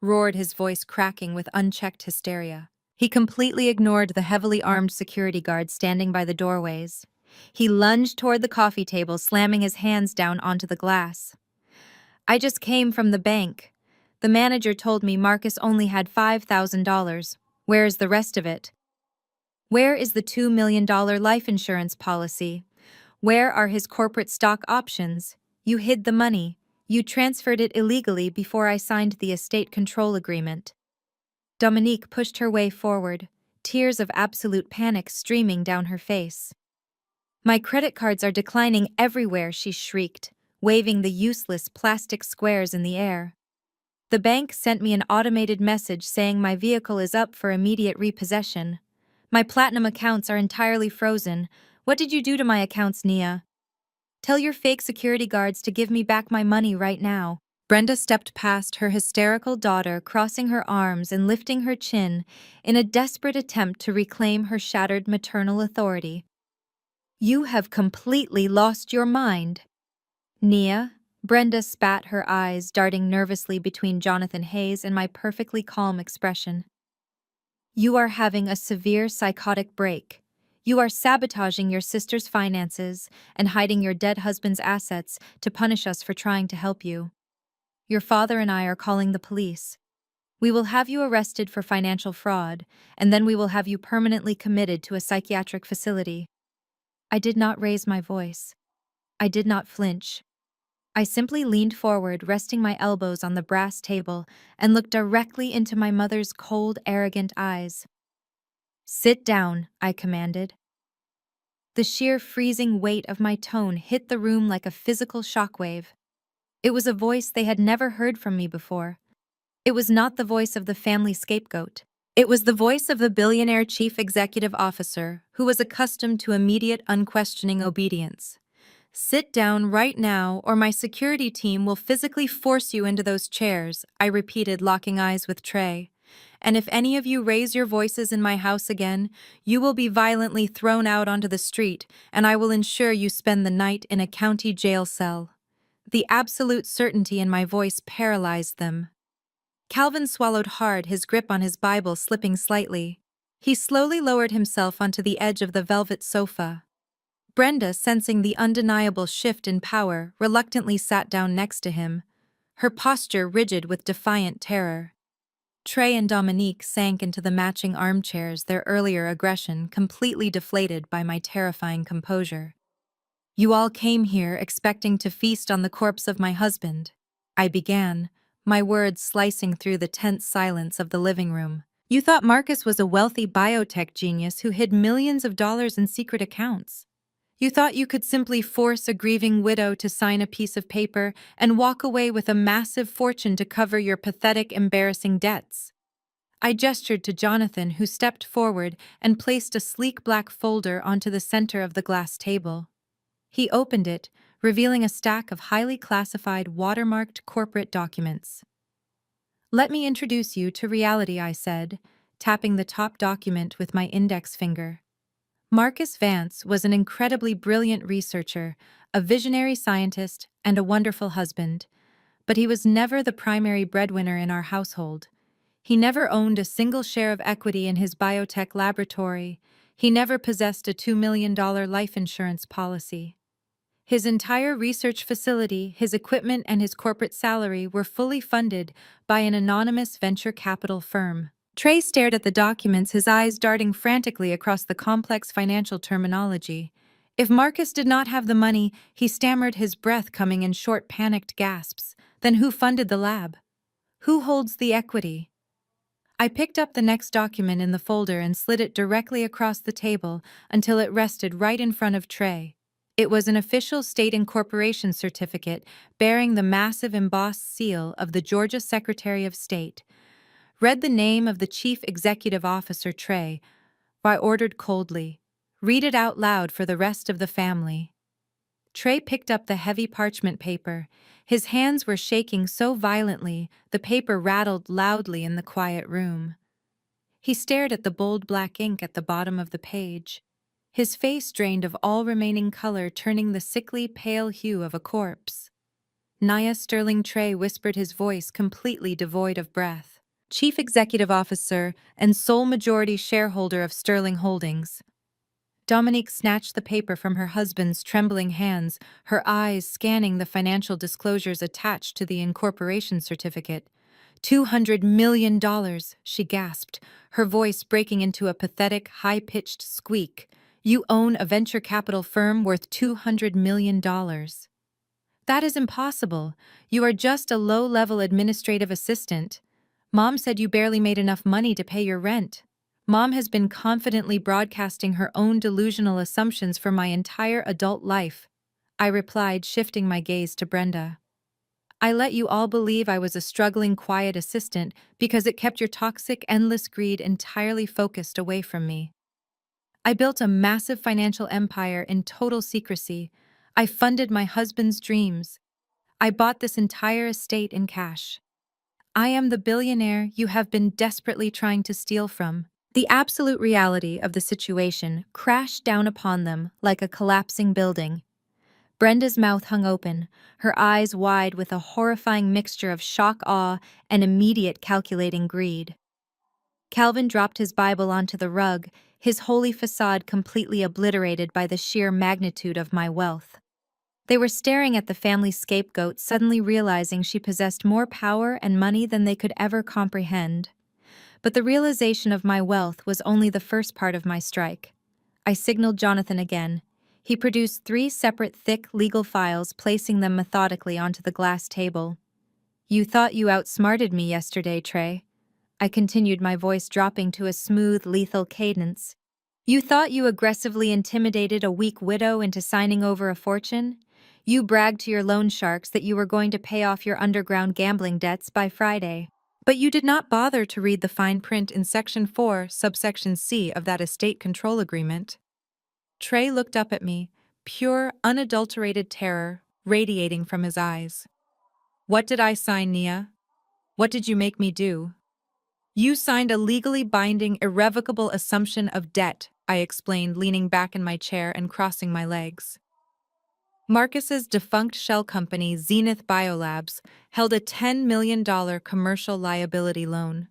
roared, his voice cracking with unchecked hysteria. He completely ignored the heavily armed security guards standing by the doorways. He lunged toward the coffee table, slamming his hands down onto the glass. "I just came from the bank. The manager told me Marcus only had $5,000. Where is the rest of it? Where is the $2 million life insurance policy? Where are his corporate stock options? You hid the money. You transferred it illegally before I signed the estate control agreement." Dominique pushed her way forward, tears of absolute panic streaming down her face. "My credit cards are declining everywhere," she shrieked, waving the useless plastic squares in the air. "The bank sent me an automated message saying my vehicle is up for immediate repossession. My platinum accounts are entirely frozen. What did you do to my accounts, Nia? Tell your fake security guards to give me back my money right now." Brenda stepped past her hysterical daughter, crossing her arms and lifting her chin in a desperate attempt to reclaim her shattered maternal authority. "You have completely lost your mind." "Nia," Brenda spat, her eyes darting nervously between Jonathan Hayes and my perfectly calm expression. "You are having a severe psychotic break. You are sabotaging your sister's finances and hiding your dead husband's assets to punish us for trying to help you. Your father and I are calling the police. We will have you arrested for financial fraud, and then we will have you permanently committed to a psychiatric facility." I did not raise my voice. I did not flinch. I simply leaned forward, resting my elbows on the brass table, and looked directly into my mother's cold, arrogant eyes. "Sit down," I commanded. The sheer freezing weight of my tone hit the room like a physical shockwave. It was a voice they had never heard from me before. It was not the voice of the family scapegoat. It was the voice of the billionaire chief executive officer who was accustomed to immediate, unquestioning obedience. "Sit down right now, or my security team will physically force you into those chairs," I repeated, locking eyes with Trey. "And if any of you raise your voices in my house again, you will be violently thrown out onto the street, and I will ensure you spend the night in a county jail cell." The absolute certainty in my voice paralyzed them. Calvin swallowed hard, his grip on his Bible slipping slightly. He slowly lowered himself onto the edge of the velvet sofa. Brenda, sensing the undeniable shift in power, reluctantly sat down next to him, her posture rigid with defiant terror. Trey and Dominique sank into the matching armchairs, their earlier aggression completely deflated by my terrifying composure. "You all came here expecting to feast on the corpse of my husband," I began, my words slicing through the tense silence of the living room. "You thought Marcus was a wealthy biotech genius who hid millions of dollars in secret accounts. You thought you could simply force a grieving widow to sign a piece of paper and walk away with a massive fortune to cover your pathetic, embarrassing debts." I gestured to Jonathan, who stepped forward and placed a sleek black folder onto the center of the glass table. He opened it, revealing a stack of highly classified, watermarked corporate documents. "Let me introduce you to reality," I said, tapping the top document with my index finger. Marcus Vance was an incredibly brilliant researcher, a visionary scientist, and a wonderful husband, but he was never the primary breadwinner in our household. He never owned a single share of equity in his biotech laboratory. He never possessed a $2 million life insurance policy. His entire research facility, his equipment, and his corporate salary were fully funded by an anonymous venture capital firm. Trey stared at the documents, his eyes darting frantically across the complex financial terminology. If Marcus did not have the money, he stammered, his breath coming in short, panicked gasps. Then who funded the lab? Who holds the equity? I picked up the next document in the folder and slid it directly across the table until it rested right in front of Trey. It was an official state incorporation certificate bearing the massive embossed seal of the Georgia Secretary of State. "Read the name of the Chief Executive Officer, Trey," I ordered coldly. "Read it out loud for the rest of the family." Trey picked up the heavy parchment paper. His hands were shaking so violently, the paper rattled loudly in the quiet room. He stared at the bold black ink at the bottom of the page. His face drained of all remaining color, turning the sickly, pale hue of a corpse. "Nia Sterling," Trey whispered, his voice completely devoid of breath. "Chief Executive Officer and sole majority shareholder of Sterling Holdings." Dominique snatched the paper from her husband's trembling hands, her eyes scanning the financial disclosures attached to the incorporation certificate. $200 million, she gasped, her voice breaking into a pathetic, high-pitched squeak. "You own a venture capital firm worth $200 million. That is impossible. You are just a low-level administrative assistant. Mom said you barely made enough money to pay your rent." Mom has been confidently broadcasting her own delusional assumptions for my entire adult life, I replied, shifting my gaze to Brenda. "I let you all believe I was a struggling, quiet assistant because it kept your toxic, endless greed entirely focused away from me. I built a massive financial empire in total secrecy. I funded my husband's dreams. I bought this entire estate in cash. I am the billionaire you have been desperately trying to steal from." The absolute reality of the situation crashed down upon them like a collapsing building. Brenda's mouth hung open, her eyes wide with a horrifying mixture of shock, awe, and immediate calculating greed. Calvin dropped his Bible onto the rug, his holy facade completely obliterated by the sheer magnitude of my wealth. They were staring at the family scapegoat, suddenly realizing she possessed more power and money than they could ever comprehend. But the realization of my wealth was only the first part of my strike. I signaled Jonathan again. He produced 3 separate thick legal files, placing them methodically onto the glass table. "You thought you outsmarted me yesterday, Trey," I continued, my voice dropping to a smooth, lethal cadence. "You thought you aggressively intimidated a weak widow into signing over a fortune? You bragged to your loan sharks that you were going to pay off your underground gambling debts by Friday. But you did not bother to read the fine print in Section 4, subsection C of that estate control agreement." Trey looked up at me, pure, unadulterated terror radiating from his eyes. "What did I sign, Nia? What did you make me do?" "You signed a legally binding, irrevocable assumption of debt," I explained, leaning back in my chair and crossing my legs. Marcus's defunct shell company, Zenith Biolabs, held a $10 million commercial liability loan.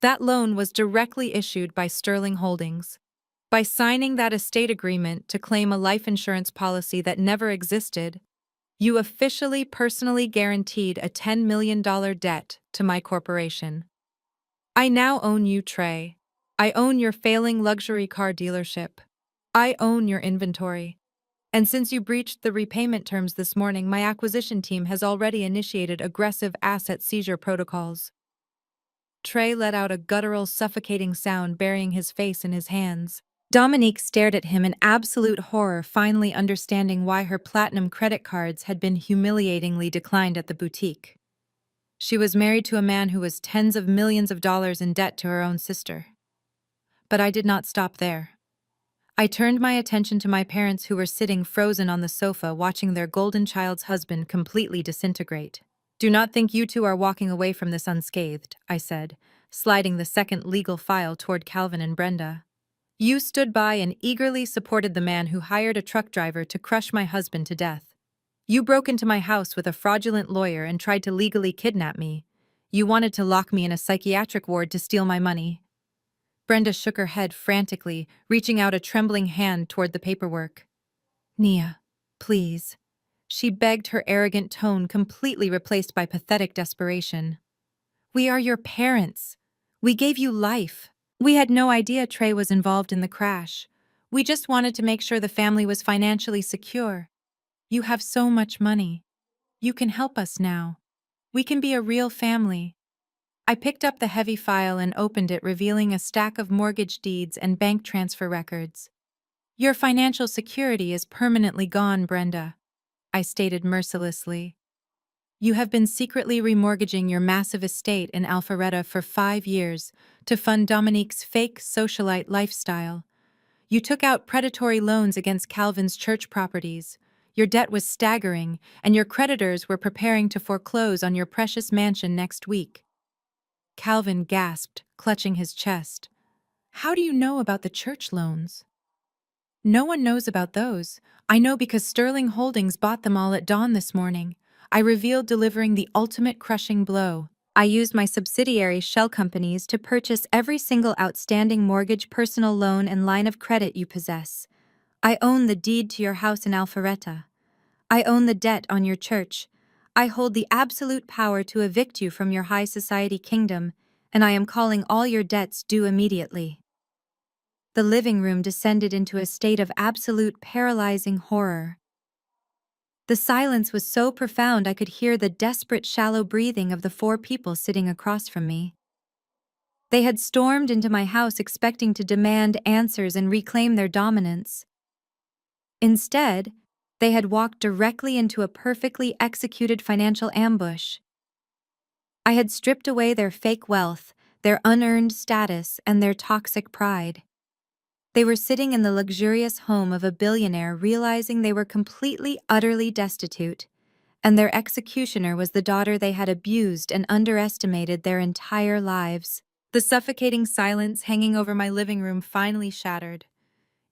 That loan was directly issued by Sterling Holdings. By signing that estate agreement to claim a life insurance policy that never existed, you officially personally guaranteed a $10 million debt to my corporation. I now own you, Trey. I own your failing luxury car dealership. I own your inventory. And since you breached the repayment terms this morning, my acquisition team has already initiated aggressive asset seizure protocols. Trey let out a guttural, suffocating sound, burying his face in his hands. Dominique stared at him in absolute horror, finally understanding why her platinum credit cards had been humiliatingly declined at the boutique. She was married to a man who was tens of millions of dollars in debt to her own sister. But I did not stop there. I turned my attention to my parents, who were sitting frozen on the sofa watching their golden child's husband completely disintegrate. Do not think you two are walking away from this unscathed, I said, sliding the second legal file toward Calvin and Brenda. You stood by and eagerly supported the man who hired a truck driver to crush my husband to death. You broke into my house with a fraudulent lawyer and tried to legally kidnap me. You wanted to lock me in a psychiatric ward to steal my money. Brenda shook her head frantically, reaching out a trembling hand toward the paperwork. Nia, please. She begged, her arrogant tone completely replaced by pathetic desperation. We are your parents. We gave you life. We had no idea Trey was involved in the crash. We just wanted to make sure the family was financially secure. You have so much money. You can help us now. We can be a real family. I picked up the heavy file and opened it, revealing a stack of mortgage deeds and bank transfer records. Your financial security is permanently gone, Brenda, I stated mercilessly. You have been secretly remortgaging your massive estate in Alpharetta for 5 years to fund Dominique's fake socialite lifestyle. You took out predatory loans against Calvin's church properties. Your debt was staggering, and your creditors were preparing to foreclose on your precious mansion next week. Calvin gasped, clutching his chest. How do you know about the church loans? No one knows about those. I know because Sterling Holdings bought them all at dawn this morning. I revealed, delivering the ultimate crushing blow. I used my subsidiary shell companies to purchase every single outstanding mortgage, personal loan, and line of credit you possess. I own the deed to your house in Alpharetta. I own the debt on your church. I hold the absolute power to evict you from your high society kingdom, and I am calling all your debts due immediately. The living room descended into a state of absolute paralyzing horror. The silence was so profound I could hear the desperate, shallow breathing of the 4 people sitting across from me. They had stormed into my house expecting to demand answers and reclaim their dominance. Instead, they had walked directly into a perfectly executed financial ambush. I had stripped away their fake wealth, their unearned status, and their toxic pride. They were sitting in the luxurious home of a billionaire, realizing they were completely, utterly destitute, and their executioner was the daughter they had abused and underestimated their entire lives. The suffocating silence hanging over my living room finally shattered.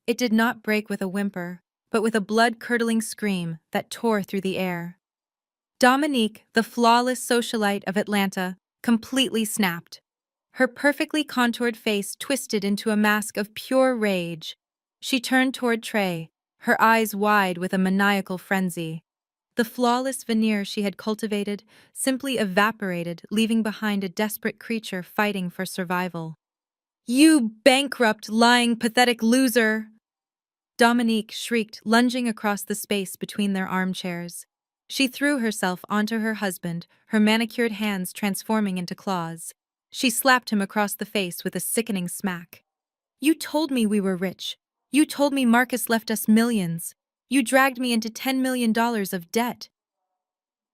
It did not break with a whimper, but with a blood-curdling scream that tore through the air. Dominique, the flawless socialite of Atlanta, completely snapped. Her perfectly contoured face twisted into a mask of pure rage. She turned toward Trey, her eyes wide with a maniacal frenzy. The flawless veneer she had cultivated simply evaporated, leaving behind a desperate creature fighting for survival. You bankrupt, lying, pathetic loser! Dominique shrieked, lunging across the space between their armchairs. She threw herself onto her husband, her manicured hands transforming into claws. She slapped him across the face with a sickening smack. You told me we were rich. You told me Marcus left us millions. You dragged me into $10 million of debt.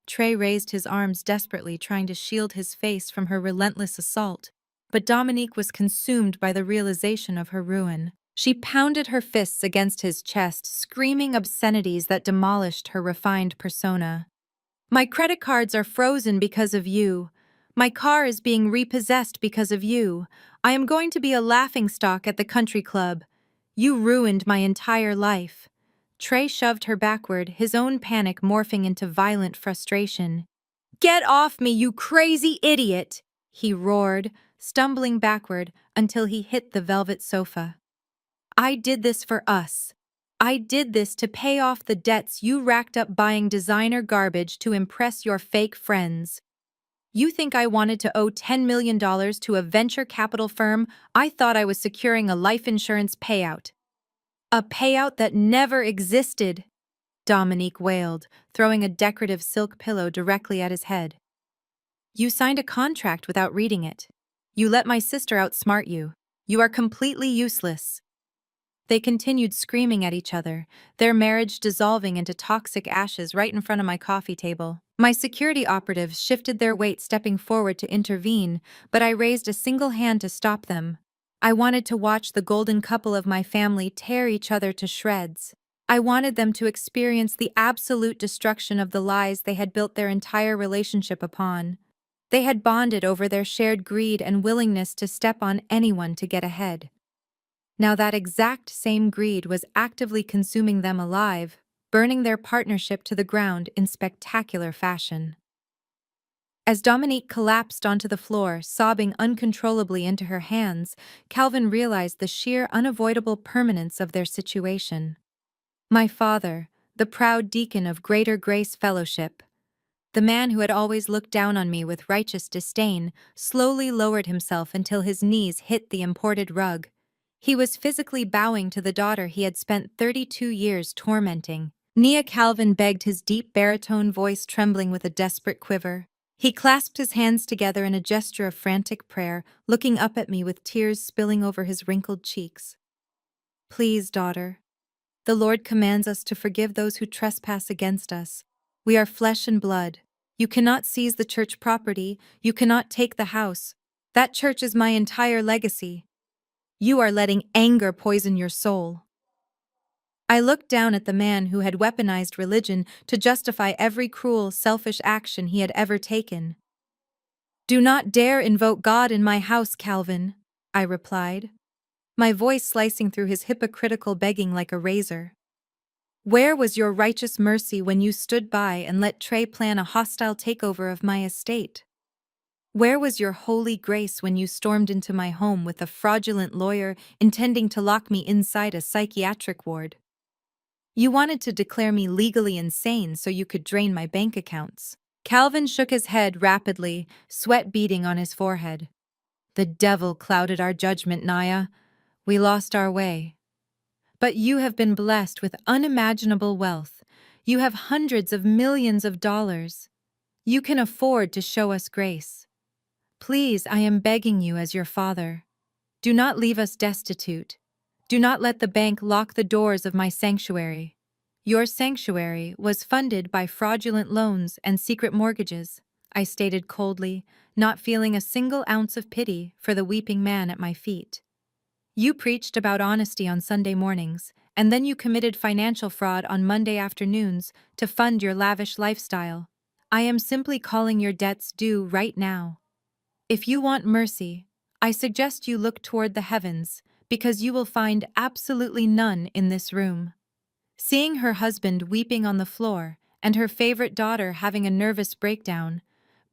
Trey raised his arms desperately, trying to shield his face from her relentless assault, but Dominique was consumed by the realization of her ruin. She pounded her fists against his chest, screaming obscenities that demolished her refined persona. My credit cards are frozen because of you. My car is being repossessed because of you. I am going to be a laughingstock at the country club. You ruined my entire life. Trey shoved her backward, his own panic morphing into violent frustration. "Get off me, you crazy idiot!" he roared, stumbling backward until he hit the velvet sofa. "I did this for us. I did this to pay off the debts you racked up buying designer garbage to impress your fake friends. You think I wanted to owe $10 million to a venture capital firm? I thought I was securing a life insurance payout. A payout that never existed," Dominique wailed, throwing a decorative silk pillow directly at his head. "You signed a contract without reading it. You let my sister outsmart you. You are completely useless." They continued screaming at each other, their marriage dissolving into toxic ashes right in front of my coffee table. My security operatives shifted their weight, stepping forward to intervene, but I raised a single hand to stop them. I wanted to watch the golden couple of my family tear each other to shreds. I wanted them to experience the absolute destruction of the lies they had built their entire relationship upon. They had bonded over their shared greed and willingness to step on anyone to get ahead. Now that exact same greed was actively consuming them alive, burning their partnership to the ground in spectacular fashion. As Dominique collapsed onto the floor, sobbing uncontrollably into her hands, Calvin realized the sheer unavoidable permanence of their situation. My father, the proud deacon of Greater Grace Fellowship, the man who had always looked down on me with righteous disdain, slowly lowered himself until his knees hit the imported rug. He was physically bowing to the daughter he had spent 32 years tormenting. Nia, Calvin begged, his deep baritone voice trembling with a desperate quiver. He clasped his hands together in a gesture of frantic prayer, looking up at me with tears spilling over his wrinkled cheeks. "Please, daughter. The Lord commands us to forgive those who trespass against us. We are flesh and blood. You cannot seize the church property. You cannot take the house. That church is my entire legacy. You are letting anger poison your soul." I looked down at the man who had weaponized religion to justify every cruel, selfish action he had ever taken. "Do not dare invoke God in my house, Calvin," I replied, my voice slicing through his hypocritical begging like a razor. "Where was your righteous mercy when you stood by and let Trey plan a hostile takeover of my estate? Where was your holy grace when you stormed into my home with a fraudulent lawyer intending to lock me inside a psychiatric ward? You wanted to declare me legally insane so you could drain my bank accounts." Calvin shook his head rapidly, sweat beading on his forehead. "The devil clouded our judgment, Naya. We lost our way. But you have been blessed with unimaginable wealth. You have hundreds of millions of dollars. You can afford to show us grace. Please, I am begging you as your father. Do not leave us destitute. Do not let the bank lock the doors of my sanctuary." "Your sanctuary was funded by fraudulent loans and secret mortgages," I stated coldly, not feeling a single ounce of pity for the weeping man at my feet. "You preached about honesty on Sunday mornings, and then you committed financial fraud on Monday afternoons to fund your lavish lifestyle. I am simply calling your debts due right now. If you want mercy, I suggest you look toward the heavens, because you will find absolutely none in this room." Seeing her husband weeping on the floor and her favorite daughter having a nervous breakdown,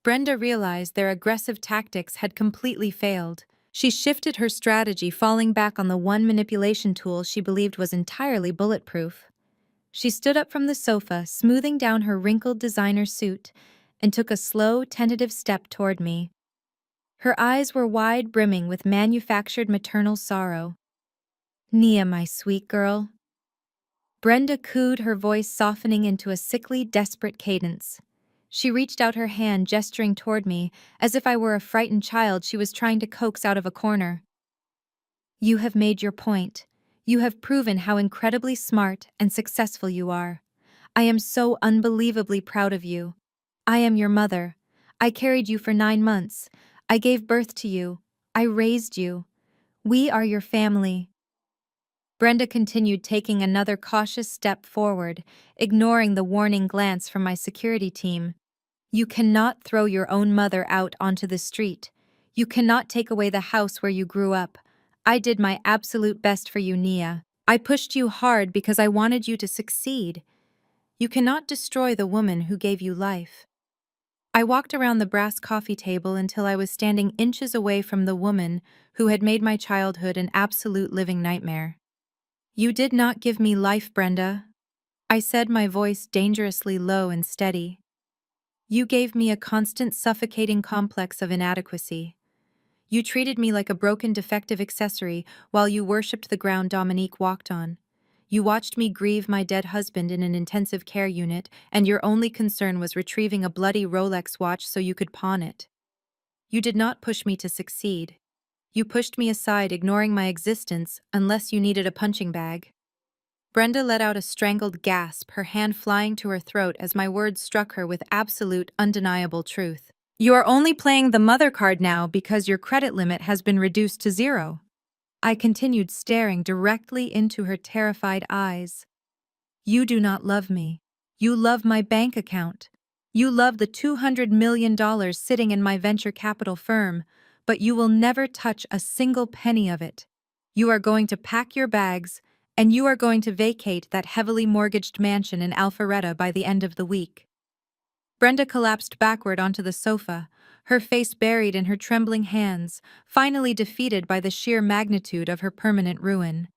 Brenda realized their aggressive tactics had completely failed. She shifted her strategy, falling back on the one manipulation tool she believed was entirely bulletproof. She stood up from the sofa, smoothing down her wrinkled designer suit, and took a slow, tentative step toward me. Her eyes were wide, brimming with manufactured maternal sorrow. "Nia, my sweet girl." Brenda cooed, her voice softening into a sickly, desperate cadence. She reached out her hand, gesturing toward me, as if I were a frightened child she was trying to coax out of a corner. "You have made your point. You have proven how incredibly smart and successful you are. I am so unbelievably proud of you. I am your mother. I carried you for 9 months. I gave birth to you. I raised you. We are your family." Brenda continued, taking another cautious step forward, ignoring the warning glance from my security team. "You cannot throw your own mother out onto the street. You cannot take away the house where you grew up. I did my absolute best for you, Nia. I pushed you hard because I wanted you to succeed. You cannot destroy the woman who gave you life. I walked around the brass coffee table until I was standing inches away from the woman who had made my childhood an absolute living nightmare. You did not give me life, Brenda, I said, my voice dangerously low and steady. You gave me a constant suffocating complex of inadequacy. You treated me like a broken defective accessory while you worshipped the ground Dominique walked on. You watched me grieve my dead husband in an intensive care unit, and your only concern was retrieving a bloody Rolex watch so you could pawn it. You did not push me to succeed. You pushed me aside, ignoring my existence unless you needed a punching bag. Brenda let out a strangled gasp, her hand flying to her throat as my words struck her with absolute, undeniable truth. You are only playing the mother card now because your credit limit has been reduced to 0. I continued staring directly into her terrified eyes. You do not love me. You love my bank account. You love the $200 million sitting in my venture capital firm, but you will never touch a single penny of it. You are going to pack your bags, and you are going to vacate that heavily mortgaged mansion in Alpharetta by the end of the week. Brenda collapsed backward onto the sofa, her face buried in her trembling hands, finally defeated by the sheer magnitude of her permanent ruin.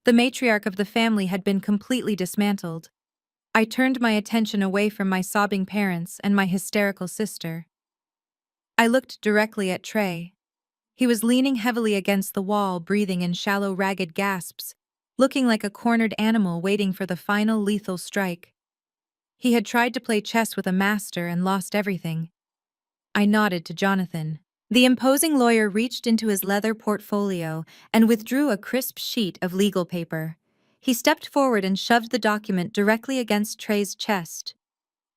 The matriarch of the family had been completely dismantled. I turned my attention away from my sobbing parents and my hysterical sister. I looked directly at Trey. He was leaning heavily against the wall, breathing in shallow, ragged gasps, looking like a cornered animal waiting for the final lethal strike. He had tried to play chess with a master and lost everything. I nodded to Jonathan. The imposing lawyer reached into his leather portfolio and withdrew a crisp sheet of legal paper. He stepped forward and shoved the document directly against Trey's chest.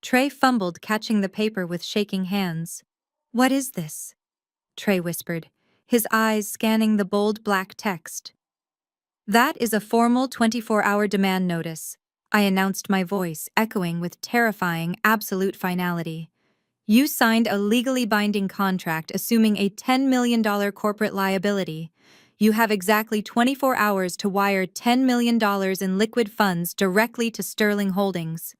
Trey fumbled, catching the paper with shaking hands. "What is this?" Trey whispered, his eyes scanning the bold black text. "That is a formal 24-hour demand notice," I announced, my voice echoing with terrifying, absolute finality. "You signed a legally binding contract assuming a $10 million corporate liability. You have exactly 24 hours to wire $10 million in liquid funds directly to Sterling Holdings."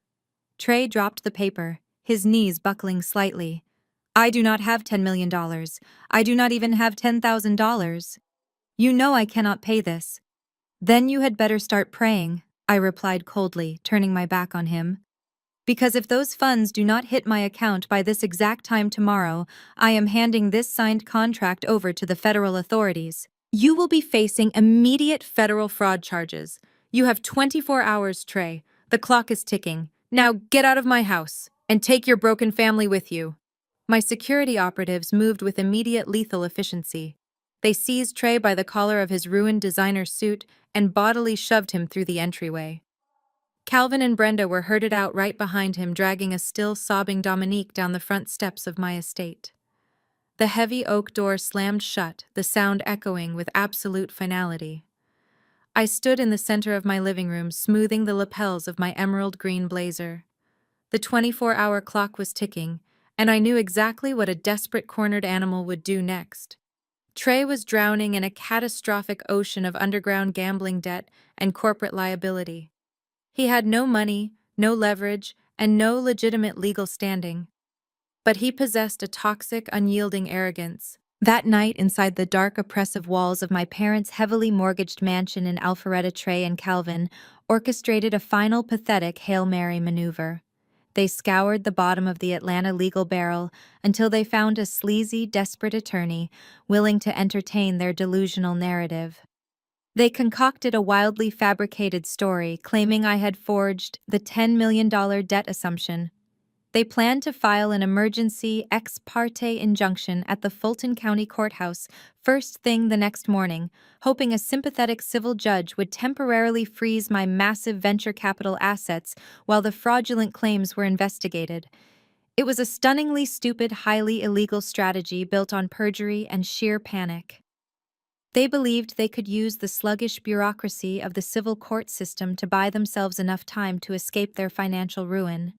Trey dropped the paper, his knees buckling slightly. "I do not have $10 million. I do not even have $10,000. You know I cannot pay this." "Then you had better start praying," I replied coldly, turning my back on him. "Because if those funds do not hit my account by this exact time tomorrow, I am handing this signed contract over to the federal authorities. You will be facing immediate federal fraud charges. You have 24 hours, Trey. The clock is ticking. Now get out of my house, and take your broken family with you." My security operatives moved with immediate lethal efficiency. They seized Trey by the collar of his ruined designer suit and bodily shoved him through the entryway. Calvin and Brenda were herded out right behind him, dragging a still sobbing Dominique down the front steps of my estate. The heavy oak door slammed shut, the sound echoing with absolute finality. I stood in the center of my living room, smoothing the lapels of my emerald green blazer. The 24-hour clock was ticking, and I knew exactly what a desperate cornered animal would do next. Trey was drowning in a catastrophic ocean of underground gambling debt and corporate liability. He had no money, no leverage, and no legitimate legal standing. But he possessed a toxic, unyielding arrogance. That night, inside the dark, oppressive walls of my parents' heavily mortgaged mansion in Alpharetta, Trey and Calvin orchestrated a final pathetic Hail Mary maneuver. They scoured the bottom of the Atlanta legal barrel until they found a sleazy, desperate attorney willing to entertain their delusional narrative. They concocted a wildly fabricated story claiming I had forged the $10 million debt assumption. They planned to file an emergency ex parte injunction at the Fulton County Courthouse first thing the next morning, hoping a sympathetic civil judge would temporarily freeze my massive venture capital assets while the fraudulent claims were investigated. It was a stunningly stupid, highly illegal strategy built on perjury and sheer panic. They believed they could use the sluggish bureaucracy of the civil court system to buy themselves enough time to escape their financial ruin.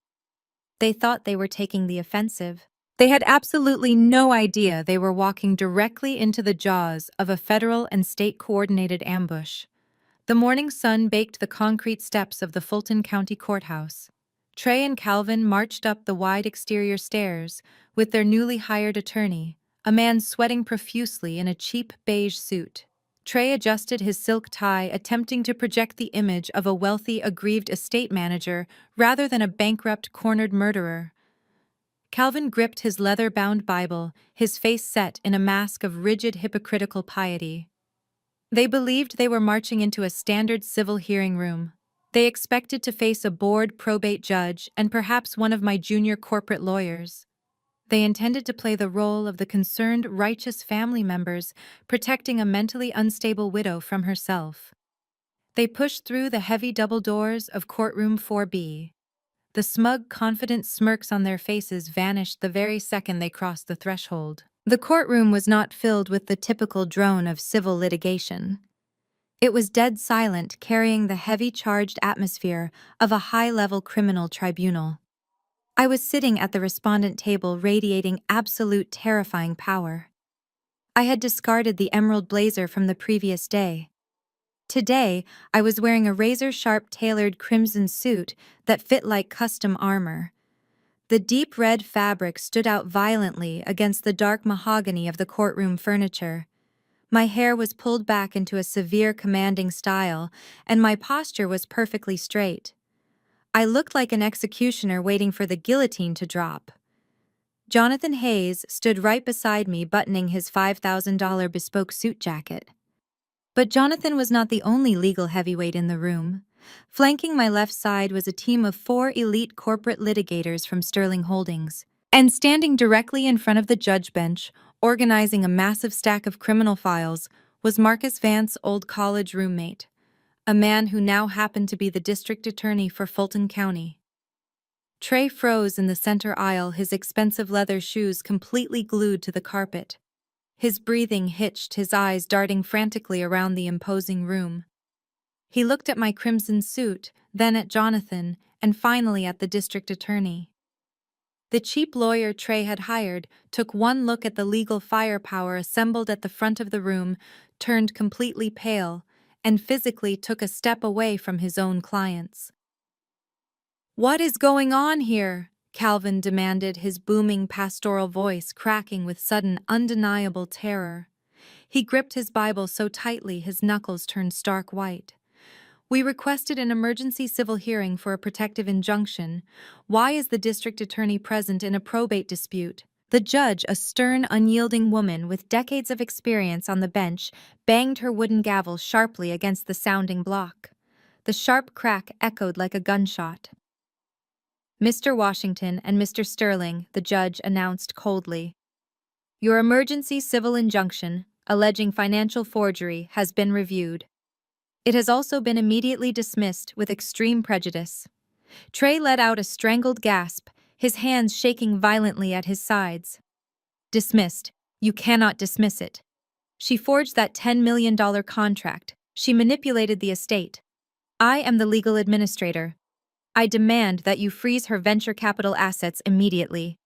They thought they were taking the offensive. They had absolutely no idea they were walking directly into the jaws of a federal and state-coordinated ambush. The morning sun baked the concrete steps of the Fulton County Courthouse. Trey and Calvin marched up the wide exterior stairs with their newly hired attorney, a man sweating profusely in a cheap beige suit. Trey adjusted his silk tie, attempting to project the image of a wealthy, aggrieved estate manager rather than a bankrupt, cornered murderer. Calvin gripped his leather-bound Bible, his face set in a mask of rigid, hypocritical piety. They believed they were marching into a standard civil hearing room. They expected to face a bored probate judge and perhaps one of my junior corporate lawyers. They intended to play the role of the concerned, righteous family members protecting a mentally unstable widow from herself. They pushed through the heavy double doors of courtroom 4B. The smug, confident smirks on their faces vanished the very second they crossed the threshold. The courtroom was not filled with the typical drone of civil litigation. It was dead silent, carrying the heavy charged atmosphere of a high-level criminal tribunal. I was sitting at the respondent table radiating absolute terrifying power. I had discarded the emerald blazer from the previous day. Today, I was wearing a razor-sharp tailored crimson suit that fit like custom armor. The deep red fabric stood out violently against the dark mahogany of the courtroom furniture. My hair was pulled back into a severe, commanding style, and my posture was perfectly straight. I looked like an executioner waiting for the guillotine to drop. Jonathan Hayes stood right beside me, buttoning his $5,000 bespoke suit jacket. But Jonathan was not the only legal heavyweight in the room. Flanking my left side was a team of 4 elite corporate litigators from Sterling Holdings. And standing directly in front of the judge bench, organizing a massive stack of criminal files, was Marcus Vance's old college roommate, a man who now happened to be the district attorney for Fulton County. Trey froze in the center aisle, his expensive leather shoes completely glued to the carpet. His breathing hitched, his eyes darting frantically around the imposing room. He looked at my crimson suit, then at Jonathan, and finally at the district attorney. The cheap lawyer Trey had hired took one look at the legal firepower assembled at the front of the room, turned completely pale, and physically took a step away from his own clients. "What is going on here?" Calvin demanded, his booming pastoral voice cracking with sudden, undeniable terror. He gripped his Bible so tightly his knuckles turned stark white. "We requested an emergency civil hearing for a protective injunction. Why is the district attorney present in a probate dispute?" The judge, a stern, unyielding woman with decades of experience on the bench, banged her wooden gavel sharply against the sounding block. The sharp crack echoed like a gunshot. "Mr. Washington and Mr. Sterling," the judge announced coldly. "Your emergency civil injunction, alleging financial forgery, has been reviewed. It has also been immediately dismissed with extreme prejudice." Trey let out a strangled gasp, his hands shaking violently at his sides. "Dismissed. You cannot dismiss it. She forged that $10 million contract. She manipulated the estate. I am the legal administrator. I demand that you freeze her venture capital assets immediately."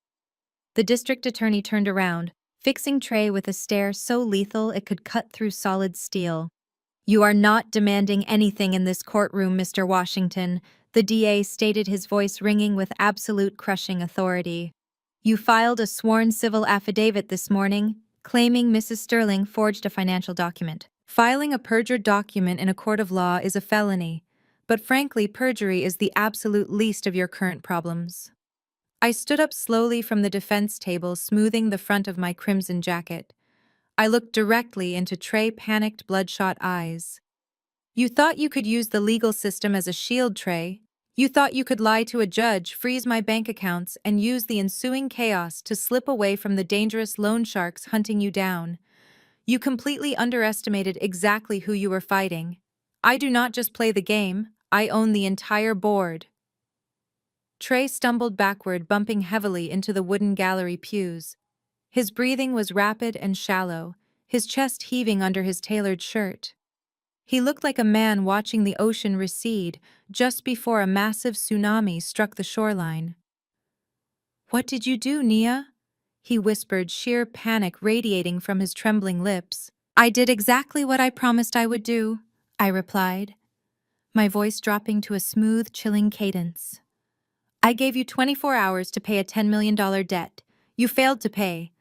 The district attorney turned around, fixing Trey with a stare so lethal it could cut through solid steel. "You are not demanding anything in this courtroom, Mr. Washington," the DA stated, his voice ringing with absolute crushing authority. "You filed a sworn civil affidavit this morning, claiming Mrs. Sterling forged a financial document. Filing a perjured document in a court of law is a felony, but frankly, perjury is the absolute least of your current problems." I stood up slowly from the defense table, smoothing the front of my crimson jacket. I looked directly into Trey's panicked, bloodshot eyes. "You thought you could use the legal system as a shield, Trey. You thought you could lie to a judge, freeze my bank accounts, and use the ensuing chaos to slip away from the dangerous loan sharks hunting you down. You completely underestimated exactly who you were fighting. I do not just play the game, I own the entire board." Trey stumbled backward, bumping heavily into the wooden gallery pews. His breathing was rapid and shallow, his chest heaving under his tailored shirt. He looked like a man watching the ocean recede just before a massive tsunami struck the shoreline. "What did you do, Nia?" he whispered, sheer panic radiating from his trembling lips. "I did exactly what I promised I would do. I replied, my voice dropping to a smooth, chilling cadence. I gave you 24 hours to pay a $10 million debt. You failed to pay.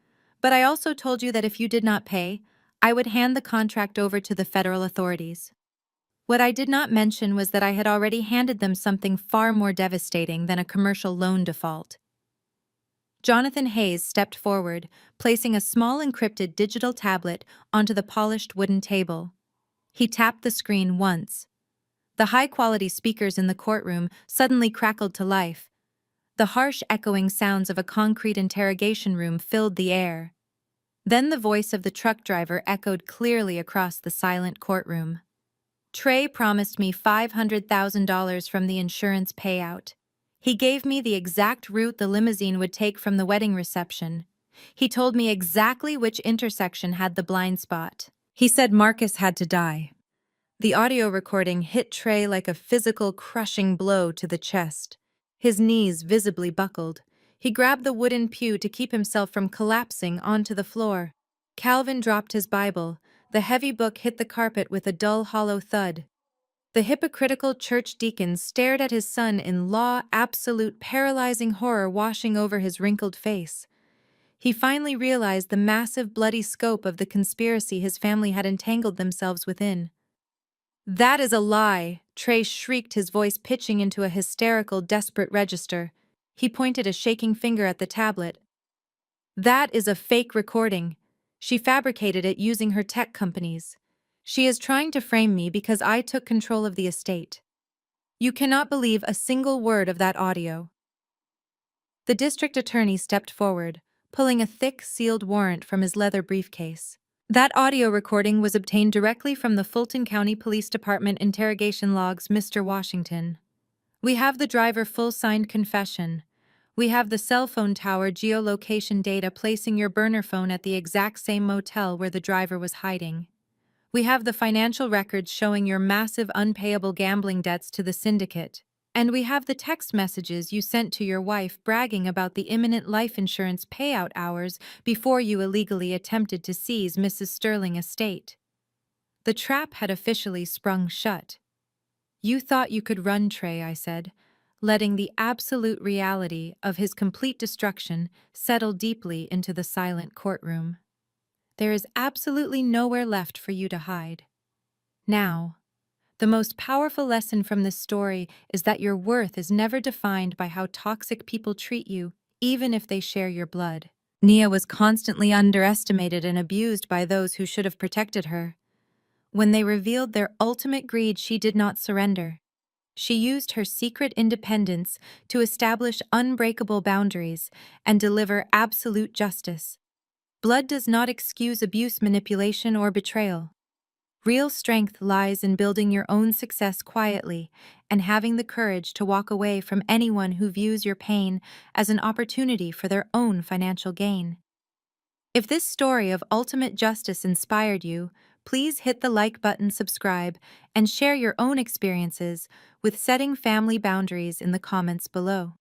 But I also told you that if you did not pay, I would hand the contract over to the federal authorities. What I did not mention was that I had already handed them something far more devastating than a commercial loan default. Jonathan Hayes stepped forward, placing a small encrypted digital tablet onto the polished wooden table. He tapped the screen once. The high-quality speakers in the courtroom suddenly crackled to life. The harsh, echoing sounds of a concrete interrogation room filled the air. Then the voice of the truck driver echoed clearly across the silent courtroom. Trey promised me $500,000 from the insurance payout. He gave me the exact route the limousine would take from the wedding reception. He told me exactly which intersection had the blind spot. He said Marcus had to die. The audio recording hit Trey like a physical, crushing blow to the chest. His knees visibly buckled. He grabbed the wooden pew to keep himself from collapsing onto the floor. Calvin dropped his Bible. The heavy book hit the carpet with a dull, hollow thud. The hypocritical church deacon stared at his son in law, absolute paralyzing horror washing over his wrinkled face. He finally realized the massive, bloody scope of the conspiracy his family had entangled themselves within. "That is a lie," Trey shrieked, his voice pitching into a hysterical, desperate register. He pointed a shaking finger at the tablet. "That is a fake recording. She fabricated it using her tech companies. She is trying to frame me because I took control of the estate. You cannot believe a single word of that audio." The district attorney stepped forward, pulling a thick, sealed warrant from his leather briefcase. That audio recording was obtained directly from the Fulton County Police Department interrogation logs, Mr. Washington. We have the driver full signed confession. We have the cell phone tower geolocation data placing your burner phone at the exact same motel where the driver was hiding. We have the financial records showing your massive unpayable gambling debts to the syndicate. And we have the text messages you sent to your wife bragging about the imminent life insurance payout hours before you illegally attempted to seize Mrs. Sterling estate. The trap had officially sprung shut. "You thought you could run, Trey," I said, letting the absolute reality of his complete destruction settle deeply into the silent courtroom. "There is absolutely nowhere left for you to hide. Now, the most powerful lesson from this story is that your worth is never defined by how toxic people treat you, even if they share your blood." Nia was constantly underestimated and abused by those who should have protected her. When they revealed their ultimate greed, she did not surrender. She used her secret independence to establish unbreakable boundaries and deliver absolute justice. Blood does not excuse abuse, manipulation, or betrayal. Real strength lies in building your own success quietly and having the courage to walk away from anyone who views your pain as an opportunity for their own financial gain. If this story of ultimate justice inspired you, please hit the like button, subscribe, and share your own experiences with setting family boundaries in the comments below.